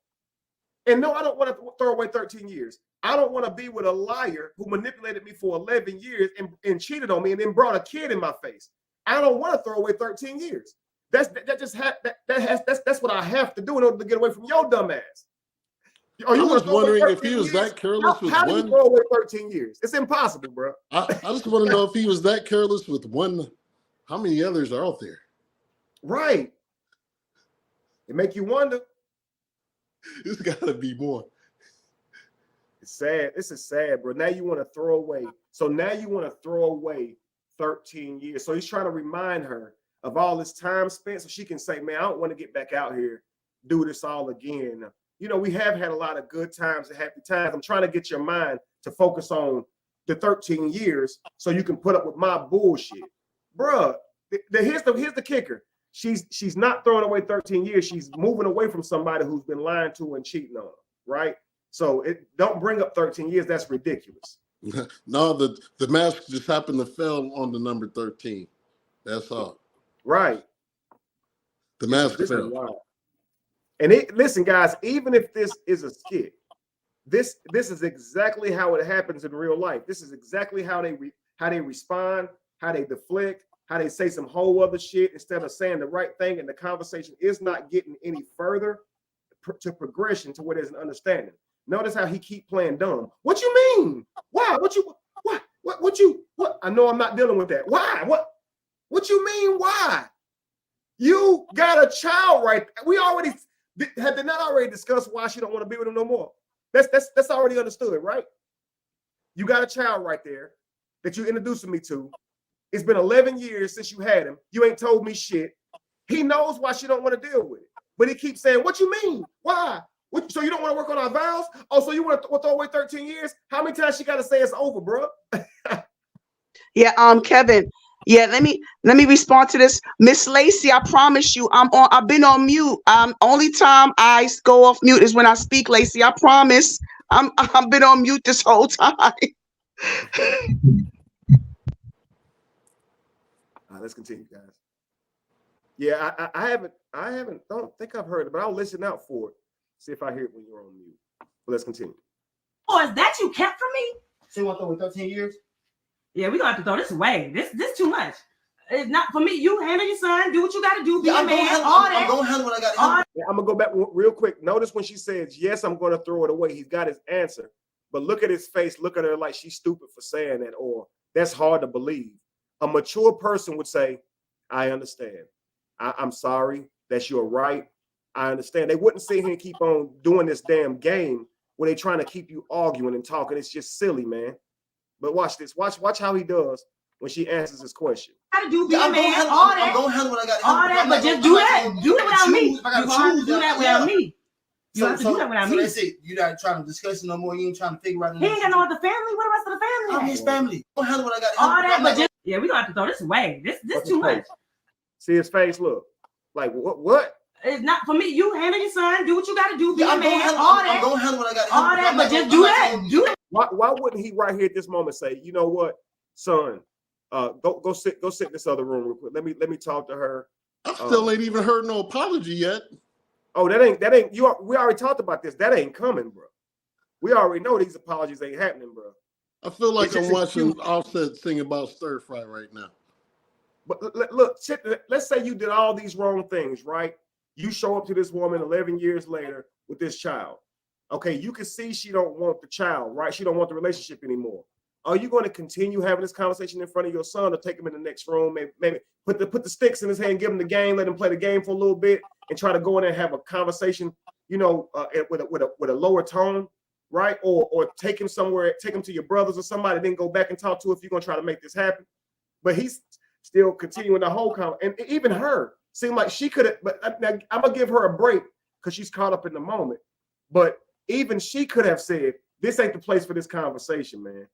And no, I don't want to throw away 13 years. I don't want to be with a liar who manipulated me for 11 years and cheated on me and then brought a kid in my face. I don't want to throw away 13 years. That's what I have to do in order to get away from your dumb ass. I was wondering if he was that careless with one. How do you throw away 13 years? It's impossible, bro. I just want to know if he was that careless with one. How many others are out there? Right. It make you wonder. There's got to be more. It's sad. This is sad, bro. Now you want to throw away. So now you want to throw away 13 years. So he's trying to remind her of all this time spent so she can say, man, I don't want to get back out here, do this all again. You know, we have had a lot of good times and happy times. I'm trying to get your mind to focus on the 13 years so you can put up with my bullshit. Bruh, here's the kicker. She's not throwing away 13 years. She's moving away from somebody who's been lying to her and cheating on her, right? So don't bring up 13 years. That's ridiculous. No, the mask just happened to fell on the number 13. That's all. Right. The mask fell. And listen, guys, even if this is a skit, this is exactly how it happens in real life. This is exactly how they respond, how they deflect, how they say some whole other shit instead of saying the right thing, and the conversation is not getting any further to progression to where there's an understanding. Notice how he keep playing dumb. What you mean? Why? What? I know I'm not dealing with that. Why? What you mean? Why? You got a child, right? We already had they not already discussed why she don't want to be with him no more. That's already understood, right? You got a child right there that you're introducing me to. It's been 11 years since you had him. You ain't told me shit. He knows why she don't want to deal with it, but he keeps saying, "What you mean? Why? So you don't want to work on our vows? Oh, so you want to throw away 13 years? How many times she got to say it's over, bro?" Yeah, Kevin. Yeah, let me respond to this. Miss Lacey, I promise you, I've been on mute. Only time I go off mute is when I speak, Lacey. I promise. I've been on mute this whole time. Let's continue, guys. Yeah, don't think I've heard it, but I'll listen out for it. See if I hear it when you're on mute. But let's continue. Oh, is that you kept from me? So you want to throw away 13 years? Yeah, we're gonna have to throw this away. This too much. It's not for me. You handle your son, do what you gotta do, be a man, all that. I'm gonna handle what I gotta handle. Yeah, I'm gonna go back real quick. Notice when she says, yes, I'm gonna throw it away. He's got his answer. But look at his face, look at her like she's stupid for saying that, or that's hard to believe. A mature person would say, I understand. I'm sorry. That's your right. I understand. They wouldn't sit here and keep on doing this damn game where they're trying to keep you arguing and talking. It's just silly, man. But watch this. Watch how he does when she answers his question. How to do, be a man, all that. I'm gonna handle what I got. All that, but just do that. Do it without me. You have to do that without me. You have to do that without me. So that's it. You're not trying to discuss it no more. You ain't trying to figure out. He ain't got no other family. What the rest of the family? I'm his family. I'm gonna handle what I got. All that, but just yeah, we gonna have to throw this away. This too much. See his face. Look, like what? It's not for me. You handle your son, do what you gotta do, be a man, all that. I'm gonna handle what I got. All that, but just do that. Do it. Why wouldn't he right here at this moment say, you know what, son, go sit in this other room real quick. Let me talk to her. I still ain't even heard no apology yet. Oh, that ain't we already talked about this. That ain't coming, bro. We already know these apologies ain't happening, bro. I feel like I'm watching Offset sing about stir fry right now. But look, let's say you did all these wrong things, right? You show up to this woman 11 years later with this child. Okay, you can see she don't want the child, right? She don't want the relationship anymore. are you going to continue having this conversation in front of your son, or take him in the next room, maybe put the sticks in his hand, give him the game, let him play the game for a little bit, and try to go in there and have a conversation, with a lower tone, right? Or take him somewhere, take him to your brothers or somebody, then go back and talk to if you're going to try to make this happen. But he's still continuing the whole conversation. And even her seemed like she could have, but I'm going to give her a break because she's caught up in the moment. But even she could have said, this ain't the place for this conversation, man.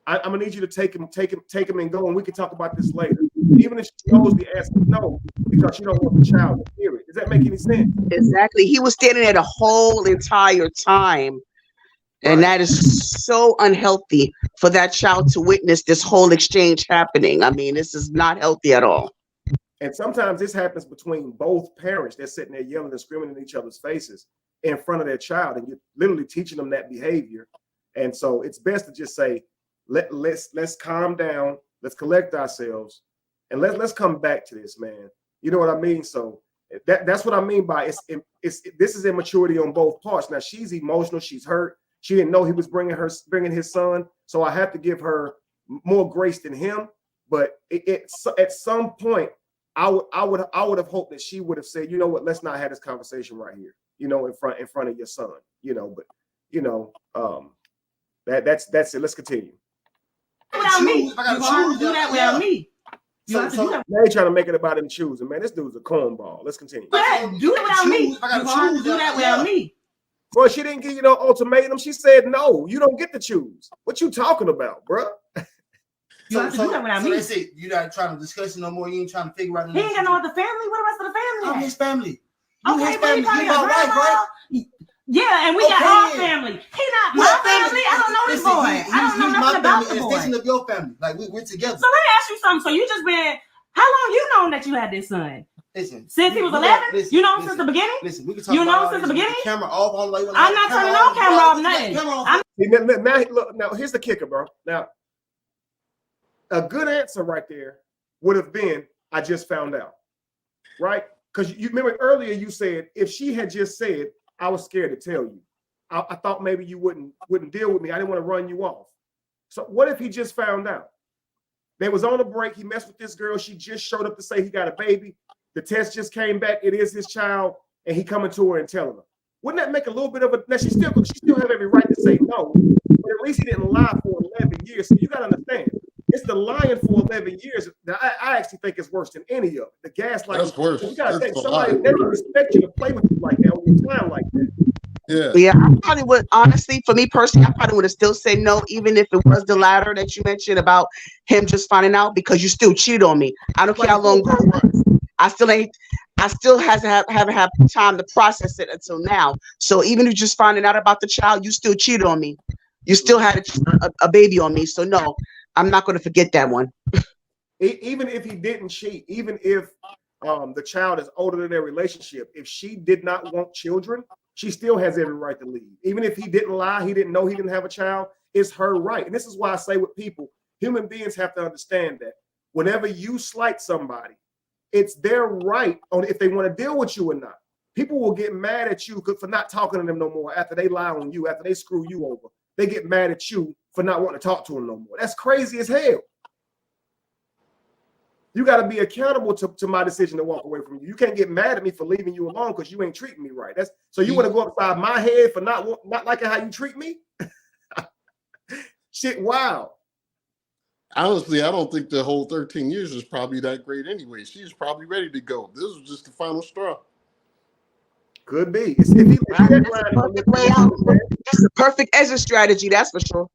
I'm gonna need you to take him and go, and we can talk about this later. Even if she knows the answer no, because you don't want the child to hear it. Does that make any sense? Exactly. He was standing there the whole entire time. And that is so unhealthy for that child to witness this whole exchange happening. I mean, this is not healthy at all. And sometimes this happens between both parents. They're sitting there yelling and screaming in each other's faces in front of their child, and you're literally teaching them that behavior. And so it's best to just say, let's calm down, let's collect ourselves, and let's come back to this, man. You know what I mean? So that's what I mean by this is immaturity on both parts. Now she's emotional, she's hurt. She didn't know he was bringing his son, so I have to give her more grace than him. But at some point, I would have hoped that she would have said, you know what, let's not have this conversation right here, in front of your son, but that's it. Let's continue. Without me, you gotta do that without me. Now they trying to make it about him choosing, man. This dude's a cornball. Let's continue. Do it without me. You gotta do that without me. Bro, she didn't give you no ultimatum. She said, no, you don't get to choose. What you talking about, bro? You have to do that without me. That's it. You're not trying to discuss it no more. You ain't trying to figure out. He ain't got no other family. What the rest of the family? I'm his family. Okay, but he probably got wife, right? Yeah, and we got our family. He not my family. I don't know this boy. I don't know nothing about the boy. Extension of your family. Like we're together. So let me ask you something. So you just been, how long you known that you had this son? Listen, since he was 11? You know him since the beginning? Listen, we can talk. You know him since the beginning? Camera off on like. I'm not turning on camera off nothing. Now here's the kicker, bro. Now, a good answer right there would have been, I just found out, right? Because you remember earlier you said, if she had just said, I was scared to tell you. I thought maybe you wouldn't deal with me. I didn't want to run you off. So what if he just found out? They was on a break. He messed with this girl. She just showed up to say he got a baby. The test just came back. It is his child, and he coming to her and telling her. Wouldn't that make a little bit of a? Now she still have every right to say no, but at least he didn't lie for 11 years. So you got to understand, it's the lying for 11 years that I actually think is worse than any of it. The gaslighting. That's worse. You got to think somebody they don't expect you to play with you like that or you clown like that. Yeah, I probably would, honestly, for me personally, I probably would have still said no, even if it was the latter that you mentioned about him just finding out, because you still cheated on me. I don't care how long ago it was. I still haven't had time to process it until now. So even if you just finding out about the child, you still cheated on me. You still had a baby on me. So no, I'm not going to forget that one. Even if he didn't cheat, even if the child is older than their relationship, if she did not want children, she still has every right to leave. Even if he didn't lie, he didn't know he didn't have a child, it's her right. And this is why I say with people, human beings have to understand that whenever you slight somebody, it's their right on if they want to deal with you or not. People will get mad at you for not talking to them no more after they lie on you, after they screw you over. They get mad at you for not wanting to talk to them no more. That's crazy as hell. You got to be accountable to my decision to walk away from you. You can't get mad at me for leaving you alone because you ain't treating me right. So you want to go upside my head for not liking how you treat me? Shit, wow. Honestly, I don't think the whole 13 years is probably that great anyway. She's probably ready to go. This was just the final straw. Could be. That's the way out. That's the perfect exit strategy, that's for sure.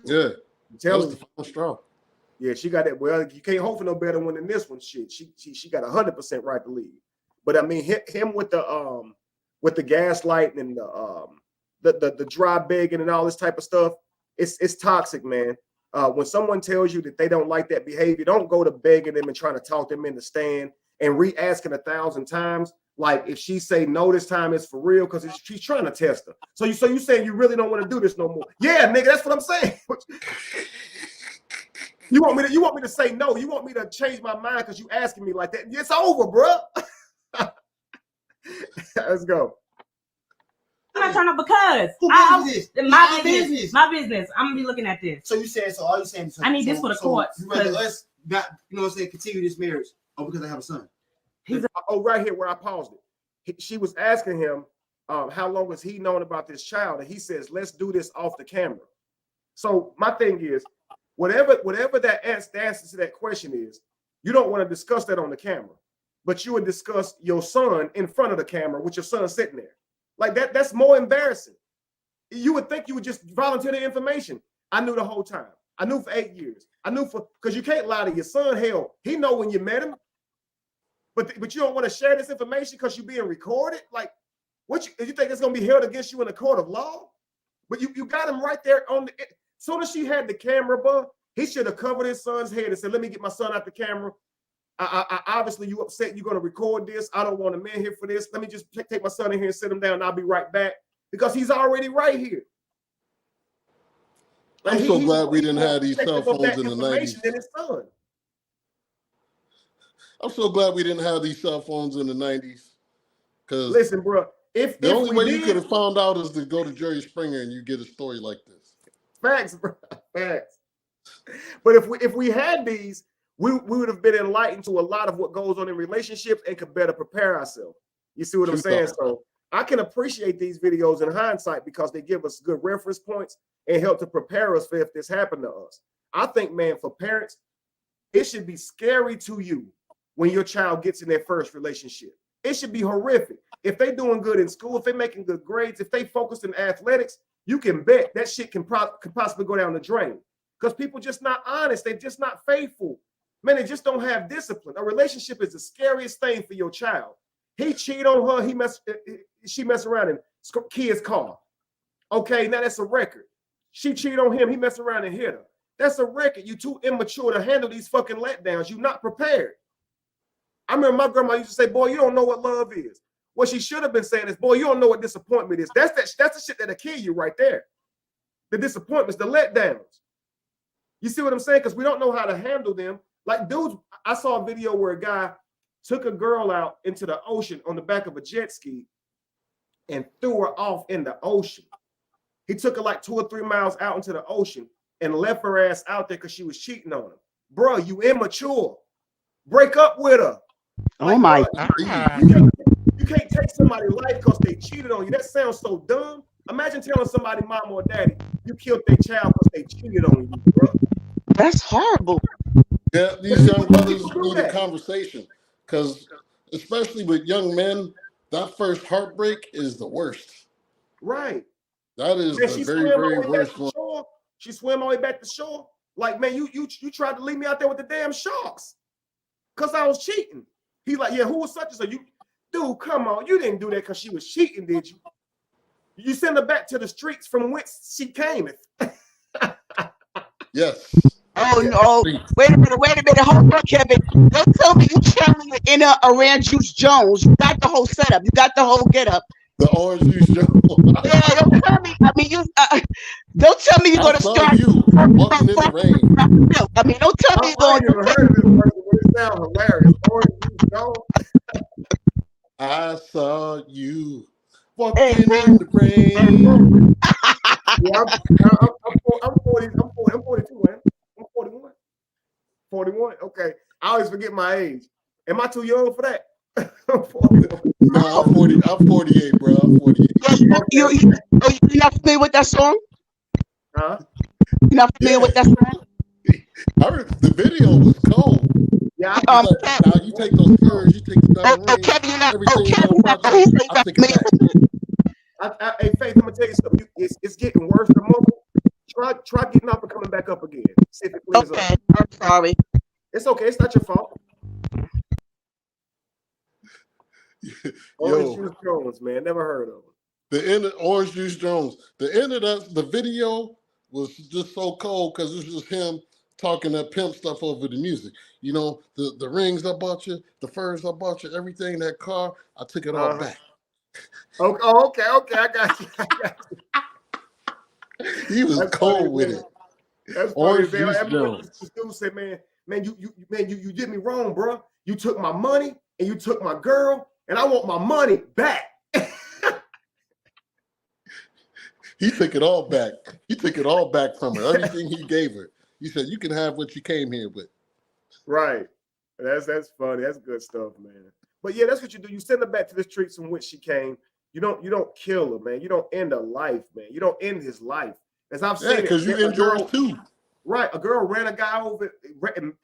Yeah, that was the final straw. Yeah, she got that. Well, you can't hope for no better one than this one. Shit, she got 100% right to leave. But I mean, him with the gaslighting and the dry begging and all this type of stuff, it's toxic, man. When someone tells you that they don't like that behavior, don't go to begging them and trying to talk them into stand and re-asking 1,000 times. Like if she say no this time, it's for real because she's trying to test her. So you saying you really don't want to do this no more? Yeah, nigga, that's what I'm saying. You want me to say no? You want me to change my mind because you asking me like that? It's over, bro. Let's go. What not trying to because my business. My business. I'm gonna be looking at this. So you saying so? All you saying? So, I need this for the courts. You rather us not, you know what I'm saying, continue this marriage? Oh, because I have a son. Right here where I paused it. She was asking him, how long has he known about this child, and he says, "Let's do this off the camera." So my thing is, whatever the answer to that question is, you don't want to discuss that on the camera, but you would discuss your son in front of the camera with your son sitting there. Like that's more embarrassing. You would think you would just volunteer the information. I knew the whole time. I knew for 8 years. I knew because you can't lie to your son. Hell, he know when you met him. But you don't want to share this information because you're being recorded. Like, you think it's gonna be held against you in a court of law? But you got him right there on the. Soon as she had the camera, bro, he should have covered his son's head and said, "Let me get my son out the camera. I obviously you upset. You're gonna record this. I don't want a man here for this. Let me just take my son in here and sit him down. And I'll be right back because he's already right here." Like, I'm so glad we didn't have these cell phones in the 90s. Than his son. I'm so glad we didn't have these cell phones in the 90s. Because listen, bro, if the only way you could have found out is to go to Jerry Springer and you get a story like this. Facts, bro. Facts. But if we had these, we would have been enlightened to a lot of what goes on in relationships and could better prepare ourselves. You see what I'm saying? So I can appreciate these videos in hindsight because they give us good reference points and help to prepare us for if this happened to us. I think, man, for parents, it should be scary to you when your child gets in their first relationship. It should be horrific. If they're doing good in school, if they're making good grades, if they focus in athletics, you can bet that shit could possibly go down the drain because people just not honest. They're just not faithful. Man, they just don't have discipline. A relationship is the scariest thing for your child. He cheat on her. She mess around in kid's car. Okay, now that's a record. She cheat on him. He mess around and hit her. That's a record. You too immature to handle these fucking letdowns. You not prepared. I remember my grandma used to say, "Boy, you don't know what love is." What she should have been saying is, "Boy, you don't know what disappointment is." That's the shit that'll kill you right there. The disappointments, the letdowns. You see what I'm saying? Because we don't know how to handle them. Like, dudes, I saw a video where a guy took a girl out into the ocean on the back of a jet ski and threw her off in the ocean. He took her like 2 or 3 miles out into the ocean and left her ass out there because she was cheating on him. Bro, you immature. Break up with her. Oh my God. You can't take somebody's life because they cheated on you. That sounds so dumb. Imagine telling somebody, mom or daddy, you killed their child because they cheated on you, bro. That's horrible. Yeah, these young brothers need a conversation because, especially with young men, that first heartbreak is the worst. Right. That is the very, very worst one. She swam all the way back to shore. Like, man, you tried to leave me out there with the damn sharks because I was cheating. He's like, yeah, who was such and such? You, dude, come on. You didn't do that because she was cheating, did you? You send her back to the streets from whence she came. Yes. Oh no! Wait a minute! Hold on, Kevin. Don't tell me you channeling the inner Orange Juice Jones. You got the whole setup. You got the whole get up. The Orange Juice Jones. Yeah, don't tell me. I mean, don't tell me you're gonna start. You walking in the rain. I mean, don't tell me you're going. I never heard of this person, but it sounds hilarious. Orange Juice Jones. I saw you walking in the rain. Yeah, I'm 42, man. I'm 41. 41. Okay. I always forget my age. Am I too young for that? I'm 41. No, I'm 40. I'm 48, bro. I'm 48. You're not familiar with that song? Huh? You're not familiar with that song? I heard the video was cold. Yeah. Now you take those curves, you take the diamond Hey, Faith, I'm gonna tell you something. It's getting worse the moment. Try getting up and coming back up again. See if it clears up. I'm sorry. It's okay. It's not your fault. Orange Juice Jones, man. Never heard of him. The end of Orange Juice Jones. The end of the video was just so cold because it was just him talking that pimp stuff over the music. You know, the rings I bought you, the furs I bought you, everything, that car, I took it all back. Okay. I got you. He was cold with it. That's funny, man. This dude said, man, you did me wrong, bro. You took my money and you took my girl, and I want my money back. He took it all back. He took it all back from her. Everything he gave her. He said, "You can have what you came here with." Right. That's funny. That's good stuff, man. But yeah, that's what you do. You send her back to the streets from which she came. You don't kill her, man. You don't end her life, man. You don't end his life. As I've seen, because you end yours too. Right. A girl ran a guy over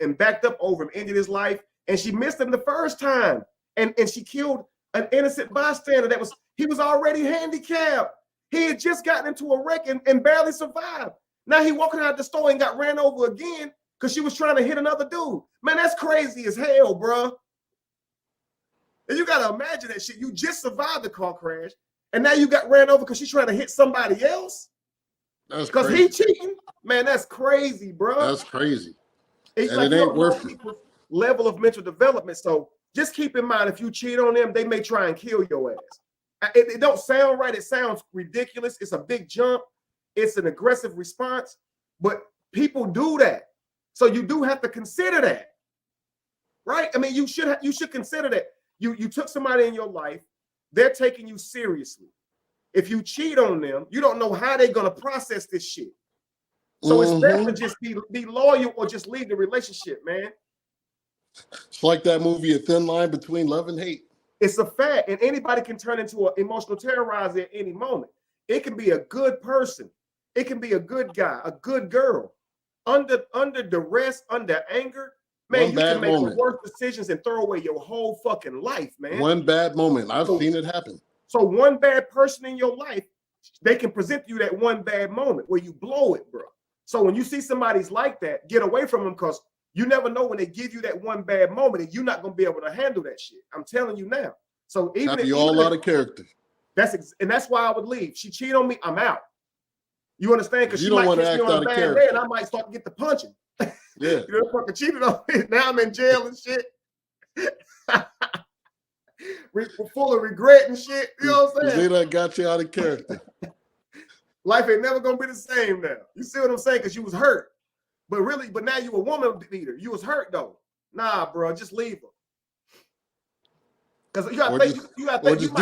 and backed up over him, ended his life, and she missed him the first time. And she killed an innocent bystander he was already handicapped. He had just gotten into a wreck and barely survived. Now he walking out the store and got ran over again because she was trying to hit another dude. Man, that's crazy as hell, bro. And you got to imagine that shit. You just survived the car crash, and now you got ran over because she's trying to hit somebody else? That's because he cheating? Man, that's crazy, bro. That's crazy. It's and like it ain't worth it. Level of mental development. So just keep in mind, if you cheat on them, they may try and kill your ass. It don't sound right. It sounds ridiculous. It's a big jump. It's an aggressive response, but people do that. So you do have to consider that, right? I mean, you should consider that. You took somebody in your life. They're taking you seriously. If you cheat on them, you don't know how they're gonna process this shit. So it's best to just be loyal or just leave the relationship, man. It's like that movie, A Thin Line Between Love and Hate. It's a fact, and anybody can turn into an emotional terrorizer at any moment. It can be a good person. It can be a good guy, a good girl. Under duress, under anger, man, you can make the worst decisions and throw away your whole fucking life, man. One bad moment. I've seen it happen. So one bad person in your life, they can present you that one bad moment where you blow it, bro. So when you see somebody's like that, get away from them, because you never know when they give you that one bad moment and you're not going to be able to handle that shit. I'm telling you now. So even if all out of character. That's why I would leave. She cheated on me, I'm out. You understand? Because she don't might want to catch act me on out a of bad character. day and I might start to get the punching. Yeah. You know, fucking cheated on me. Now I'm in jail and shit. Full of regret and shit. You know what I'm saying? They done got you out of character. Life ain't never gonna be the same now. You see what I'm saying? Because you was hurt. But now you a woman beater. You was hurt though. Nah, bro, just leave her. Because you got to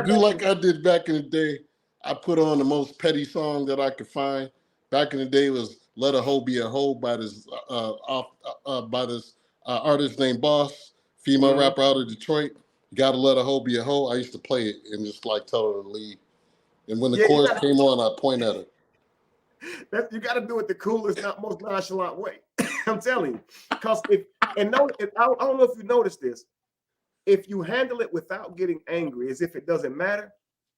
do like I did back in the day. I put on the most petty song that I could find. Back in the day was "Let a Hoe Be a Hoe" by this artist named Boss, female rapper out of Detroit. Gotta let a hoe be a hoe. I used to play it and just like tell her to leave. And when the chorus came on, I point at her. You got to do it the coolest, most nonchalant way. I'm telling you, because I don't know if you noticed this. If you handle it without getting angry, as if it doesn't matter,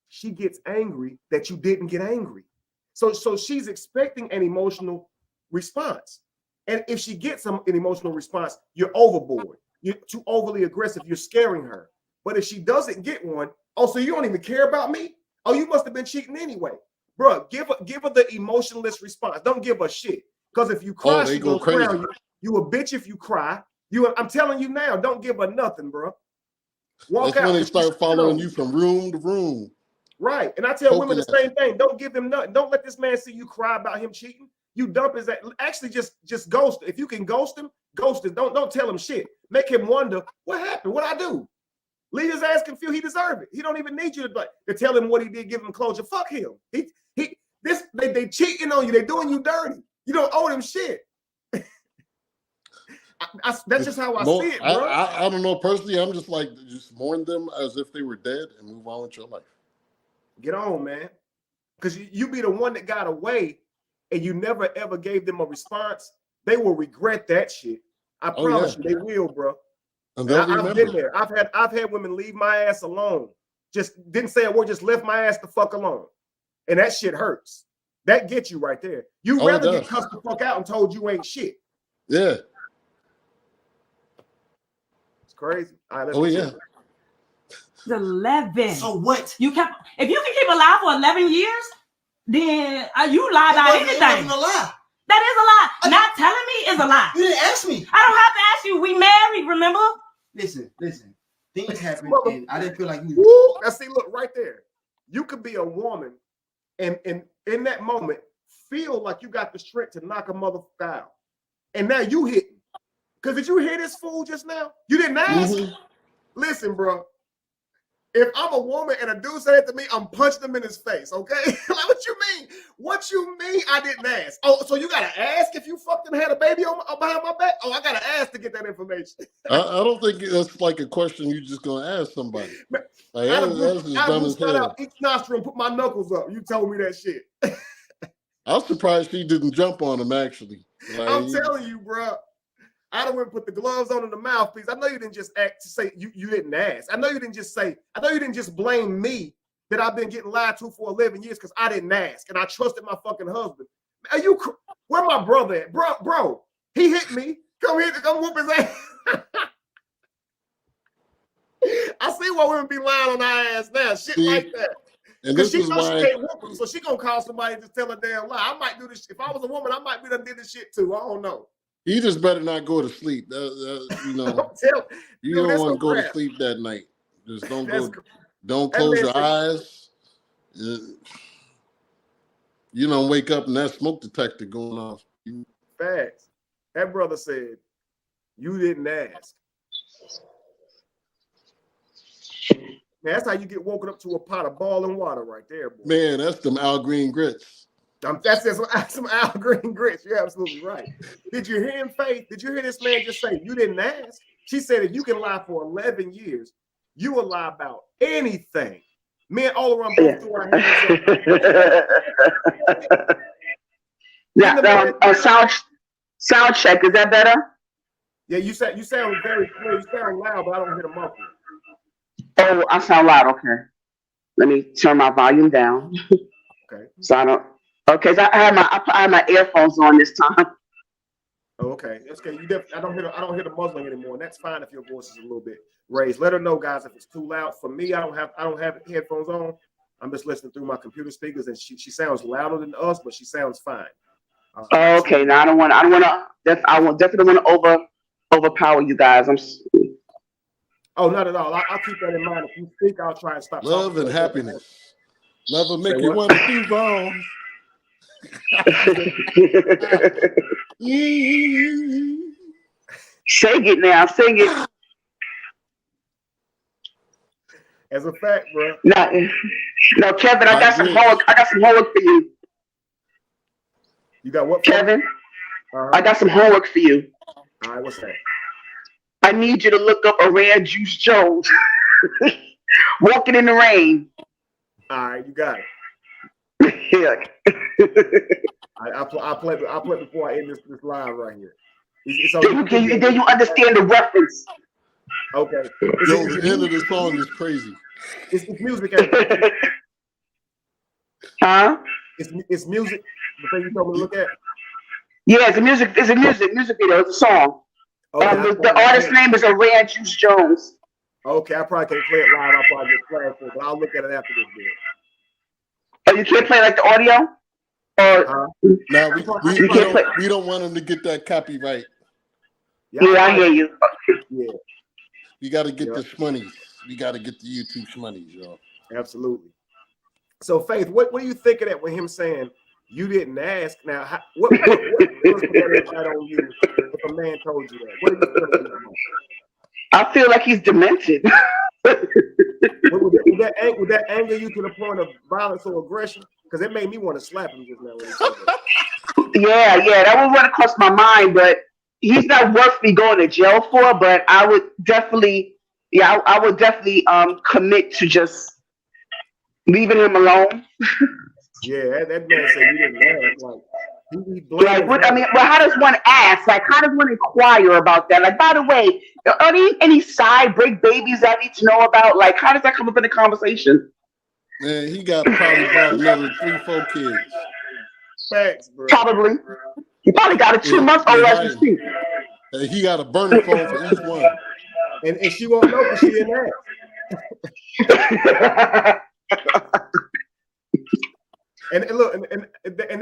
she gets angry that you didn't get angry. So she's expecting an emotional response, and if she gets an emotional response, you're overboard. You're too overly aggressive. You're scaring her. But if she doesn't get one, oh, so you don't even care about me? Oh, you must have been cheating anyway. Bro, give her the emotionless response. Don't give her shit. Because if you cry, she gonna cry on you. You a bitch if you cry. I'm telling you now, don't give her nothing, bro. That's when they start following you from room to room. Right. And I tell women the same thing. Don't give him nothing. Don't let this man see you cry about him cheating. You dump his ass. Actually, just ghost. If you can ghost him, ghost him. Don't tell him shit. Make him wonder, what happened? What I do? Leave his ass confused. He deserve it. He don't even need you to tell him what he did, give him closure. Fuck him. They cheating on you. They doing you dirty. You don't owe them shit. That's just how I see it, bro. I don't know personally. I'm just like, just mourn them as if they were dead and move on with your life. Get on, man. Because you be the one that got away and you never ever gave them a response. They will regret that shit. I promise you, they will, bro. And I've been there. I've had women leave my ass alone. Just didn't say a word. Just left my ass the fuck alone, and that shit hurts. That gets you right there. You rather get cussed the fuck out and told you ain't shit. Yeah, it's crazy. All right, yeah. 11. So what? If you can keep alive for 11 years, then you lie about anything. It wasn't a lie. That is a lie. Not telling me is a lie. You didn't ask me. I don't have to ask you. We married, remember? Listen. Things happened, and I didn't feel like you. Woo! Now see, look right there. You could be a woman, and in that moment, feel like you got the strength to knock a motherfucker out, and now you hitting. Because did you hear this fool just now? You didn't ask. Listen, bro. If I'm a woman and a dude said it to me, I'm punching him in his face, okay? Like, what you mean? What you mean I didn't ask? Oh, so you gotta ask if you fucked and had a baby on behind my back? Oh, I gotta ask to get that information. I don't think that's like a question you're just gonna ask somebody. Like, that's just dumb as hell. Each nostril and put my knuckles up. You told me that shit. I was surprised she didn't jump on him, actually. Like, I'm telling you, bro. I don't want to put the gloves on in the mouthpiece. I know you didn't just act to say you didn't ask. I know you didn't just blame me that I've been getting lied to for 11 years because I didn't ask and I trusted my fucking husband. Are you where my brother at? Bro, he hit me. Come whoop his ass. I see why women be lying on our ass now. Shit like that. And this she is knows why she can't whoop him, so she gonna call somebody and just tell a damn lie. I might do this. If I was a woman, I might be done did this shit too. I don't know. you just better not go to sleep. You know, you Dude, don't want to go to sleep that night. Just don't go. Don't close your eyes. You don't wake up and that smoke detector going off. Facts. That brother said, you didn't ask. Man, that's how you get woken up to a pot of boiling water right there, boy. Man, that's them Al Green grits. That's some Al Green grits. You're absolutely right. Did you hear him, Faith? Did you hear this man just say, you didn't ask? She said, if you can lie for 11 years, you will lie about anything. Men all around both through our hands. Yeah, sound check. Is that better? Yeah, you sound very clear. You sound loud, but I don't hear the muffler. Oh, I sound loud. Okay. Let me turn my volume down. Okay. So I don't. Okay, so I have my earphones on this time. Oh, okay. That's okay. I don't hear the muzzling anymore, and that's fine if your voice is a little bit raised. Let her know, guys, if it's too loud. For me, I don't have headphones on. I'm just listening through my computer speakers, and she sounds louder than us, but she sounds fine. Okay. Now I definitely want to overpower you guys. Oh, not at all. I'll keep that in mind. If you speak, I'll try and stop. Love and happiness. Love will make you want to do wrong. Sing it now. Sing it. As a fact, bro. No, Kevin, I got some homework for you. You got what? Kevin? I got some homework for you. All right, what's that? I need you to look up Iran Juice Jones. Walking in the Rain. All right, you got it. I'll play before I end this live right here. Then you understand the reference. Okay. The end of the song is crazy. It's music. Huh? It's music. The thing you told me to look at. Yeah, it's a music video. It's a song. Okay, the artist's name is Iran Juice Jones. Okay, I probably can't play it live. I'll probably get flagged for it, but I'll look at it after this video. Oh, you can't play like the audio? Or no, we don't want him to get that copyright. Yeah, I hear you. Yeah. We got to get the shmoneys. We got to get the YouTube shmoneys, y'all. Absolutely. So, Faith, what do you think of that with him saying you didn't ask? Now, what put that on you if a man told you that? What do you feel about? I feel like he's demented. Would that anger you to the point of violence or aggression? Because it made me want to slap him just now. When he said that. Yeah, that would run across my mind, but he's not worth me going to jail for. But I would definitely, commit to just leaving him alone. Yeah, that man said you didn't ask. How does one ask? Like, how does one inquire about that? Like, by the way, are there any side break babies I need to know about? Like, how does that come up in the conversation? Man, he got probably about another 3-4 kids. Facts, bro. Probably. He probably got a 2-month-old as we speak. He got a burner phone for each one. And she won't know because she didn't ask. And look, and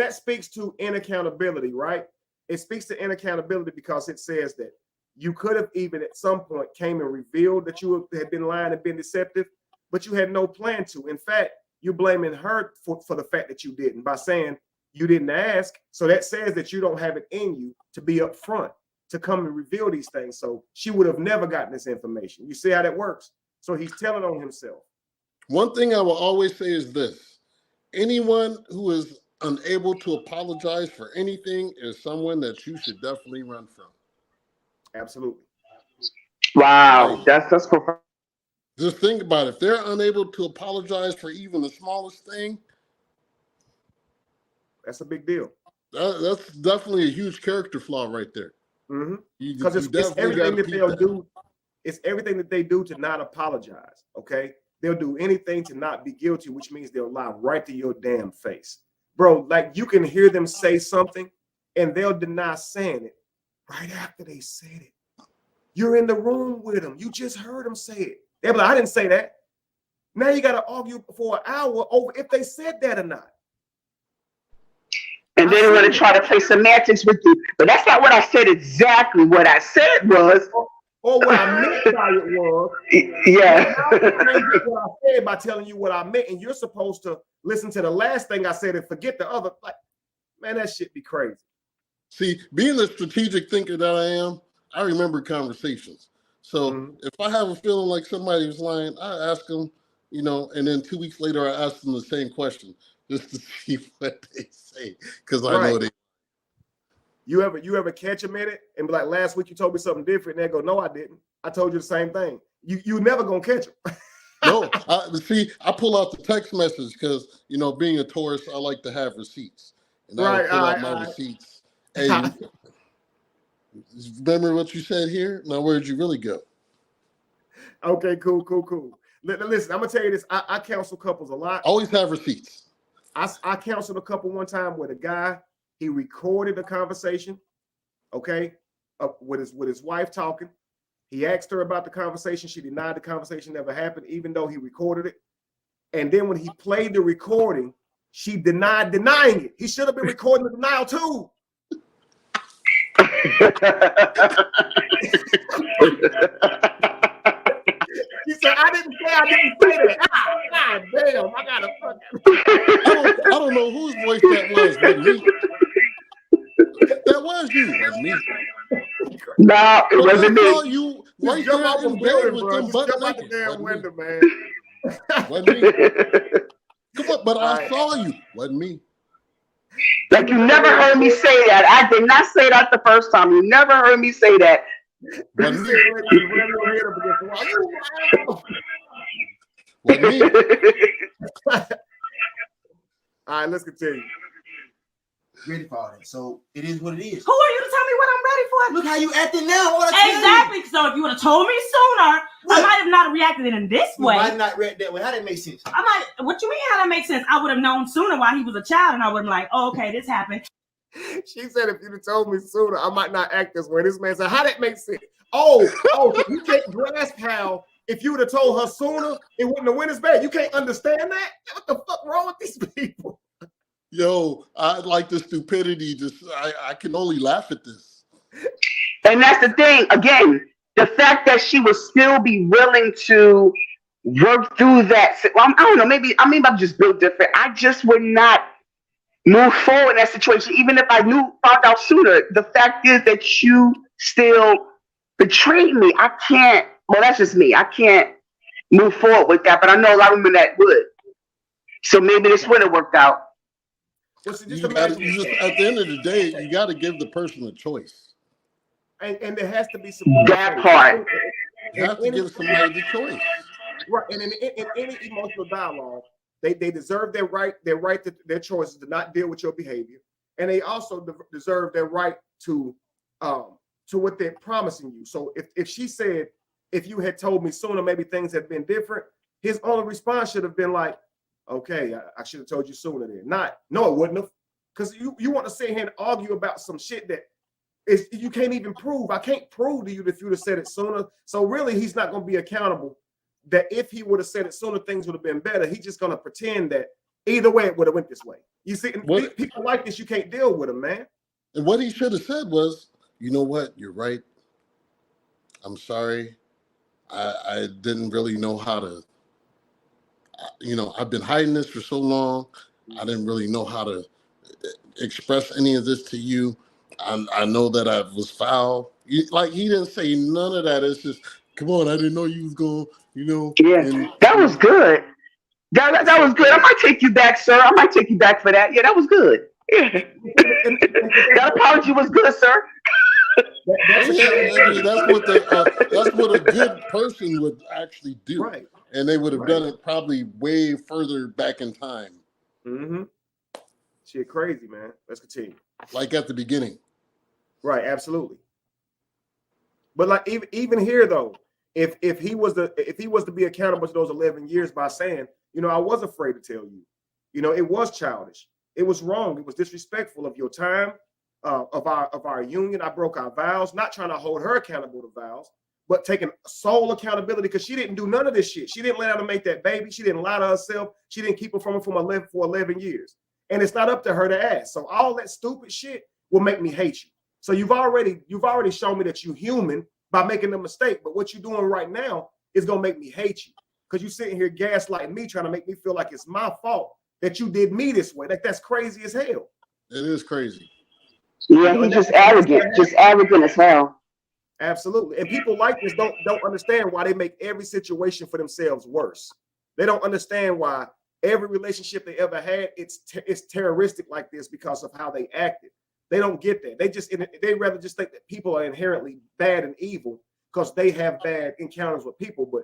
that speaks to inaccountability, right? It speaks to inaccountability because it says that you could have even at some point came and revealed that you had been lying and been deceptive, but you had no plan to. In fact, you're blaming her for the fact that you didn't by saying you didn't ask. So that says that you don't have it in you to be upfront, to come and reveal these things. So she would have never gotten this information. You see how that works? So he's telling on himself. One thing I will always say is this: anyone who is unable to apologize for anything is someone that you should definitely run from. Absolutely. Wow, Like, that's profound. just think about it. If they're unable to apologize for even the smallest thing, That's a big deal. that's definitely a huge character flaw right there. Because You it's definitely everything got to that peep they'll that. do. It's everything that they do to not apologize. Okay, they'll do anything to not be guilty, which means they'll lie right to your damn face, bro. Like you can hear them say something, and they'll deny saying it right after they said it. You're in the room with them. You just heard them say it. They'll be like, "I didn't say that." Now you got to argue for an hour over if they said that or not. And then they're going to try to play semantics with you. But that's not what I said exactly. What I said was. Or what I meant by it was. Yeah. What I said by telling you what I meant, and you're supposed to listen to the last thing I said and forget the other. Like, man, that shit be crazy. See, being the strategic thinker that I am, I remember conversations. So if I have a feeling like somebody was lying, I ask them, and then 2 weeks later, I ask them the same question just to see what they say, because I know they. You ever catch them in it and be like, last week you told me something different, and they go, no, I didn't. I told you the same thing. You never gonna catch them. No, I pull out the text message because being a tourist, I like to have receipts, and I would pull out my receipts. Hey, remember what you said here? Now, where'd you really go? Okay, cool. Listen, I'm gonna tell you this. I counsel couples a lot. Always have receipts. I counseled a couple one time with a guy. He recorded a conversation, okay, with his wife talking. He asked her about the conversation. She denied the conversation never happened, even though he recorded it. And then when he played the recording, she denied denying it. He should have been recording the denial too. He said, I didn't say that. God damn, I gotta fucking. I don't know whose voice that was, but me. That was you, wasn't me. No, it wasn't me. You right jump there off in the bed building, with bro. them Just butt jump out the naked. damn window, man. Wasn't me. Come on, but I saw you. Wasn't me. Like you never heard me say that. I did not say that the first time. You never heard me say that. Wasn't me. Wasn't me. All right, let's continue. Ready for all that. So it is what it is. Who are you to tell me what I'm ready for? Look how you acting now. Exactly. So if you would have told me sooner, I might have not reacted in this way. Why not react that way? How that make sense? What you mean how that makes sense? I would have known sooner while he was a child, and I would have been like, oh, okay, this happened. She said, if you'd have told me sooner, I might not act this way. This man said, how that makes sense? Oh, you can't grasp how if you would have told her sooner, it wouldn't have went as bad. You can't understand that? What the fuck wrong with these people? Yo, I like the stupidity. I can only laugh at this. And that's the thing. Again, the fact that she would still be willing to work through that. Well, I don't know. Maybe I'm just built different. I just would not move forward in that situation, even if I found out sooner. The fact is that you still betrayed me. I can't. Well, that's just me. I can't move forward with that. But I know a lot of women that would. So maybe this would have worked out. At the end of the day, you got to give the person a choice. And there has to be some that part. You have to give somebody the choice. Right. And in any emotional dialogue, they deserve their their choices to not deal with your behavior. And they also deserve their right to what they're promising you. So if she said, if you had told me sooner, maybe things had been different, his only response should have been like, okay, I should have told you sooner then. No, it wouldn't have. Because you want to sit here and argue about some shit that you can't even prove. I can't prove to you that if you'd have said it sooner. So really, he's not going to be accountable that if he would have said it sooner, things would have been better. He's just going to pretend that either way, it would have went this way. You see, people like this, you can't deal with them, man. And what he should have said was, you know what? You're right. I'm sorry. I didn't really know how to, I've been hiding this for so long. I didn't really know how to express any of this to you. I know that I was foul. He didn't say none of that. It's just, come on, I didn't know you was going, Yeah, that was good. That was good. I might take you back, sir. I might take you back for that. Yeah, that was good. Yeah. That apology was good, sir. I mean, that's what a good person would actually do, Right. And they would have done it probably way further back in time. Mm-hmm. Shit, crazy, man. Let's continue. Like at the beginning. Right, absolutely. But like even here though, if he was to be accountable to those 11 years by saying, you know, I was afraid to tell you, you know, it was childish, it was wrong, it was disrespectful of your time, of our union. I broke our vows, not trying to hold her accountable to vows, but taking sole accountability because she didn't do none of this shit. She didn't let her make that baby. She didn't lie to herself. She didn't keep her from 11 years. And it's not up to her to ask. So all that stupid shit will make me hate you. So you've already shown me that you're human by making a mistake. But what you're doing right now is gonna make me hate you because you're sitting here gaslighting me, trying to make me feel like it's my fault that you did me this way. Like that's crazy as hell. It is crazy. Yeah, he's just arrogant as hell. Absolutely. And people like this don't understand why they make every situation for themselves worse. They don't understand why every relationship they ever had, it's terroristic like this because of how they acted. They don't get that. They rather just think that people are inherently bad and evil because they have bad encounters with people, but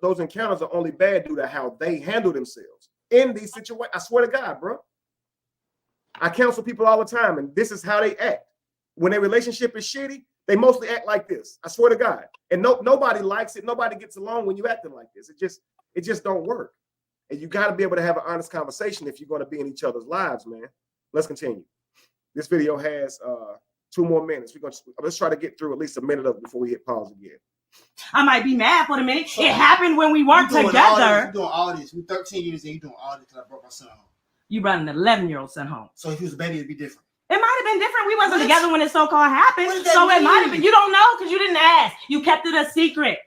those encounters are only bad due to how they handle themselves in these situations. I swear to God, bro. I counsel people all the time, and this is how they act. When their relationship is shitty, they mostly act like this. I swear to God. And nobody likes it. Nobody gets along when you acting like this. It just don't work. And you got to be able to have an honest conversation if you're going to be in each other's lives, man. Let's continue. This video has 2 more minutes. Let's try to get through at least a minute of it before we hit pause again. I might be mad for the minute. It happened when we weren't together. You're doing all this. We're 13 years and you're doing all this because I brought my son home. You brought an 11-year-old son home. So if he was a baby, it'd be different. It might have been different. We wasn't together when it so-called happened. So mean? It might have been. You don't know because you didn't ask. You kept it a secret.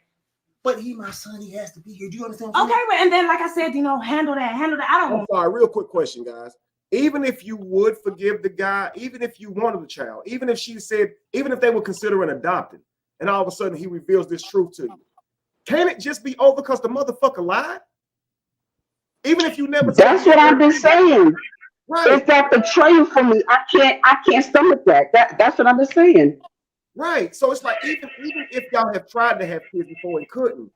But he my son. He has to be here. Do you understand? Okay, well, and then like I said, handle that. I don't. I'm sorry. Real quick question, guys. Even if you would forgive the guy, even if you wanted the child, even if they were considering adopting, and all of a sudden he reveals this truth to you, can it just be over because the motherfucker lied? Even if you never. That's what I've been saying. Right. It's that betrayal for me. I can't stomach that. That's what I've been saying. Right. So it's like even if y'all have tried to have kids before and couldn't,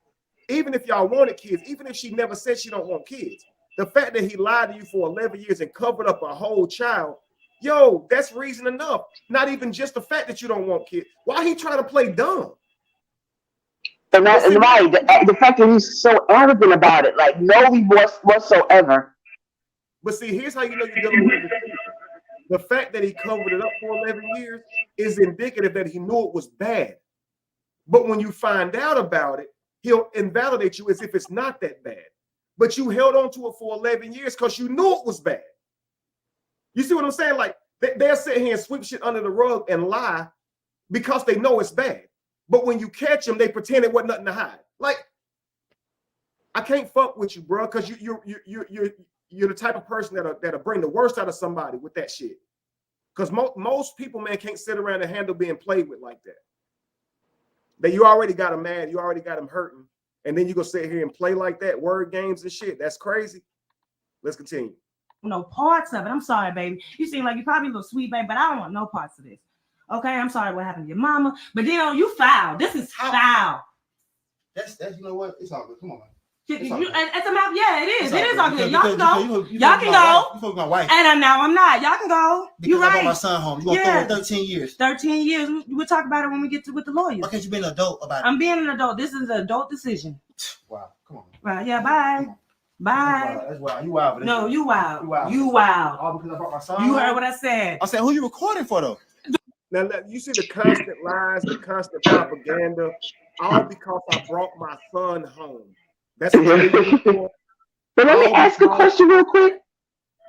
even if y'all wanted kids, even if she never said she don't want kids, the fact that he lied to you for 11 years and covered up a whole child, yo, that's reason enough. Not even just the fact that you don't want kids. Why he trying to play dumb? And that's right. The fact that he's so arrogant about it, like no remorse whatsoever. But see, here's how you know you're dealing with the fact that he covered it up for 11 years is indicative that he knew it was bad. But when you find out about it, he'll invalidate you as if it's not that bad. But you held on to it for 11 years because you knew it was bad. You see what I'm saying? Like they'll sit here and sweep shit under the rug and lie because they know it's bad. But when you catch them, they pretend it wasn't nothing to hide. Like, I can't fuck with you, bro, because you're the type of person that'll bring the worst out of somebody with that shit. Because most people, man, can't sit around and handle being played with like that. That you already got them mad, you already got them hurting, and then you go sit here and play like that, word games and shit. That's crazy. Let's continue. No parts of it. I'm sorry, baby. You seem like you're probably a little sweet, baby, but I don't want no parts of this. Okay, I'm sorry what happened to your mama, but you foul. This is foul. That's you know what? It's all good. Come on, man. It's a mouth. Yeah, it is. It is all good. Y'all can go. Y'all can go. You fuck my wife. And now I'm not. Y'all can go. Because I brought my son home. You gonna throw 13 years. 13 years. We'll talk about it when we get to with the lawyers. Why can't you be an adult about it? I'm being an adult. This is an adult decision. Wow. Come on. Right. Yeah. Bye. Bye. That's wild. You wild. No, you wild. You wild. All because I brought my son. You heard what I said. I said, who you recording for though? Now you see the constant lies, the constant propaganda, all because I brought my son home. That's what you're doing for. But let me ask a question real quick.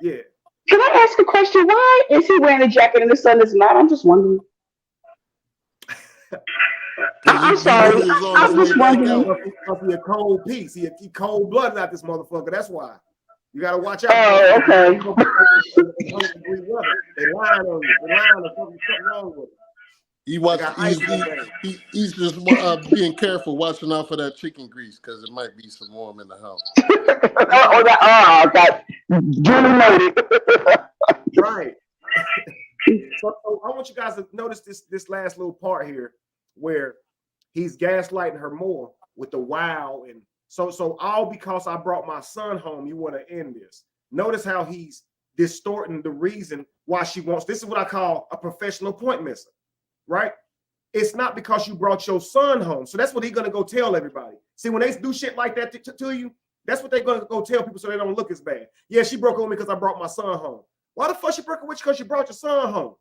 Yeah. Can I ask a question? Why is he wearing a jacket and the sun is not? I'm just wondering. I'm sorry. I'm just wondering. Because he's a cold piece. He cold blooded out this motherfucker. That's why. You gotta watch out. Oh, okay. They lying on you. They lying on something wrong with it. He They watch, got ice in the game. he's just being careful, watching out for that chicken grease because it might be some warm in the house. That duly noted. Right. So I want you guys to notice this last little part here where he's gaslighting her more with the wow. And so all because I brought my son home, you want to end this. Notice how he's distorting the reason why she wants. This is what I call a professional point misser, right? It's not because you brought your son home. So that's what he's going to go tell everybody. See, when they do shit like that to you, that's what they're going to go tell people so they don't look as bad. Yeah, she broke up with me because I brought my son home. Why the fuck she broke up with you? Because you brought your son home.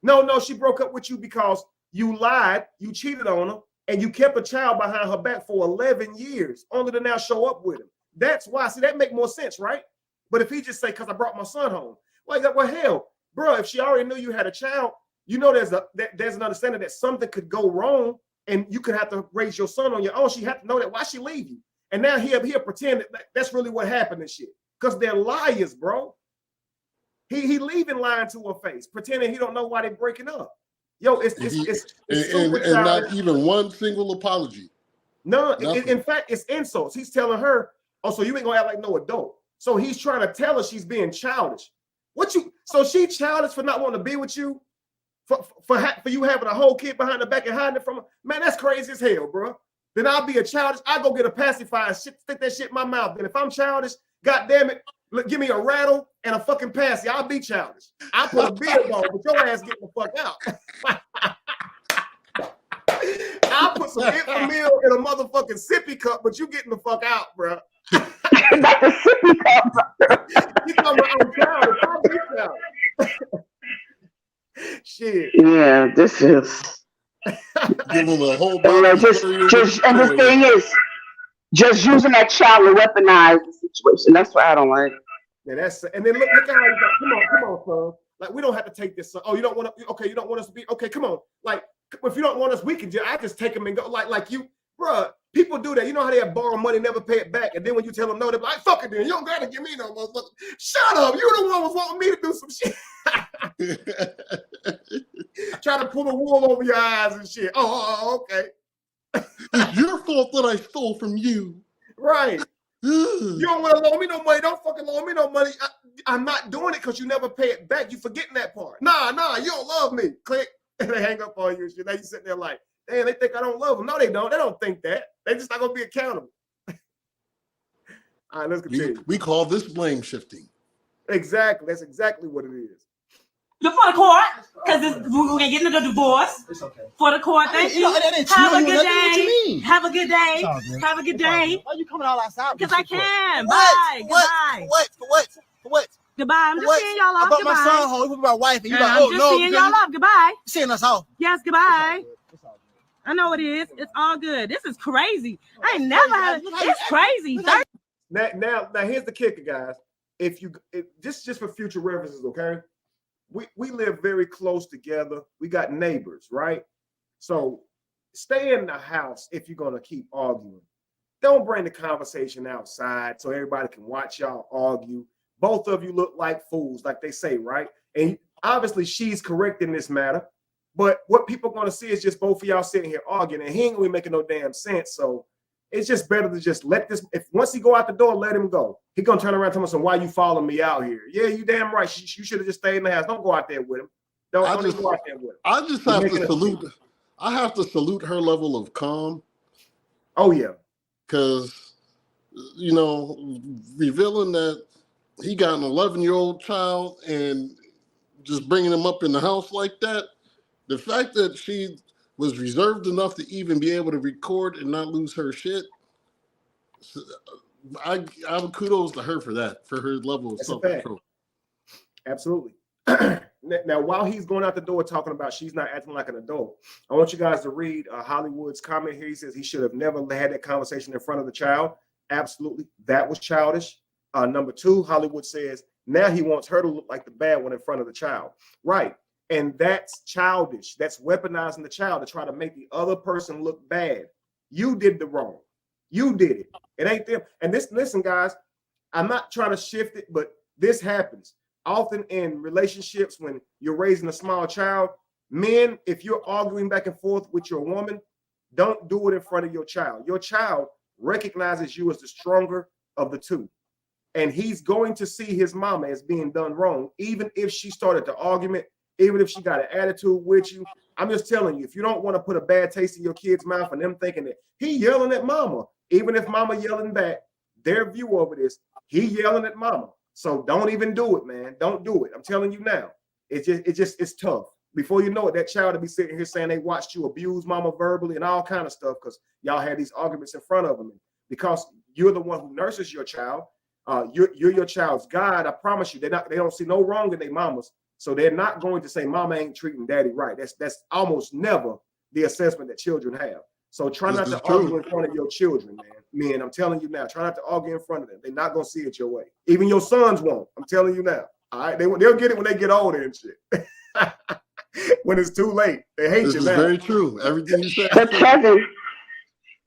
No, she broke up with you because you lied, you cheated on her, and you kept a child behind her back for 11 years, only to now show up with him. That's why. See, that make more sense, right? But if he just say, because I brought my son home, well, hell, bro, if she already knew you had a child, you know there's an understanding that something could go wrong and you could have to raise your son on your own. She had to know that. Why she leave you? And now he'll pretend that that's really what happened and shit. Because they're liars, bro. He leaving lying to her face, pretending he don't know why they're breaking up. Yo, it's not even one single apology. No, in fact, it's insults. He's telling her, oh, so you ain't gonna act like no adult. So he's trying to tell her she's being childish. So she childish for not wanting to be with you? For you having a whole kid behind the back and hiding it from her? Man, that's crazy as hell, bro. Then I'll be a childish. I go get a pacifier and stick that shit in my mouth. Then if I'm childish, God damn it, give me a rattle and a fucking passy. I'll be childish. I put a beard on, but your ass getting the fuck out. I'll put some Infamil in a motherfucking sippy cup, but you getting the fuck out, bro. Not the sippy cup. You talking about I'm childish. I'll be childish. Shit. Yeah, this is. Give him a whole And the thing is, just using that child to weaponize the situation. That's what I don't like. Yeah, and then look how he's like, come on, son. Like, we don't have to take this. Oh, you don't want to? Okay, you don't want us to be? Okay, come on. Like, if you don't want us, we can I just take them and go. Like you, bruh. People do that. You know how they borrow money, never pay it back, and then when you tell them no, they're like, "Fuck it, then you don't gotta give me no motherfucker." Shut up! You the one was wanting me to do some shit. Try to pull the wool over your eyes and shit. Oh, okay. It's your fault that I stole from you. Right. You don't want to loan me no money. Don't fucking loan me no money. I'm not doing it because you never pay it back. You forgetting that part. Nah, you don't love me. Click. And they hang up on you and shit. Now you sitting there like, damn, they think I don't love them. No, they don't. They don't think that. They just not going to be accountable. All right, let's continue. We call this blame shifting. Exactly. That's exactly what it is. For the court, because we're going to get into the divorce. It's okay. For the court, thank you. Have a good day. Have a good day. Have a good day. Why are you coming all outside? Because I can. What? Bye. What? For what? Goodbye. I'm just seeing y'all off. I brought Goodbye. my son home with my wife, and you're like, I'm just seeing y'all off. Goodbye. Seeing us off. Yes, goodbye. I know it is. It's all good. This is crazy. I ain't never had it. It's crazy. Now, here's the kicker, guys. Just for future references, okay? We live very close together. We got neighbors, right? So stay in the house if you're gonna keep arguing. Don't bring the conversation outside so everybody can watch y'all argue. Both of you look like fools, like they say, right? And obviously she's correct in this matter. But what people are going to see is just both of y'all sitting here arguing, and he ain't going to be making no damn sense. So it's just better to just let this. If once he go out the door, let him go. He gonna turn around and tell me, "So why you following me out here?" Yeah, you damn right. You should have just stayed in the house. Don't go out there with him. Don't go out there with him. I just have to salute. I have to salute her level of calm. Oh yeah, because revealing that he got an 11-year-old child and just bringing him up in the house like that. The fact that she was reserved enough to even be able to record and not lose her shit, I kudos to her for that, for her level of self-control. Absolutely. Now, while he's going out the door talking about she's not acting like an adult, I want you guys to read Hollywood's comment here. He says he should have never had that conversation in front of the child. Absolutely. That was childish. Number two, Hollywood says now he wants her to look like the bad one in front of the child. Right. And that's childish. That's weaponizing the child to try to make the other person look bad. You did the wrong. You did it. It ain't them. And listen, guys, I'm not trying to shift it, but this happens often in relationships when you're raising a small child. Men, if you're arguing back and forth with your woman, don't do it in front of your child. Your child recognizes you as the stronger of the two. And he's going to see his mama as being done wrong, even if she started the argument, even if she got an attitude with you. I'm just telling you, if you don't want to put a bad taste in your kid's mouth and them thinking that he yelling at mama, even if mama yelling back, their view of it is he yelling at mama. So don't even do it, man. Don't do it. I'm telling you now. It's tough. Before you know it, that child will be sitting here saying they watched you abuse mama verbally and all kind of stuff because y'all had these arguments in front of them. Because you're the one who nurses your child. You're your child's God. I promise you, they don't see no wrong in their mamas. So they're not going to say mama ain't treating daddy right. That's almost never the assessment that children have. So try not to argue in front of your children, man. Men, I'm telling you now, try not to argue in front of them. They're not gonna see it your way. Even your sons won't. I'm telling you now. All right, they'll get it when they get older and shit. When it's too late, they hate this you is now. Very true. Everything you said. But Kevin,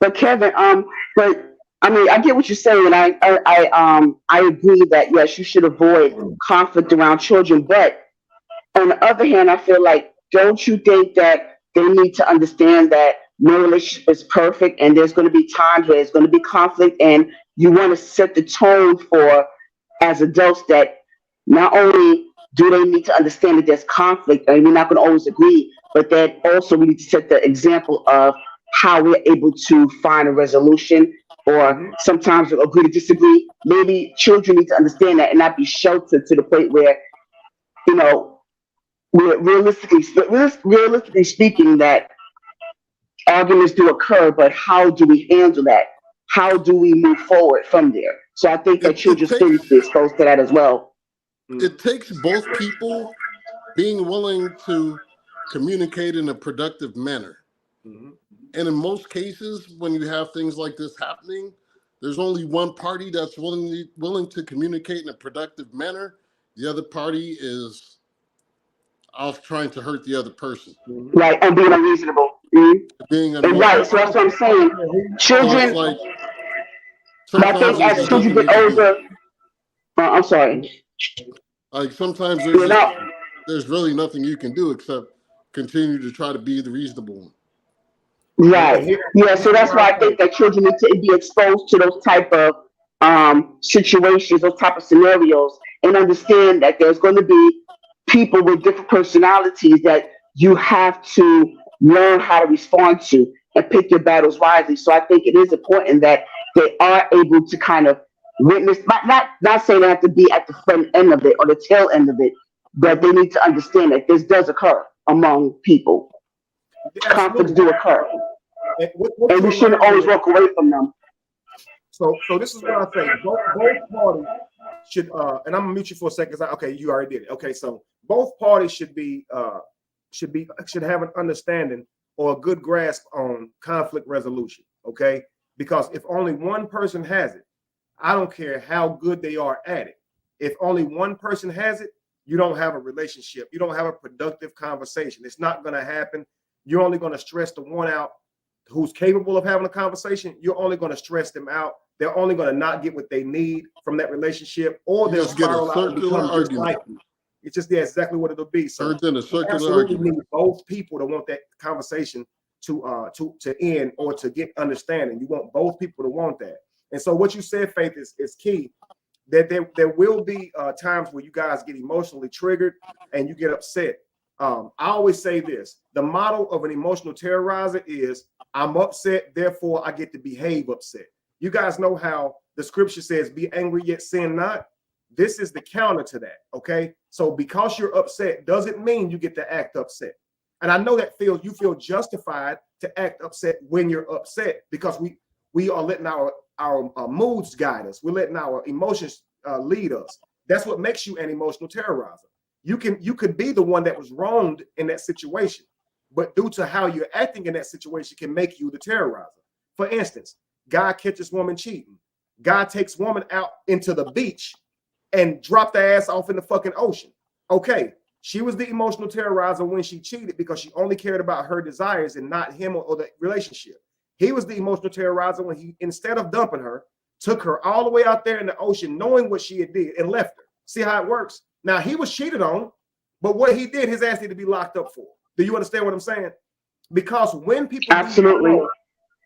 but I mean, I get what you're saying. I agree that yes, you should avoid conflict around children. But on the other hand, I feel like, don't you think that they need to understand that no relationship is perfect, and there's going to be times where there's going to be conflict, and you want to set the tone for, as adults, that not only do they need to understand that there's conflict, and we're not going to always agree, but that also we need to set the example of how we're able to find a resolution, or sometimes agree to disagree. Maybe children need to understand that and not be sheltered to the point where, you know, realistically speaking, that arguments do occur, but how do we handle that? How do we move forward from there? So I think that children still need to be exposed to that as well. It takes both people being willing to communicate in a productive manner. And in most cases, when you have things like this happening, there's only one party that's willing to communicate in a productive manner. The other party is off trying to hurt the other person. Right, and being unreasonable. Being unreasonable. Right, so that's what I'm saying. Children, so I think as children get older, I'm sorry. Like sometimes there's really nothing you can do except continue to try to be the reasonable one. Right. Yeah, so that's why I think that children need to be exposed to those type of situations, those type of scenarios, and understand that there's going to be people with different personalities that you have to learn how to respond to and pick your battles wisely. So I think it is important that they are able to kind of witness, not saying they have to be at the front end of it or the tail end of it, but they need to understand that this does occur among people. Conflicts do occur. And we shouldn't always walk away from them. So this is what I think. Both parties should, and I'm gonna mute you for a second. Okay, you already did it. Okay, so both parties should have an understanding or a good grasp on conflict resolution. Okay, because if only one person has it, I don't care how good they are at it. If only one person has it, you don't have a relationship. You don't have a productive conversation. It's not going to happen. You're only going to stress the one out who's capable of having a conversation. You're only going to stress them out. They're only going to not get what they need from that relationship, or they'll spiral out and become just like you. It's just exactly what it'll be. So you absolutely need both people to want that conversation to end or to get understanding. You want both people to want that. And so what you said, Faith, is key. That there will be times where you guys get emotionally triggered and you get upset. I always say this: the model of an emotional terrorizer is I'm upset, therefore I get to behave upset. You guys know how the scripture says, "Be angry yet sin not." This is the counter to that. Okay, so because you're upset doesn't mean you get to act upset. And I know that you feel justified to act upset when you're upset because we are letting our moods guide us. We're letting our emotions lead us. That's what makes you an emotional terrorizer. You could be the one that was wronged in that situation, but due to how you're acting in that situation can make you the terrorizer. For instance, guy catches woman cheating. Guy takes woman out into the beach and dropped the ass off in the fucking ocean. Okay, she was the emotional terrorizer when she cheated because she only cared about her desires and not him or the relationship. He was the emotional terrorizer when he, instead of dumping her, took her all the way out there in the ocean, knowing what she had did, and left her. See how it works? Now, he was cheated on, but what he did, his ass needed to be locked up for. Do you understand what I'm saying? Because when people Absolutely,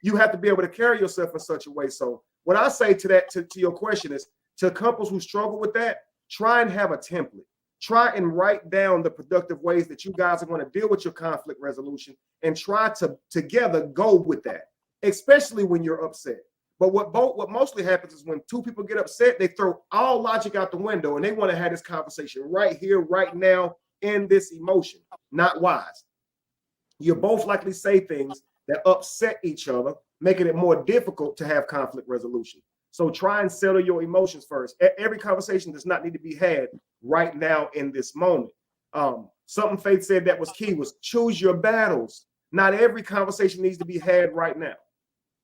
you have to be able to carry yourself in such a way. So what I say to that, to your question is, to couples who struggle with that, try and have a template. Try and write down the productive ways that you guys are going to deal with your conflict resolution, and try to together go with that, especially when you're upset. But what mostly happens is when two people get upset, they throw all logic out the window and they want to have this conversation right here, right now, in this emotion. Not wise. You both likely say things that upset each other, making it more difficult to have conflict resolution. So try and settle your emotions first. Every conversation does not need to be had right now in this moment. Something Faith said that was key was choose your battles. Not every conversation needs to be had right now.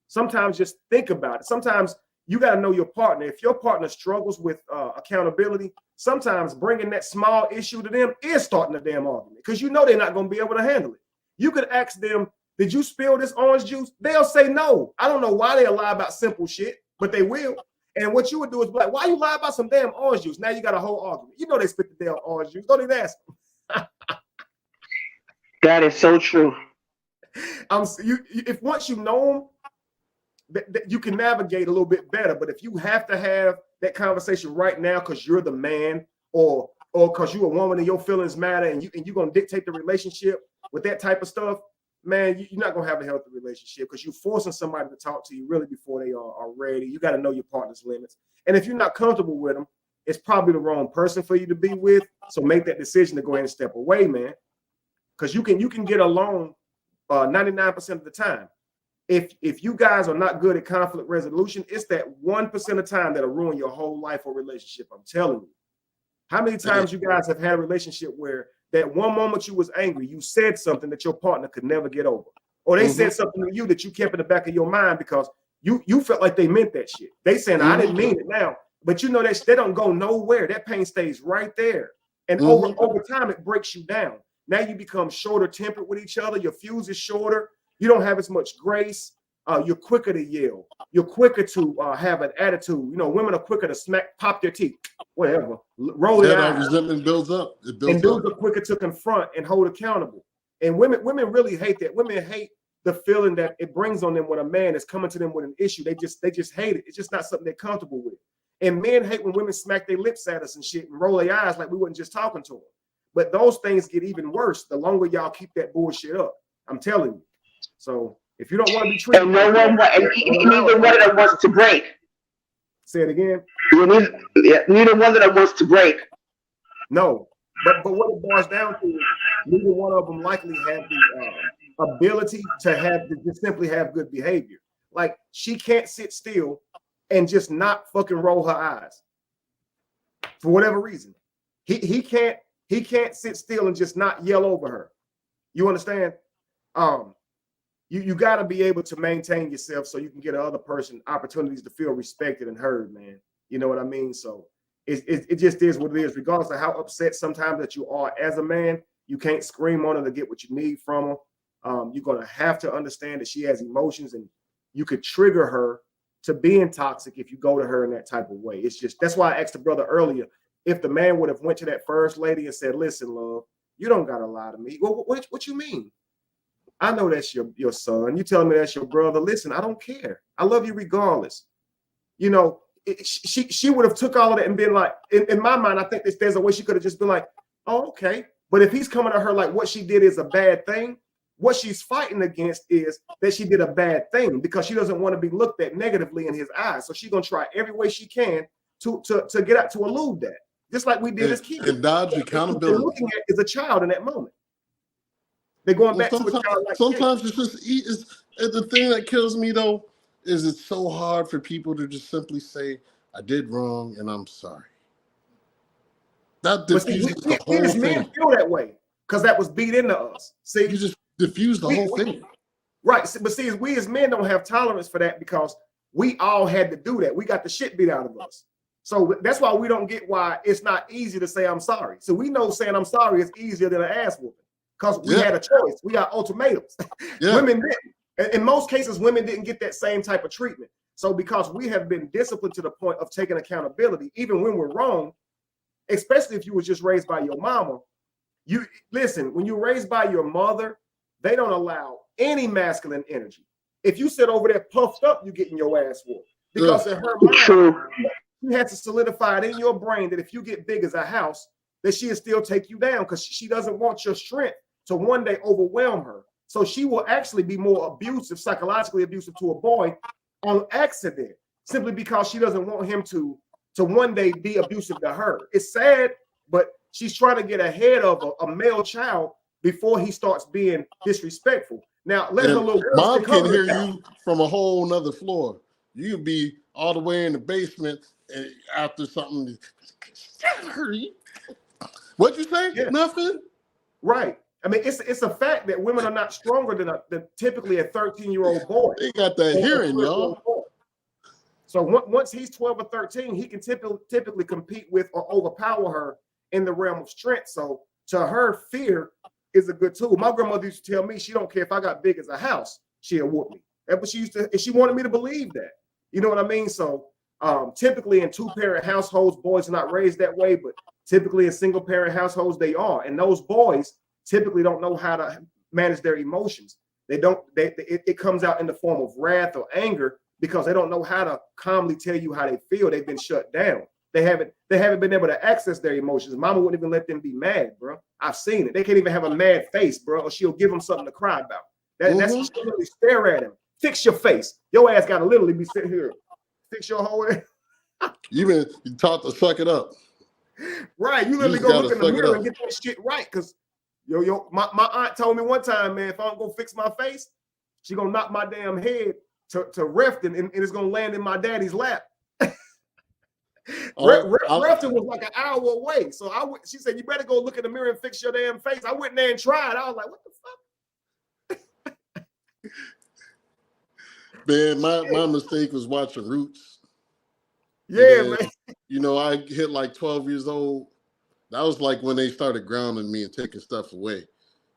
Sometimes just think about it. Sometimes you got to know your partner. If your partner struggles with accountability, sometimes bringing that small issue to them is starting a damn argument, because you know they're not going to be able to handle it. You could ask them, did you spill this orange juice? They'll say no. I don't know why they lie about simple shit, but they will. And what you would do is be like, why you lie about some damn orange juice? Now you got a whole argument. You know they spit the damn orange juice. Don't even ask them. that is so true. If once you know them, you can navigate a little bit better. But if you have to have that conversation right now because you're the man, or because you're a woman and your feelings matter, and you're going to dictate the relationship with that type of stuff, man, you're not going to have a healthy relationship, because you're forcing somebody to talk to you really before they are ready. You got to know your partner's limits. And if you're not comfortable with them, it's probably the wrong person for you to be with. So make that decision to go ahead and step away, man. Because you can get along 99% of the time. If you guys are not good at conflict resolution, it's that 1% of time that'll ruin your whole life or relationship. I'm telling you. How many times you guys have had a relationship where that one moment you was angry, you said something that your partner could never get over, or they said something to you that you kept in the back of your mind because you felt like they meant that shit. They saying, I didn't mean it now, but you know that they don't go nowhere. That pain stays right there, and over time it breaks you down. Now you become shorter tempered with each other. Your fuse is shorter. You don't have as much grace. You're quicker to yell. You're quicker to have an attitude. You know, women are quicker to pop their teeth, whatever, roll their eyes. Resentment builds up. It builds and dudes are quicker to confront and hold accountable. And women really hate that. Women hate the feeling that it brings on them when a man is coming to them with an issue. They just hate it. It's just not something they're comfortable with. And men hate when women smack their lips at us and shit and roll their eyes like we wasn't just talking to them. But those things get even worse the longer y'all keep that bullshit up. I'm telling you. So if you don't want to be treated, and neither one of them wants to break. Say it again. Neither one of them wants to break. No, but what it boils down to is neither one of them likely have the ability to just simply have good behavior. Like, she can't sit still and just not fucking roll her eyes for whatever reason. He can't sit still and just not yell over her. You understand? You got to be able to maintain yourself so you can get another person opportunities to feel respected and heard, man. You know what I mean? So it just is what it is. Regardless of how upset sometimes that you are as a man, you can't scream on her to get what you need from her. You're going to have to understand that she has emotions, and you could trigger her to being toxic if you go to her in that type of way. It's just, that's why I asked the brother earlier, if the man would have went to that first lady and said, listen, love, you don't got to lie to me. Well, what you mean? I know that's your son. You telling me that's your brother. Listen, I don't care. I love you regardless. You know, she would have took all of that and been like, in my mind, I think there's a way she could have just been like, oh, okay. But if he's coming to her like what she did is a bad thing, what she's fighting against is that she did a bad thing, because she doesn't want to be looked at negatively in his eyes. So she's going to try every way she can to get out, to elude that. Just like we did as kids. And dodge accountability. They're looking at is a child in that moment. They're going back to a child. Sometimes it's just the thing that kills me though is it's so hard for people to just simply say, I did wrong and I'm sorry. That diffuses the whole thing. Men feel that way because that was beat into us. See, you just diffuse the whole thing. Right. But see, we as men don't have tolerance for that, because we all had to do that. We got the shit beat out of us. So that's why we don't get why it's not easy to say I'm sorry. So we know saying I'm sorry is easier than an ass whooping, because we had a choice. We got ultimatums. Women didn't. In most cases, women didn't get that same type of treatment. So because we have been disciplined to the point of taking accountability, even when we're wrong, especially if you were just raised by your mama, You listen, when you're raised by your mother, they don't allow any masculine energy. If you sit over there puffed up, you're getting your ass whooped. Because in her mind, you had to solidify it in your brain that if you get big as a house, that she'll still take you down because she doesn't want your strength to one day overwhelm her. So she will actually be more abusive, psychologically abusive to a boy on accident, simply because she doesn't want him to one day be abusive to her. It's sad, but she's trying to get ahead of a male child before he starts being disrespectful. Now, let her little girl mom can hear you from a whole nother floor. You'd be all the way in the basement and after something. What'd you say? Yeah. Nothing? Right. I mean, it's a fact that women are not stronger than typically a 13-year-old boy. They got that hearing, y'all. So once he's 12 or 13, he can typically compete with or overpower her in the realm of strength. So to her, fear is a good tool. My grandmother used to tell me she don't care if I got big as a house, she'll whoop me. That's what she used to, and she wanted me to believe that. You know what I mean? So typically in two-parent households, boys are not raised that way, but typically in single-parent households, they are. And those boys typically don't know how to manage their emotions. It comes out in the form of wrath or anger because they don't know how to calmly tell you how they feel. They've been shut down. They haven't been able to access their emotions. Mama wouldn't even let them be mad, bro. I've seen it. They can't even have a mad face, bro, or she'll give them something to cry about. That's what she'll literally stare at him. Fix your face. Your ass got to literally be sitting here. Fix your whole ass. You taught to suck it up. Right. You literally go look in the mirror and get that shit right. Because my aunt told me one time, man, if I don't go fix my face, she gonna knock my damn head to Refton and it's gonna land in my daddy's lap. Refton was like an hour away. So she said, you better go look in the mirror and fix your damn face. I went there and tried. I was like, what the fuck? Man, my mistake was watching Roots. Yeah, man. You know, I hit like 12 years old. That was like when they started grounding me and taking stuff away.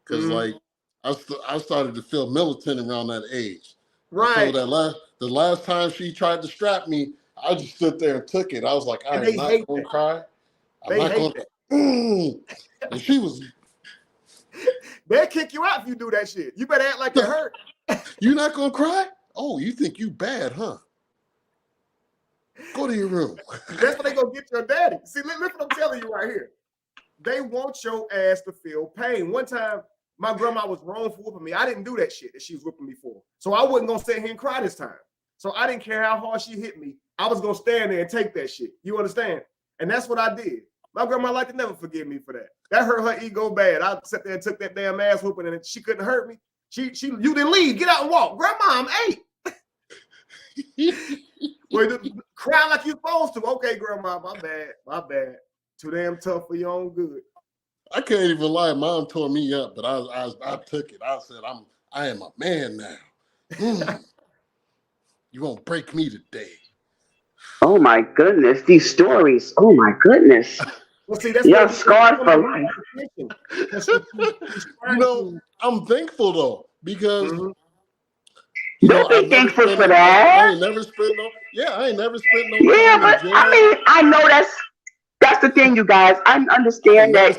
Because like I started to feel militant around that age. Right. So the last time she tried to strap me, I just stood there and took it. I was like, I'm not going to cry. I'm not going to. And she was. They'll kick you out if you do that shit. You better act like it hurt. You're not going to cry? Oh, you think you bad, huh? Go to your room. That's what they gonna get your daddy. See, look what I'm telling you right here. They want your ass to feel pain. One time, my grandma was wrong for whooping me. I didn't do that shit that she was whooping me for. So I wasn't gonna sit here and cry this time. So I didn't care how hard she hit me. I was gonna stand there and take that shit. You understand? And that's what I did. My grandma like to never forgive me for that. That hurt her ego bad. I sat there and took that damn ass whooping and she couldn't hurt me. You didn't leave. Get out and walk. Grandma, I'm 8. Well, cry like you're supposed to. Okay, grandma, my bad. Too damn tough for your own good. I can't even lie. Mom tore me up, but I took it. I said, I am a man now. You won't break me today. Oh my goodness, these stories. Oh my goodness. Well, see, you're scarred for life. You know, I'm thankful though, because don't be thankful for that. I ain't never spent no yeah, but I mean, I know that's the thing, you guys. I understand that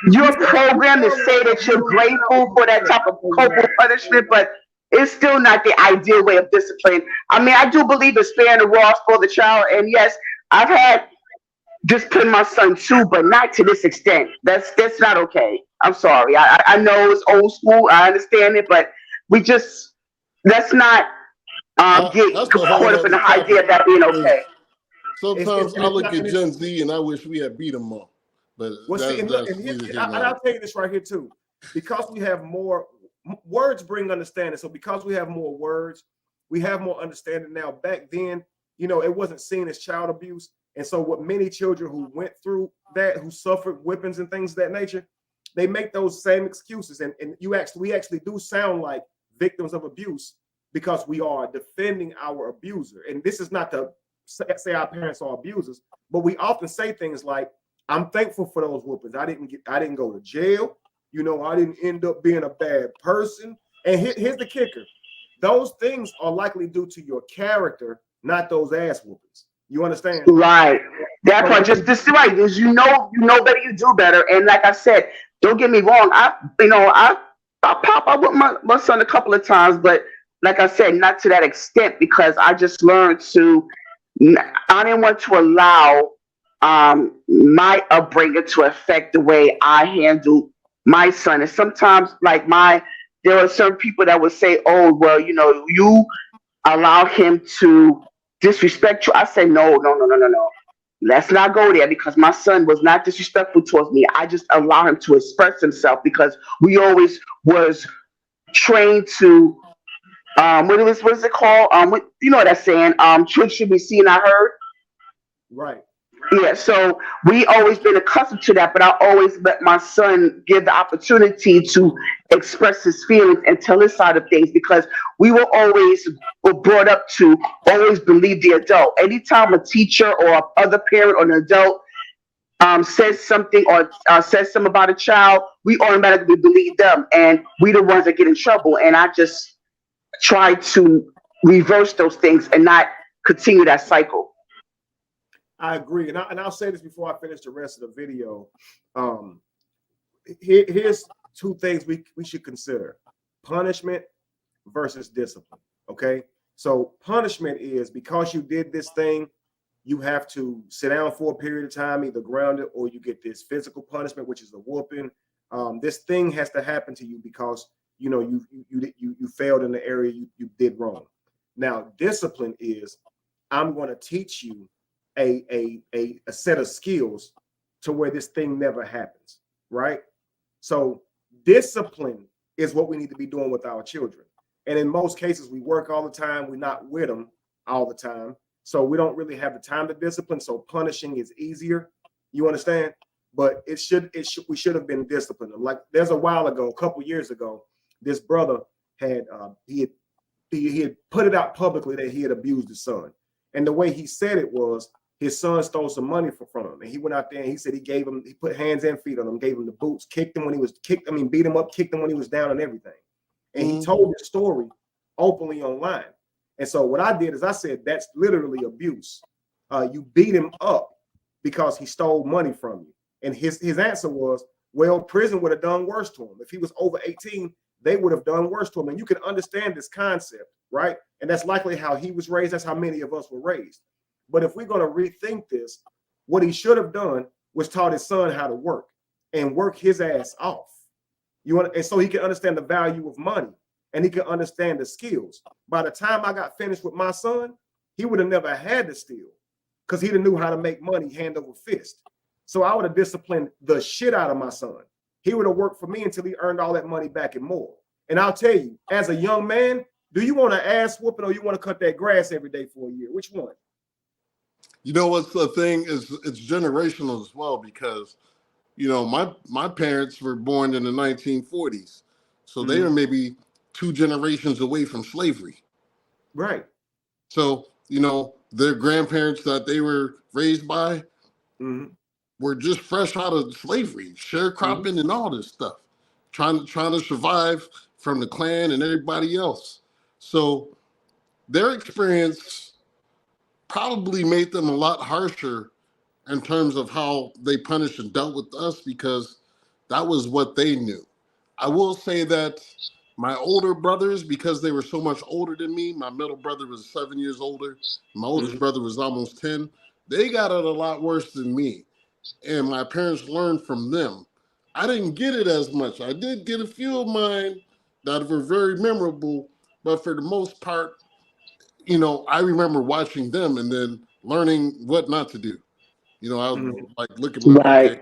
you're programmed to say that you're grateful for that type of corporal punishment, but it's still not the ideal way of discipline. I mean, I do believe in sparing the rod for the child, and yes, I've had discipline my son too, but not to this extent. That's not okay. I'm sorry. I know it's old school. I understand it, but let's not get caught up in the idea of that being okay. Sometimes I look at Gen Z and I wish we had beat them all. But I'll tell you this right here too. Because we have more words bring understanding. So because we have more words, we have more understanding now. Back then, it wasn't seen as child abuse. And so what many children who went through that, who suffered whippings and things of that nature, they make those same excuses. And we actually do sound like victims of abuse because we are defending our abuser. And this is not to say our parents are abusers, but we often say things like, I'm thankful for those whoopings. I didn't go to jail. I didn't end up being a bad person. And here's the kicker. Those things are likely due to your character, not those ass whoopings. You understand? Right. That part, just this right is you know better, you do better. And like I said, don't get me wrong. I pop out with my son a couple of times, but like I said, not to that extent because I just learned to. I didn't want to allow my upbringing to affect the way I handle my son. And sometimes, there are some people that would say, "Oh, well, you allow him to disrespect you." I say, no, no, no, no, no, no. Let's not go there because my son was not disrespectful towards me. I just allow him to express himself because we always was trained to what is it called? You know what I'm saying? Children should be seen, I heard. Right. Yeah, so we always been accustomed to that, but I always let my son give the opportunity to express his feelings and tell his side of things because we were brought up to always believe the adult. Anytime a teacher or other parent or an adult says something or says something about a child, we automatically believe them, and we the ones that get in trouble. And I just try to reverse those things and not continue that cycle. I agree, and I'll say this before I finish the rest of the video. Here's two things we should consider: punishment versus discipline. Okay, so punishment is because you did this thing, you have to sit down for a period of time, either grounded or you get this physical punishment, which is a whooping. This thing has to happen to you because you failed in the area you did wrong. Now, discipline is I'm going to teach you a set of skills to where this thing never happens, right? So discipline is what we need to be doing with our children. And in most cases, we work all the time. We're not with them all the time. So we don't really have the time to discipline. So punishing is easier. You understand? But we should have been disciplined. Like there's a while ago, a couple years ago, this brother had he had put it out publicly that he had abused his son. And the way he said it was his son stole some money from him. And he went out there and he said he put hands and feet on him, gave him the boots, beat him up, kicked him when he was down and everything. And he told the story openly online. And so what I did is I said, that's literally abuse. You beat him up because he stole money from you. And his answer was, well, prison would have done worse to him. If he was over 18, they would have done worse to him. And you can understand this concept, right? And that's likely how he was raised. That's how many of us were raised. But if we're going to rethink this, what he should have done was taught his son how to work and work his ass off. And so he can understand the value of money and he can understand the skills. By the time I got finished with my son, he would have never had to steal because he knew how to make money hand over fist. So I would have disciplined the shit out of my son. He would have worked for me until he earned all that money back and more. And I'll tell you, as a young man, do you want an ass whooping or you want to cut that grass every day for a year? Which one? You know what's the thing is it's generational as well because, my parents were born in the 1940s. So they were maybe 2 generations away from slavery. Right. So, their grandparents that they were raised by were just fresh out of slavery, sharecropping and all this stuff, trying to survive from the Klan and everybody else. So their experience probably made them a lot harsher in terms of how they punished and dealt with us because that was what they knew. I will say that my older brothers, because they were so much older than me, my middle brother was 7 years older, my oldest brother was almost 10, they got it a lot worse than me. And my parents learned from them. I didn't get it as much. I did get a few of mine that were very memorable, but for the most part, I remember watching them and then learning what not to do. I would like look at okay,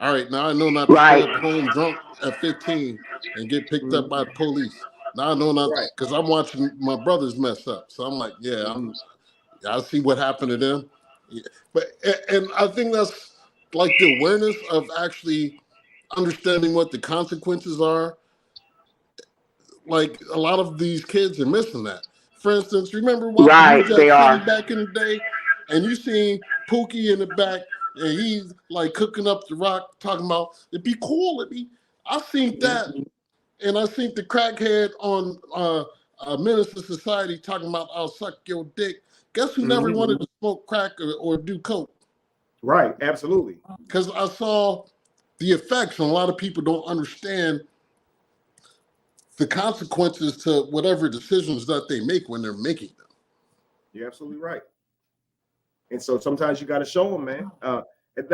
all right, now I know not to show up home drunk at 15 and get picked up by the police. Now I know not because I'm watching my brothers mess up. So I'm like, I see what happened to them. Yeah. And I think that's like the awareness of actually understanding what the consequences are. Like a lot of these kids are missing that. For instance, remember watching New Jack City back in the day, and you seen Pookie in the back, and he's like cooking up the rock, talking about it'd be cool. I seen that, and I seen the crackhead on Minister Society talking about I'll suck your dick. Guess who never wanted to smoke crack or do coke? Right, absolutely. Because I saw the effects, and a lot of people don't understand the consequences to whatever decisions that they make when they're making them. You're absolutely right. And so sometimes you got to show them, man. Now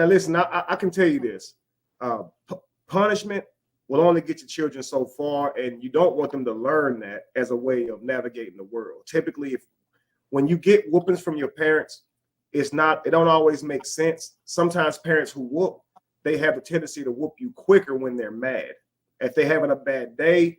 listen, I can tell you this: punishment will only get your children so far, and you don't want them to learn that as a way of navigating the world. Typically, when you get whoopings from your parents, it don't always make sense. Sometimes parents who whoop, they have a tendency to whoop you quicker when they're mad. If they're having a bad day,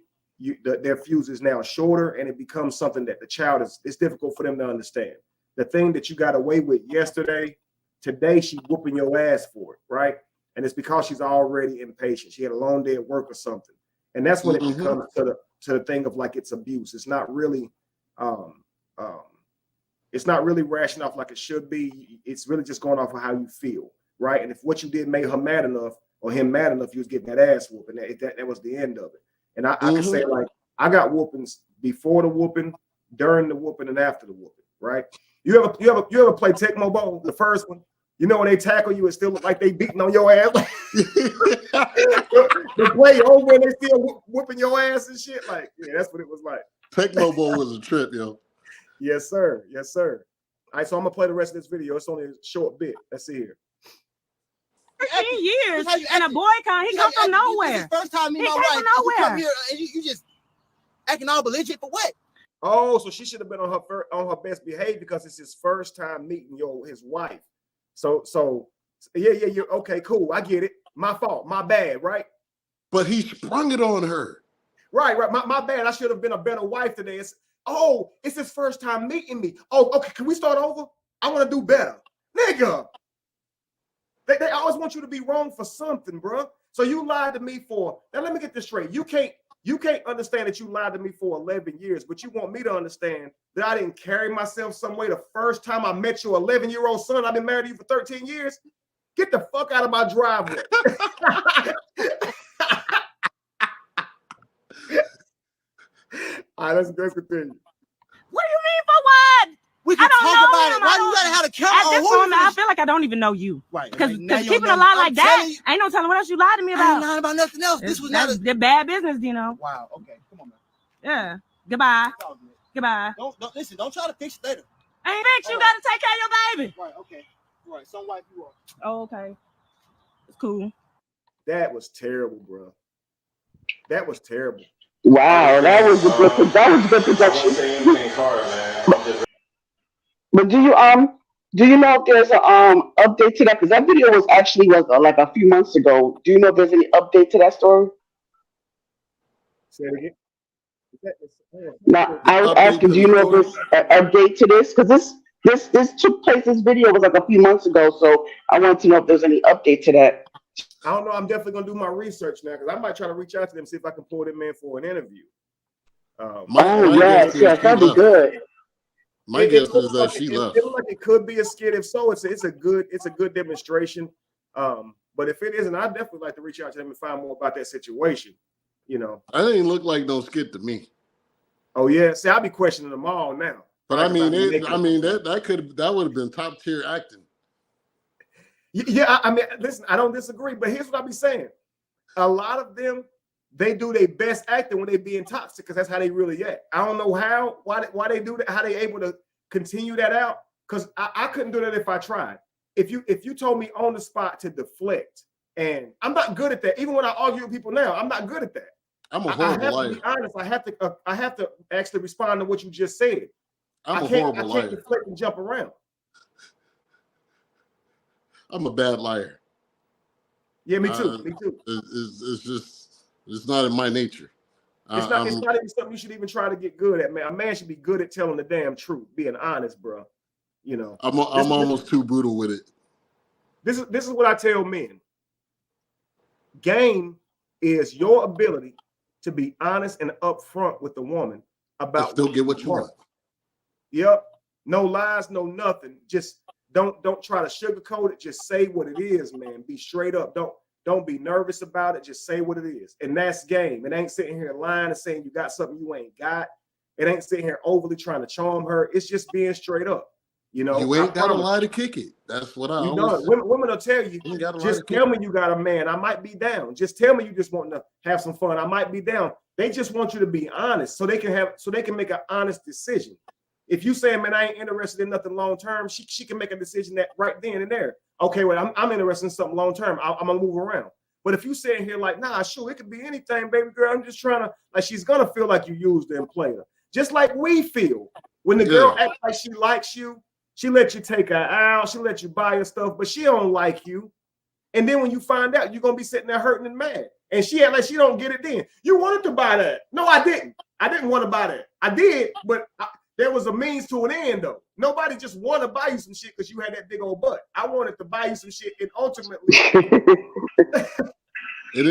their fuse is now shorter, and it becomes something that the child it's difficult for them to understand. The thing that you got away with yesterday, today she's whooping your ass for it, right? And it's because she's already impatient. She had a long day at work or something, and that's when it becomes to the thing of like it's abuse. It's not really rashing off like it should be. It's really just going off of how you feel, right? And if what you did made her mad enough or him mad enough, you was getting that ass whooping. That was the end of it. And I can say, like, I got whoopings before the whooping, during the whooping, and after the whooping, right? You ever play Tecmo Bowl, the first one? You know when they tackle you, it still look like they beating on your ass. The play over and they still whooping your ass and shit. Like, yeah, that's what it was like. Tecmo Bowl was a trip, yo. Yes, sir. Yes, sir. All right, so I'm gonna play the rest of this video. It's only a short bit. Let's see here. 13 years and a boy he come from nowhere. This is the first time me and my wife come here and you just acting all belligerent for what? Oh, so she should have been on her best behavior because it's his first time meeting his wife. So yeah, you're okay, cool. I get it. My fault, my bad, right? But he sprung it on her. Right. My bad. I should have been a better wife today. It's his first time meeting me. Oh, okay. Can we start over? I want to do better, nigga. They always want you to be wrong for something, bro. So you lied to me for. Now let me get this straight. You can't understand that you lied to me for 11 years, but you want me to understand that I didn't carry myself some way the first time I met your 11-year-old son. I've been married to you for 13 years. Get the fuck out of my driveway. All right, let's continue. What do you mean for what? We can talk about it. Why do you gotta have a camera? At this moment, I feel like I don't even know you. Right. Because keeping a lie like that, ain't no telling what else you lied to me about. I ain't lying about nothing else. This was not the bad business, Dino. Wow. Okay. Come on, man. Yeah. Goodbye. Goodbye. Don't listen. Don't try to fix it later. Ain't bitch, you gotta take care of your baby. Right. Okay. Right. Some wife you are. Oh, okay. It's cool. That was terrible, bro. That was terrible. Wow, that was a good production. But do you know if there's a update to that? Because that video was actually like a few months ago. Do you know if there's any update to that story? Say it again. Now, I was asking, do you know if there's an update to this? Because this took place. This video was like a few months ago, so I wanted to know if there's any update to that. I don't know. I'm definitely gonna do my research now because I might try to reach out to them, see if I can pull them in for an interview. Yes, that'd be good. My guess is that she left. It looks like it could be a skit. If so, it's a good demonstration. But if it isn't, I'd definitely like to reach out to them and find more about that situation. You know, I didn't look like no skit to me. Oh yeah, see, I'll be questioning them all now. But I mean, that would have been top tier acting. Yeah, I mean, listen, I don't disagree, but here's what I'll be saying. A lot of them, they do their best acting when they being toxic because that's how they really act. I don't know why they do that, how they able to continue that out, because I couldn't do that if I tried. If you told me on the spot to deflect, and I'm not good at that. Even when I argue with people now, I'm not good at that. I'm a horrible liar. To be honest, I have to actually respond to what you just said. I'm a horrible liar. I can't deflect and jump around. I'm a bad liar. Yeah, me too. Me too. It's not in my nature. It's not even something you should even try to get good at, man. A man should be good at telling the damn truth, being honest, bro. You know, I'm almost too brutal with it. This is what I tell men. Game is your ability to be honest and upfront with the woman about still get what you want. Yep. No lies, no nothing. Just don't try to sugarcoat it. Just say what it is, man. Be straight up. Don't be nervous about it. Just say what it is. And that's game. It ain't sitting here lying and saying you got something you ain't got. It ain't sitting here overly trying to charm her. It's just being straight up. You know, you ain't got to lie to kick it. That's what I always say. Women will tell you, just tell me you got a man. I might be down. Just tell me you just want to have some fun. I might be down. They just want you to be honest so they can make an honest decision. If you say, man, I ain't interested in nothing long term, she can make a decision that right then and there. Okay, well, I'm interested in something long term. I'm gonna move around. But if you sitting here like, nah, sure, it could be anything, baby girl. I'm just trying to, like, she's gonna feel like you used her and played her. Just like we feel when the girl acts like she likes you, she let you take her out, she let you buy her stuff, but she don't like you. And then when you find out, you're gonna be sitting there hurting and mad. And she act like she don't get it then. You wanted to buy that. No, I didn't. I didn't want to buy that. I did, but there was a means to an end though. Nobody just want to buy you some shit because you had that big old butt. I wanted to buy you some shit and ultimately and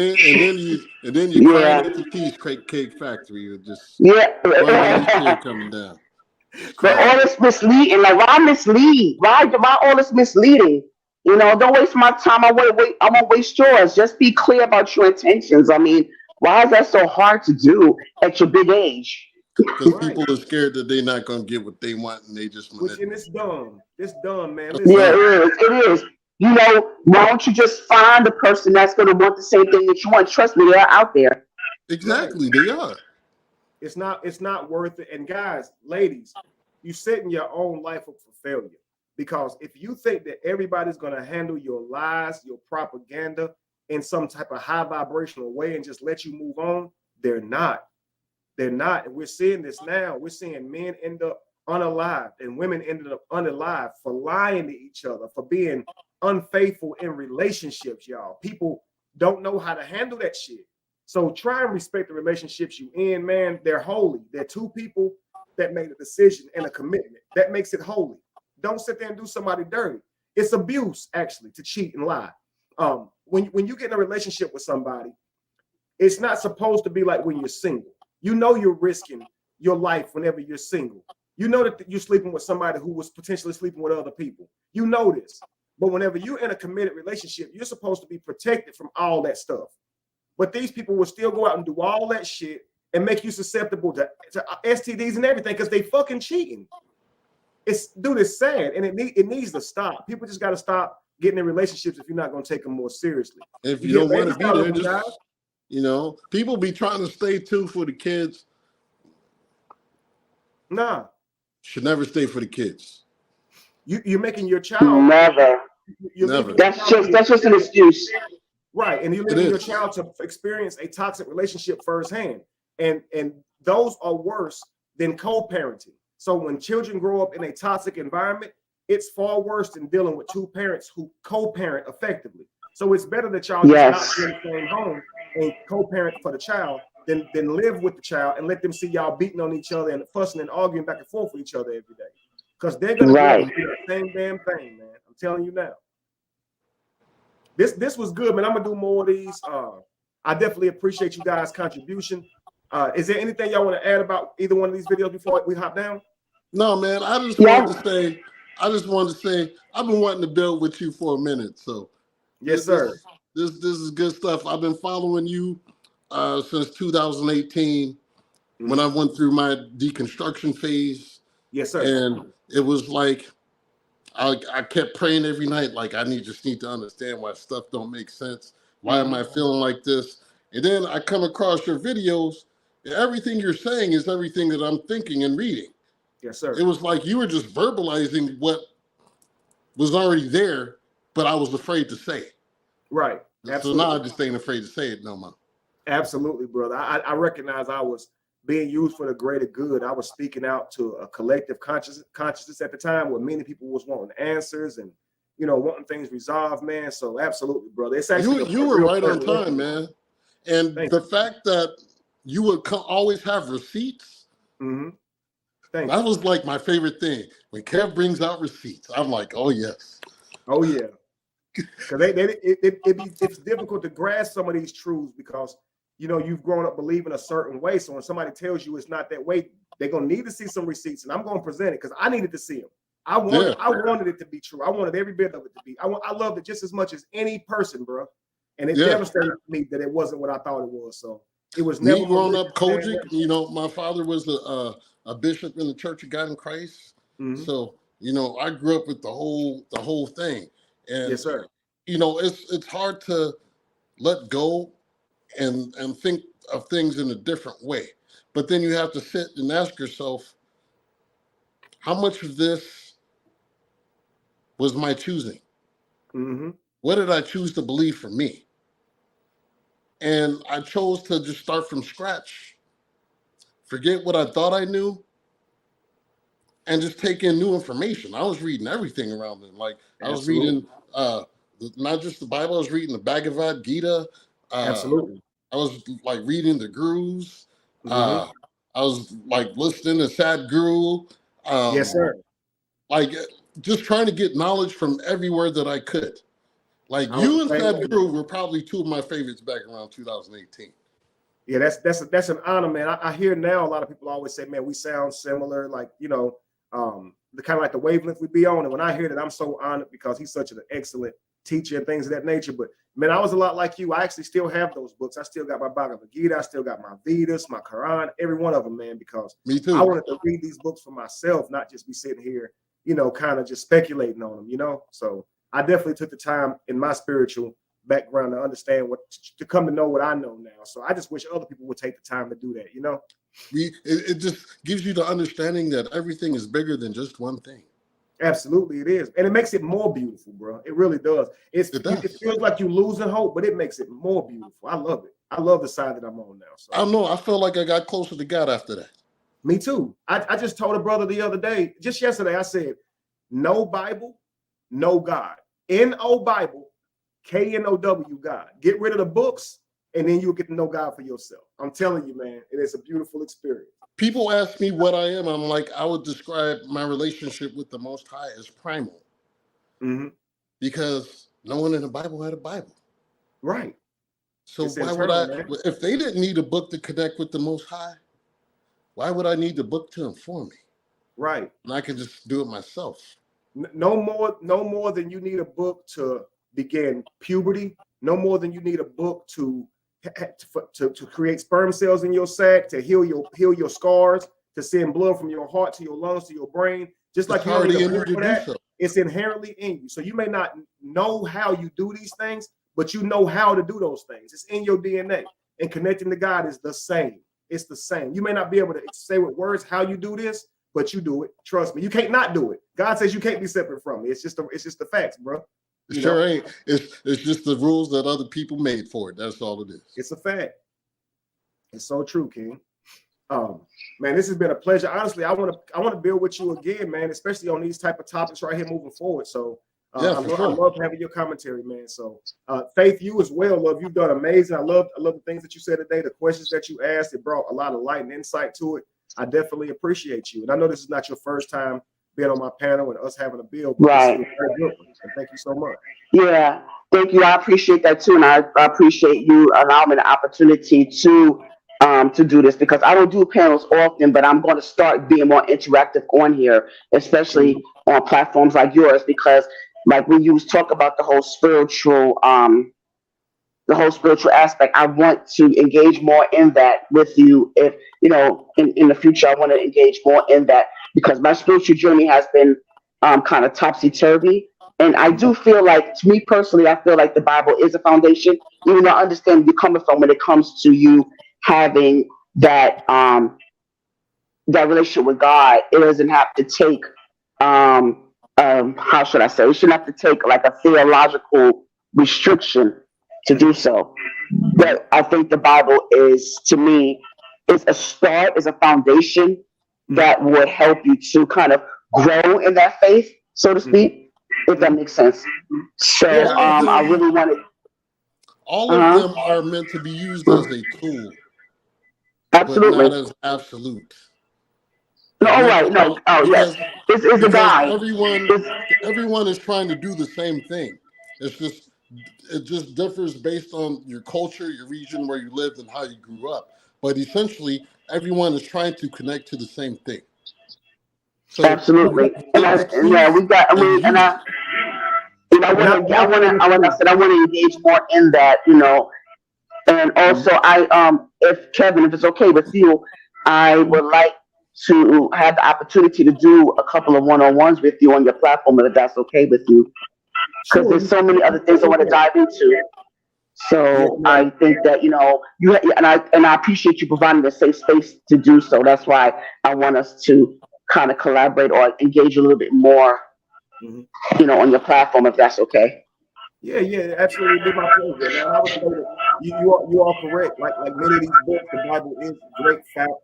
then you crying at the cheesecake factory. You just coming down. But all this misleading, like why mislead? Why all this misleading? You know, don't waste my time. I won't waste yours. Just be clear about your intentions. I mean, why is that so hard to do at your big age? Because people are scared that they're not gonna get what they want, and they just and it's dumb. It's dumb, man. Listen. Yeah, it is. You know, why don't you just find the person that's gonna want the same thing that you want? Trust me, they're out there. Exactly, they are. It's not worth it. And guys, ladies, you setting your own life up for failure. Because if you think that everybody's gonna handle your lies, your propaganda in some type of high vibrational way and just let you move on, they're not. They're not. And we're seeing this now. We're seeing men end up unalived and women ended up unalived for lying to each other, for being unfaithful in relationships, y'all. People don't know how to handle that shit. So try and respect the relationships you in, man. They're holy. They're two people that made a decision and a commitment. That makes it holy. Don't sit there and do somebody dirty. It's abuse, actually, to cheat and lie. When you get in a relationship with somebody, it's not supposed to be like when you're single. You know you're risking your life whenever you're single. You know that you're sleeping with somebody who was potentially sleeping with other people. You know this. But whenever you're in a committed relationship, you're supposed to be protected from all that stuff. But these people will still go out and do all that shit and make you susceptible to STDs and everything because they fucking cheating. It's sad, and it needs to stop. People just got to stop getting in relationships if you're not going to take them more seriously. If you don't want to be there, just, you know, people be trying to stay too for the kids. Nah. Should never stay for the kids. You're making your child. Never. That's just an excuse. Right, and you're leaving your child to experience a toxic relationship firsthand. And those are worse than co-parenting. So when children grow up in a toxic environment, it's far worse than dealing with two parents who co-parent effectively. So it's better that y'all just not in the same home and co-parent for the child than live with the child and let them see y'all beating on each other and fussing and arguing back and forth with each other every day. Because they're gonna do the same damn thing, man. I'm telling you now. This was good, man. I'm gonna do more of these. I definitely appreciate you guys' contribution. Is there anything y'all want to add about either one of these videos before we hop down? No, man. I just wanted to say I've been wanting to build with you for a minute. So yes, sir. This is good stuff. I've been following you since 2018 when I went through my deconstruction phase. Yes, sir. And it was like I kept praying every night, like I just need to understand why stuff don't make sense. Why am I feeling like this? And then I come across your videos, and everything you're saying is everything that I'm thinking and reading. Yes, sir. It was like you were just verbalizing what was already there, but I was afraid to say it. Right. Absolutely. So now I just ain't afraid to say it no more. Absolutely, brother. I recognize I was being used for the greater good. I was speaking out to a collective consciousness at the time where many people was wanting answers and, you know, wanting things resolved, man. So absolutely, brother. It's actually you were right on time, man. And the fact that you would always have receipts, that was like my favorite thing. When Kev brings out receipts, I'm like, oh, yes. Oh, yeah. Because it's difficult to grasp some of these truths because, you know, you've grown up believing a certain way. So when somebody tells you it's not that way, they're going to need to see some receipts. And I'm going to present it because I needed to see them. I wanted it to be true. I wanted every bit of it to be. I loved it just as much as any person, bro. And it devastated me that it wasn't what I thought it was. So it was never. Me growing up Kojic, you know, my father was a bishop in the Church of God in Christ. So You know, I grew up with the whole thing, and Yes, sir. you know, it's hard to let go and think of things in a different way. But then you have to sit and ask yourself, how much of this was my choosing? Mm-hmm. What did I choose to believe for me? And I chose to just start from scratch, forget what I thought I knew, and just take in new information. I was reading everything around then. Like I was reading not just the Bible, I was reading the Bhagavad Gita. Absolutely. I was like reading the Gurus. Mm-hmm. I was like listening to Sadhguru. Yes, sir. Like just trying to get knowledge from everywhere that I could. Like I you was and the same way. Sadhguru were probably two of my favorites back around 2018. Yeah, that's an honor, man. I hear now a lot of people always say, man, we sound similar, like, you know, the kind of like the wavelength we be on. And when I hear that, I'm so honored because he's such an excellent teacher and things of that nature. But man, I was a lot like you. I actually still have those books. I still got my Bhagavad Gita. I still got my Vedas, my Quran, every one of them, man, because Me too. I wanted to read these books for myself, not just be sitting here, you know, kind of just speculating on them, you know. So I definitely took the time in my spiritual background to understand to come to know what I know now. So I just wish other people would take the time to do that, you know. It just gives you the understanding that everything is bigger than just one thing. Absolutely, it is, and it makes it more beautiful, bro. It really does. It feels like you're losing hope, but it makes it more beautiful. I love it. I love the side that I'm on now. So I don't know. I feel like I got closer to God after that. me too. I just told a brother the other day, just yesterday, I said, no Bible, no God. N-O Bible, K-N-O-W God. Get rid of the books, and then you'll get to know God for yourself. I'm telling you, man, it is a beautiful experience. People ask me what I am. I'm like, I would describe my relationship with the Most High as primal. Mm-hmm. Because no one in the Bible had a Bible. Right. So It's why internal, would I, man. if they didn't need a book to connect with the Most High, why would I need the book to inform me? Right. And I can just do it myself. No more than you need a book to begin puberty. No more than you need a book to create sperm cells in your sac, to heal your scars, to send blood from your heart to your lungs to your brain. Just like you already need a in you book to for do that, so. it's inherently in you. So you may not know how you do these things, but you know how to do those things. It's in your DNA. And connecting to God is the same. It's the same. You may not be able to say with words how you do this, but you do it. Trust me. You can't not do it. God says you can't be separate from me. It's just the facts, bro. It sure ain't. It's just the rules that other people made for it. That's all it is. It's a fact. It's so true, King. Man, this has been a pleasure. Honestly, I want to build with you again, man, especially on these type of topics right here moving forward. So I love having your commentary, man. So Faith, you as well, love. You've done amazing. I love the things that you said today, the questions that you asked. It brought a lot of light and insight to it. I definitely appreciate you. And I know this is not your first time being on my panel and us having a build. Right. Thank you so much. Yeah, thank you. I appreciate that too, and I appreciate you allowing me the opportunity to do this, because I don't do panels often, but I'm going to start being more interactive on here, especially on platforms like yours, because like when you talk about the whole spiritual aspect, I want to engage more in that with you. If you know, in the future, I want to engage more in that, because my spiritual journey has been kind of topsy-turvy. And I do feel like, to me personally, I feel like the Bible is a foundation, even though I understand where you're coming from when it comes to you having that that relationship with God. It doesn't have to take how should I say? It shouldn't have to take like a theological restriction to do so. But I think the Bible is, to me, is a start, is a foundation that would help you to kind of grow in that faith, so to speak, if that makes sense. So I really wanted. All of them are meant to be used as a tool, absolutely, but not as absolute. No, all right, no, oh yes, it's a guide. Everyone is trying to do the same thing. It just differs based on your culture, your region, where you lived, and how you grew up. But essentially, everyone is trying to connect to the same thing. So absolutely, and I want to engage more in that, you know, and also if Kevin, if it's okay with you, I would like to have the opportunity to do a couple of one-on-ones with you on your platform, if that's okay with you, because Sure. there's so many other things I want to dive into. Yes, So ma'am. I think that you and I appreciate you providing a safe space to do so. That's why I want us to kind of collaborate or engage a little bit more, Mhm. on your platform, if that's okay. Yeah, yeah, absolutely. It'd be my pleasure. And I would say that you are correct. Like many of these books, the Bible is great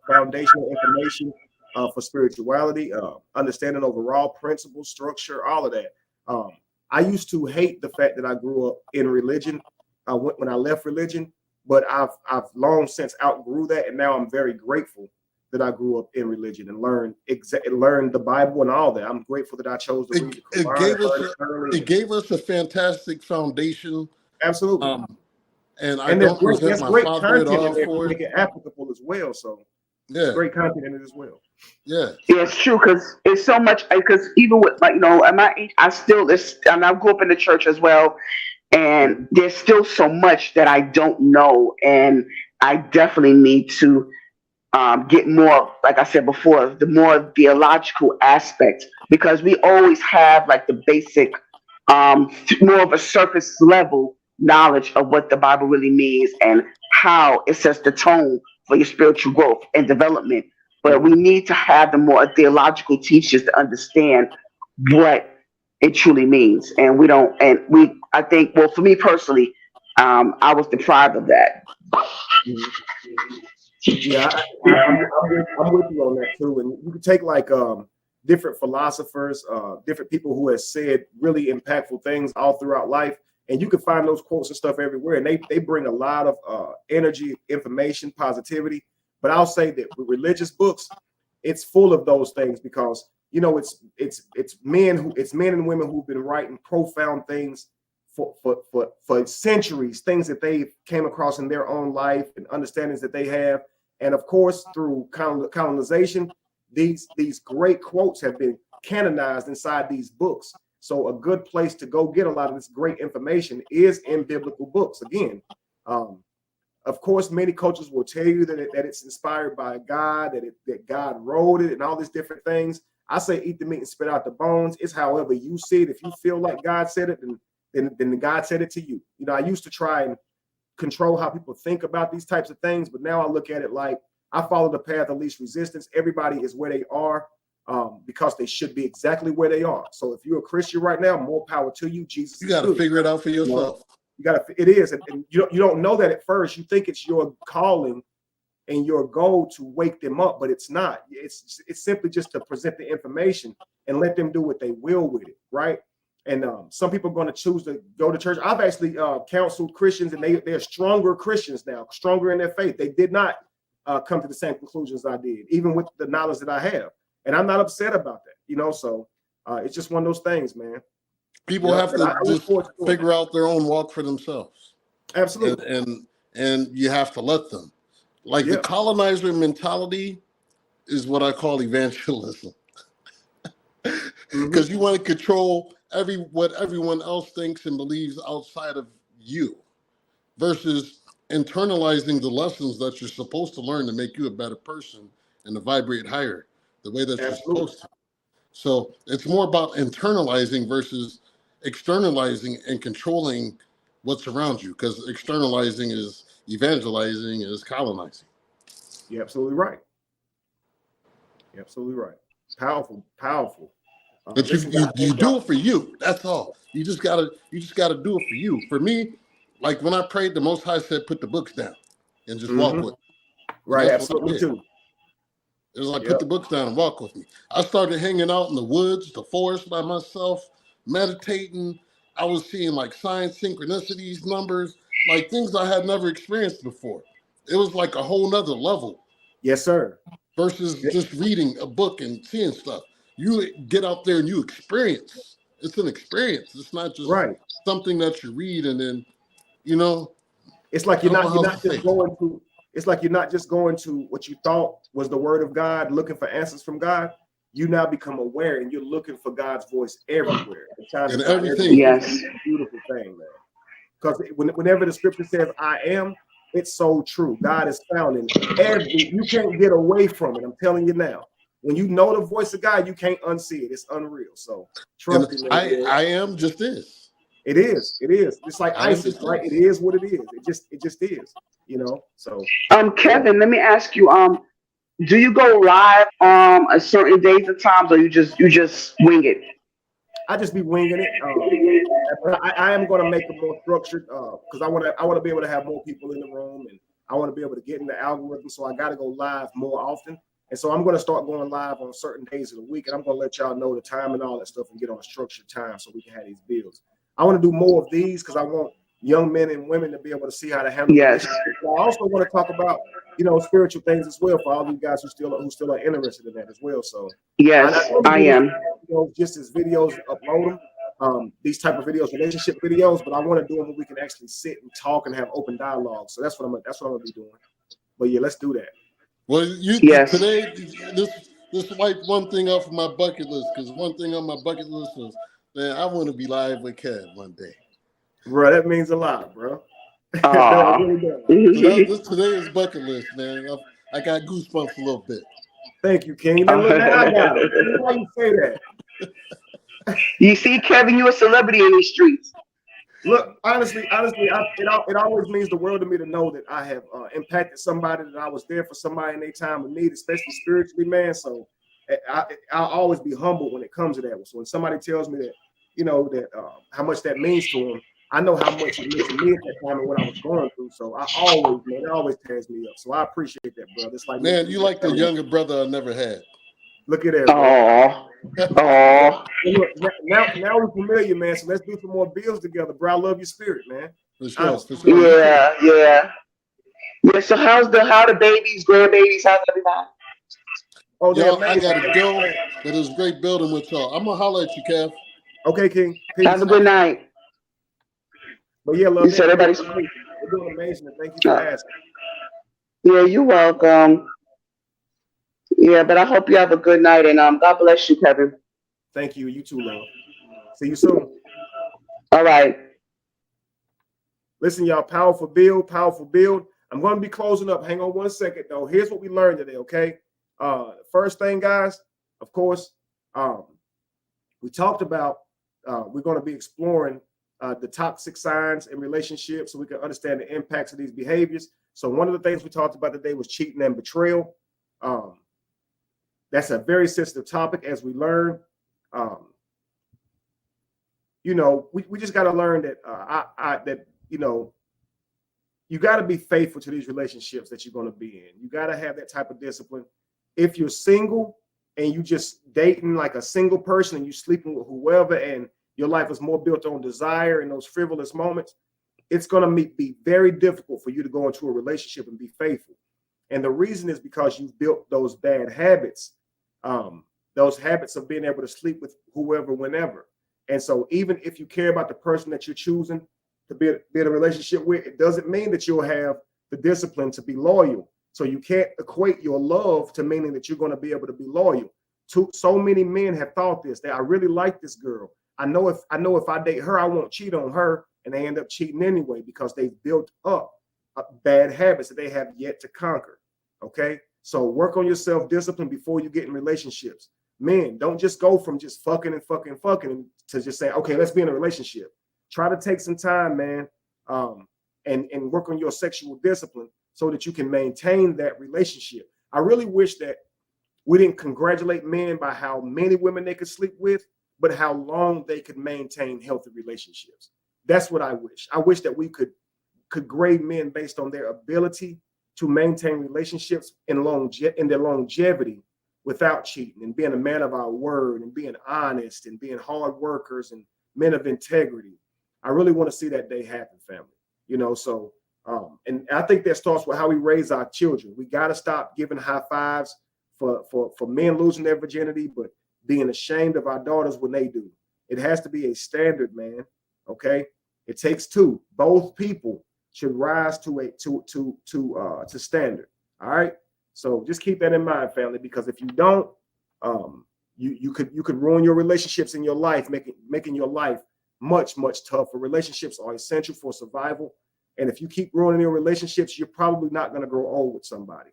foundational information for spirituality, understanding overall principles, structure, all of that. Um, I used to hate the fact that I grew up in religion when I left religion, but I've long since outgrew that, and now I'm very grateful that I grew up in religion and learned the Bible and all that. I'm grateful that I chose to read the It Quran gave and us learn it thoroughly. it gave us a fantastic foundation. Absolutely. And I And don't there's resent my great father at content in all there to for it. make it applicable as well. So there's Yeah, great content in it as well. yeah. Yeah, it's true because it's so much. Because even with at my age, I grew up in the church as well, and Mhm. there's still so much that I don't know, and I definitely need to get more, like I said before, the more theological aspect, because we always have like the basic, more of a surface level knowledge of what the Bible really means and how it sets the tone for your spiritual growth and development. But we Mhm. need to have the more theological teachers to understand what it truly means. And we don't, and we, I think, well, for me personally, I was deprived of that. Mhm. Yeah, I'm with you on that too. And you can take like different philosophers, different people who have said really impactful things all throughout life, and you can find those quotes and stuff everywhere. And they bring a lot of energy, information, positivity. But I'll say that with religious books, it's full of those things because it's men and women who've been writing profound things for centuries, things that they came across in their own life and understandings that they have. And of course, through colonization, these great quotes have been canonized inside these books. So a good place to go get a lot of this great information is in biblical books. Again, um, of course, many coaches will tell you that it's inspired by God, that God wrote it, and all these different things. I say eat the meat and spit out the bones. It's however you see it. If you feel like God said it, then God said it to you. I used to try and control how people think about these types of things, but now I look at it like I follow the path of least resistance. Everybody is where they are because they should be exactly where they are. So if you're a Christian right now, more power to you. Jesus You is got to good. figure it out for You know, yourself. it is, and you don't know that at first. You think it's your calling and your goal to wake them up, but it's not. It's simply just to present the information and let them do what they will with it, right? And some people are going to choose to go to church. I've actually counseled Christians, and they're stronger Christians now, stronger in their faith. They did not come to the same conclusions I did, even with the knowledge that I have, and I'm not upset about that. So it's just one of those things, man. People have And I to look just forward to doing figure out their own walk for themselves, that. and Absolutely. and you have to let them. Like the Yeah. colonizer mentality is what I call evangelism, Mm-hmm. because you want to control what everyone else thinks and believes outside of you, versus internalizing the lessons that you're supposed to learn to make you a better person and to vibrate higher the way that you're Absolutely. supposed to. So it's more about internalizing versus externalizing and controlling what's around you, because externalizing is evangelizing is colonizing. You're absolutely right. You're absolutely right. Powerful, powerful. But Listen, guys, you thank do y'all. it for you. That's all. You just gotta do it for you. For me, like when I prayed, the Most High said, "Put the books down and just walk Mm-hmm. with me." And Right, that's what I absolutely did. too. It was like, Yep. put the books down and walk with me. I started hanging out in the woods, the forest by myself, meditating. I was seeing like signs, synchronicities, numbers, like things I had never experienced before. It was like a whole nother level Yes, sir. versus just reading a book and seeing stuff. You get out there and you experience. It's an experience. It's not just Right. something that you read and then, you know, It's like I don't know how else to say it. it's like you're not just going to what you thought was the word of God, looking for answers from God. You now become aware and you're looking for God's voice everywhere. The chimes And of God everywhere. everything. It's Yes. a beautiful thing, man. Because whenever the scripture says I am, it's so true. God is found in you can't get away from it. I'm telling you now. when you know the voice of God, you can't unsee it. It's unreal. So trust me. I am just this. It is. It is. It's like I am ISIS, just right? this. It is what it is. It just is. You know. So Kevin, let me ask you, do you go live at certain days and times, or you just wing it? I just be winging it. But I am going to make it more structured because I want to be able to have more people in the room, and I want to be able to get in the algorithm. So I got to go live more often, and so I'm going to start going live on certain days of the week, and I'm going to let y'all know the time and all that stuff, and get on a structured time so we can have these builds. I want to do more of these because I want young men and women to be able to see how to handle relationships. I also want to talk about spiritual things as well for all you guys who still are interested in that as well. So yes, I am. Just as videos, upload them. These type of videos, relationship videos, but I want to do them where we can actually sit and talk and have open dialogue. So that's what I'm gonna be doing. But yeah, let's do that. Well, today this wiped one thing off of my bucket list, because one thing on my bucket list was, man, I want to be live with Kev one day. Bro, that means a lot, bro. This today is bucket list, man. I got goosebumps a little bit. Thank you, King. Now, look, now I got it. Why you say that? You see, Kevin, you're a celebrity in these streets. Look, honestly, it always means the world to me to know that I have impacted somebody, that I was there for somebody in their time of need, especially spiritually, man. So I'll always be humble when it comes to that. So when somebody tells me that, how much that means to them, I know how much it meant to me at that time and what I was going through. So it always tears me up. So I appreciate that, bro. It's like, man, you like the younger brother I never had. Look at that, bro. Look, now we're familiar, man. So let's do some more bills together, bro. I love your spirit, man. For sure. Yeah. So how the babies, grandbabies, how's everybody? Oh, yo, I gotta go. But it was great building with y'all. I'm gonna holler at you, Kev. Okay, King. Peace. Have a good night. But yeah, love. You said everybody's You're doing amazing. Thank you for asking. Yeah, you're welcome. Yeah, but I hope you have a good night, and God bless you, Kevin. Thank you. You too, love. See you soon. All right. Listen, y'all, powerful build. I'm going to be closing up. Hang on one second, though. Here's what we learned today, okay? First thing, guys, of course, we talked about we're going to be exploring the toxic signs in relationships so we can understand the impacts of these behaviors. So one of the things we talked about today was cheating and betrayal. That's a very sensitive topic, as we learn. We just got to learn that you got to be faithful to these relationships that you're going to be in. You got to have that type of discipline. If you're single and you just dating like a single person and you sleeping with whoever and your life is more built on desire and those frivolous moments, it's going to be very difficult for you to go into a relationship and be faithful. And the reason is because you've built those bad habits, those habits of being able to sleep with whoever, whenever. And so even if you care about the person that you're choosing to be in a relationship with, it doesn't mean that you'll have the discipline to be loyal. So you can't equate your love to meaning that you're going to be able to be loyal. So many men have thought this, that I really like this girl. I know if I date her, I won't cheat on her, and they end up cheating anyway because they've built up bad habits that they have yet to conquer. Okay, so work on your self-discipline before you get in relationships. Men, don't just go from just fucking to just say, okay, let's be in a relationship. Try to take some time, man, and work on your sexual discipline so that you can maintain that relationship. I really wish that we didn't congratulate men by how many women they could sleep with, but how long they could maintain healthy relationships. That's what I wish. I wish that we could grade men based on their ability to maintain relationships in their longevity without cheating, and being a man of our word, and being honest, and being hard workers and men of integrity. I really want to see that day happen, family. So and I think that starts with how we raise our children. We got to stop giving high fives for men losing their virginity, but being ashamed of our daughters when they do. It has to be a standard, man. Okay, it takes two. Both people should rise to standard. All right. So just keep that in mind, family, because if you don't, you could ruin your relationships in your life, making your life much, much tougher. Relationships are essential for survival. And if you keep ruining your relationships, you're probably not going to grow old with somebody.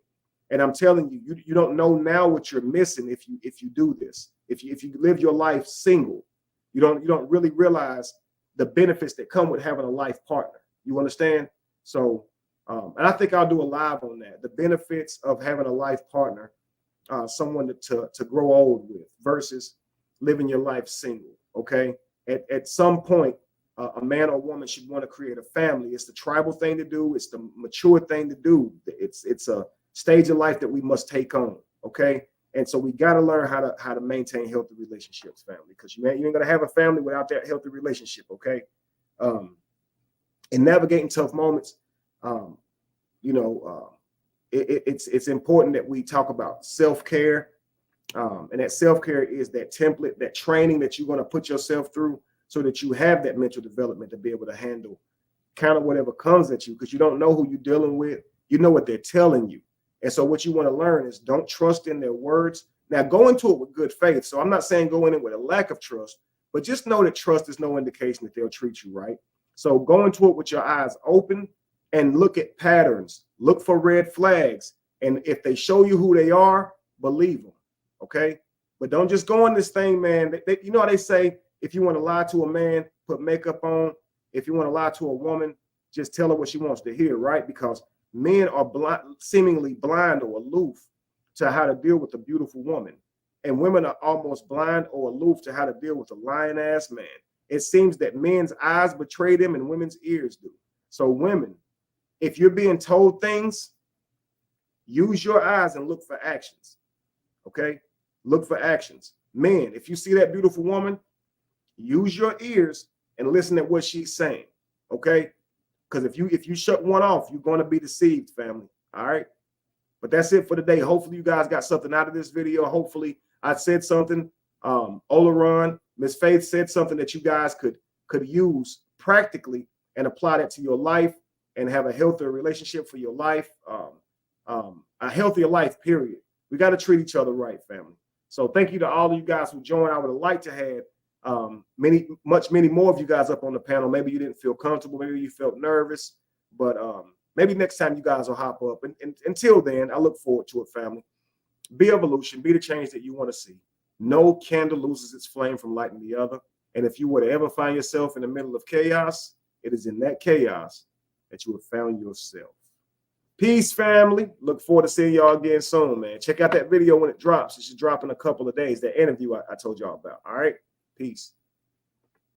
And I'm telling you, you don't know now what you're missing if you do this. If you live your life single, you don't really realize the benefits that come with having a life partner. You understand? So, and I think I'll do a live on that. The benefits of having a life partner, someone to grow old with versus living your life single. Okay. At some point, a man or woman should want to create a family. It's the tribal thing to do. It's the mature thing to do. It's a stage of life that we must take on. Okay. And so we got to learn how to maintain healthy relationships, family, because you ain't going to have a family without that healthy relationship. Okay. In navigating tough moments, it's important that we talk about self-care. And that self-care is that template, that training that you're going to put yourself through so that you have that mental development to be able to handle kind of whatever comes at you, because you don't know who you're dealing with. You know what they're telling you. And so what you want to learn is don't trust in their words. Now, go into it with good faith. So I'm not saying go in it with a lack of trust, but just know that trust is no indication that they'll treat you right. So go into it with your eyes open and look at patterns. Look for red flags. And if they show you who they are, believe them. Okay. But don't just go in this thing, man. You know how they say, if you want to lie to a man, put makeup on. If you want to lie to a woman, just tell her what she wants to hear, right? Because men are seemingly blind or aloof to how to deal with a beautiful woman. And women are almost blind or aloof to how to deal with a lying-ass man. It seems that men's eyes betray them and women's ears do. So women, if you're being told things, use your eyes and look for actions. Okay? Look for actions. Men, if you see that beautiful woman, use your ears and listen to what she's saying. Okay? Because if you shut one off, you're going to be deceived, family. All right? But that's it for today. Hopefully you guys got something out of this video. Hopefully I said something. Olaron, Miss Faith said something that you guys could use practically and apply that to your life and have a healthier relationship for your life, a healthier life, period. We got to treat each other right, family. So thank you to all of you guys who joined. I would have liked to have many more of you guys up on the panel. Maybe you didn't feel comfortable. Maybe you felt nervous, but maybe next time you guys will hop up. And until then, I look forward to it, family. Be evolution. Be the change that you want to see. No candle loses its flame from lighting the other. And if you were to ever find yourself in the middle of chaos, it is in that chaos that you have found yourself. Peace, family. Look forward to seeing y'all again soon, man. Check out that video when it drops. It should drop in a couple of days. That interview I told y'all about. All right. Peace.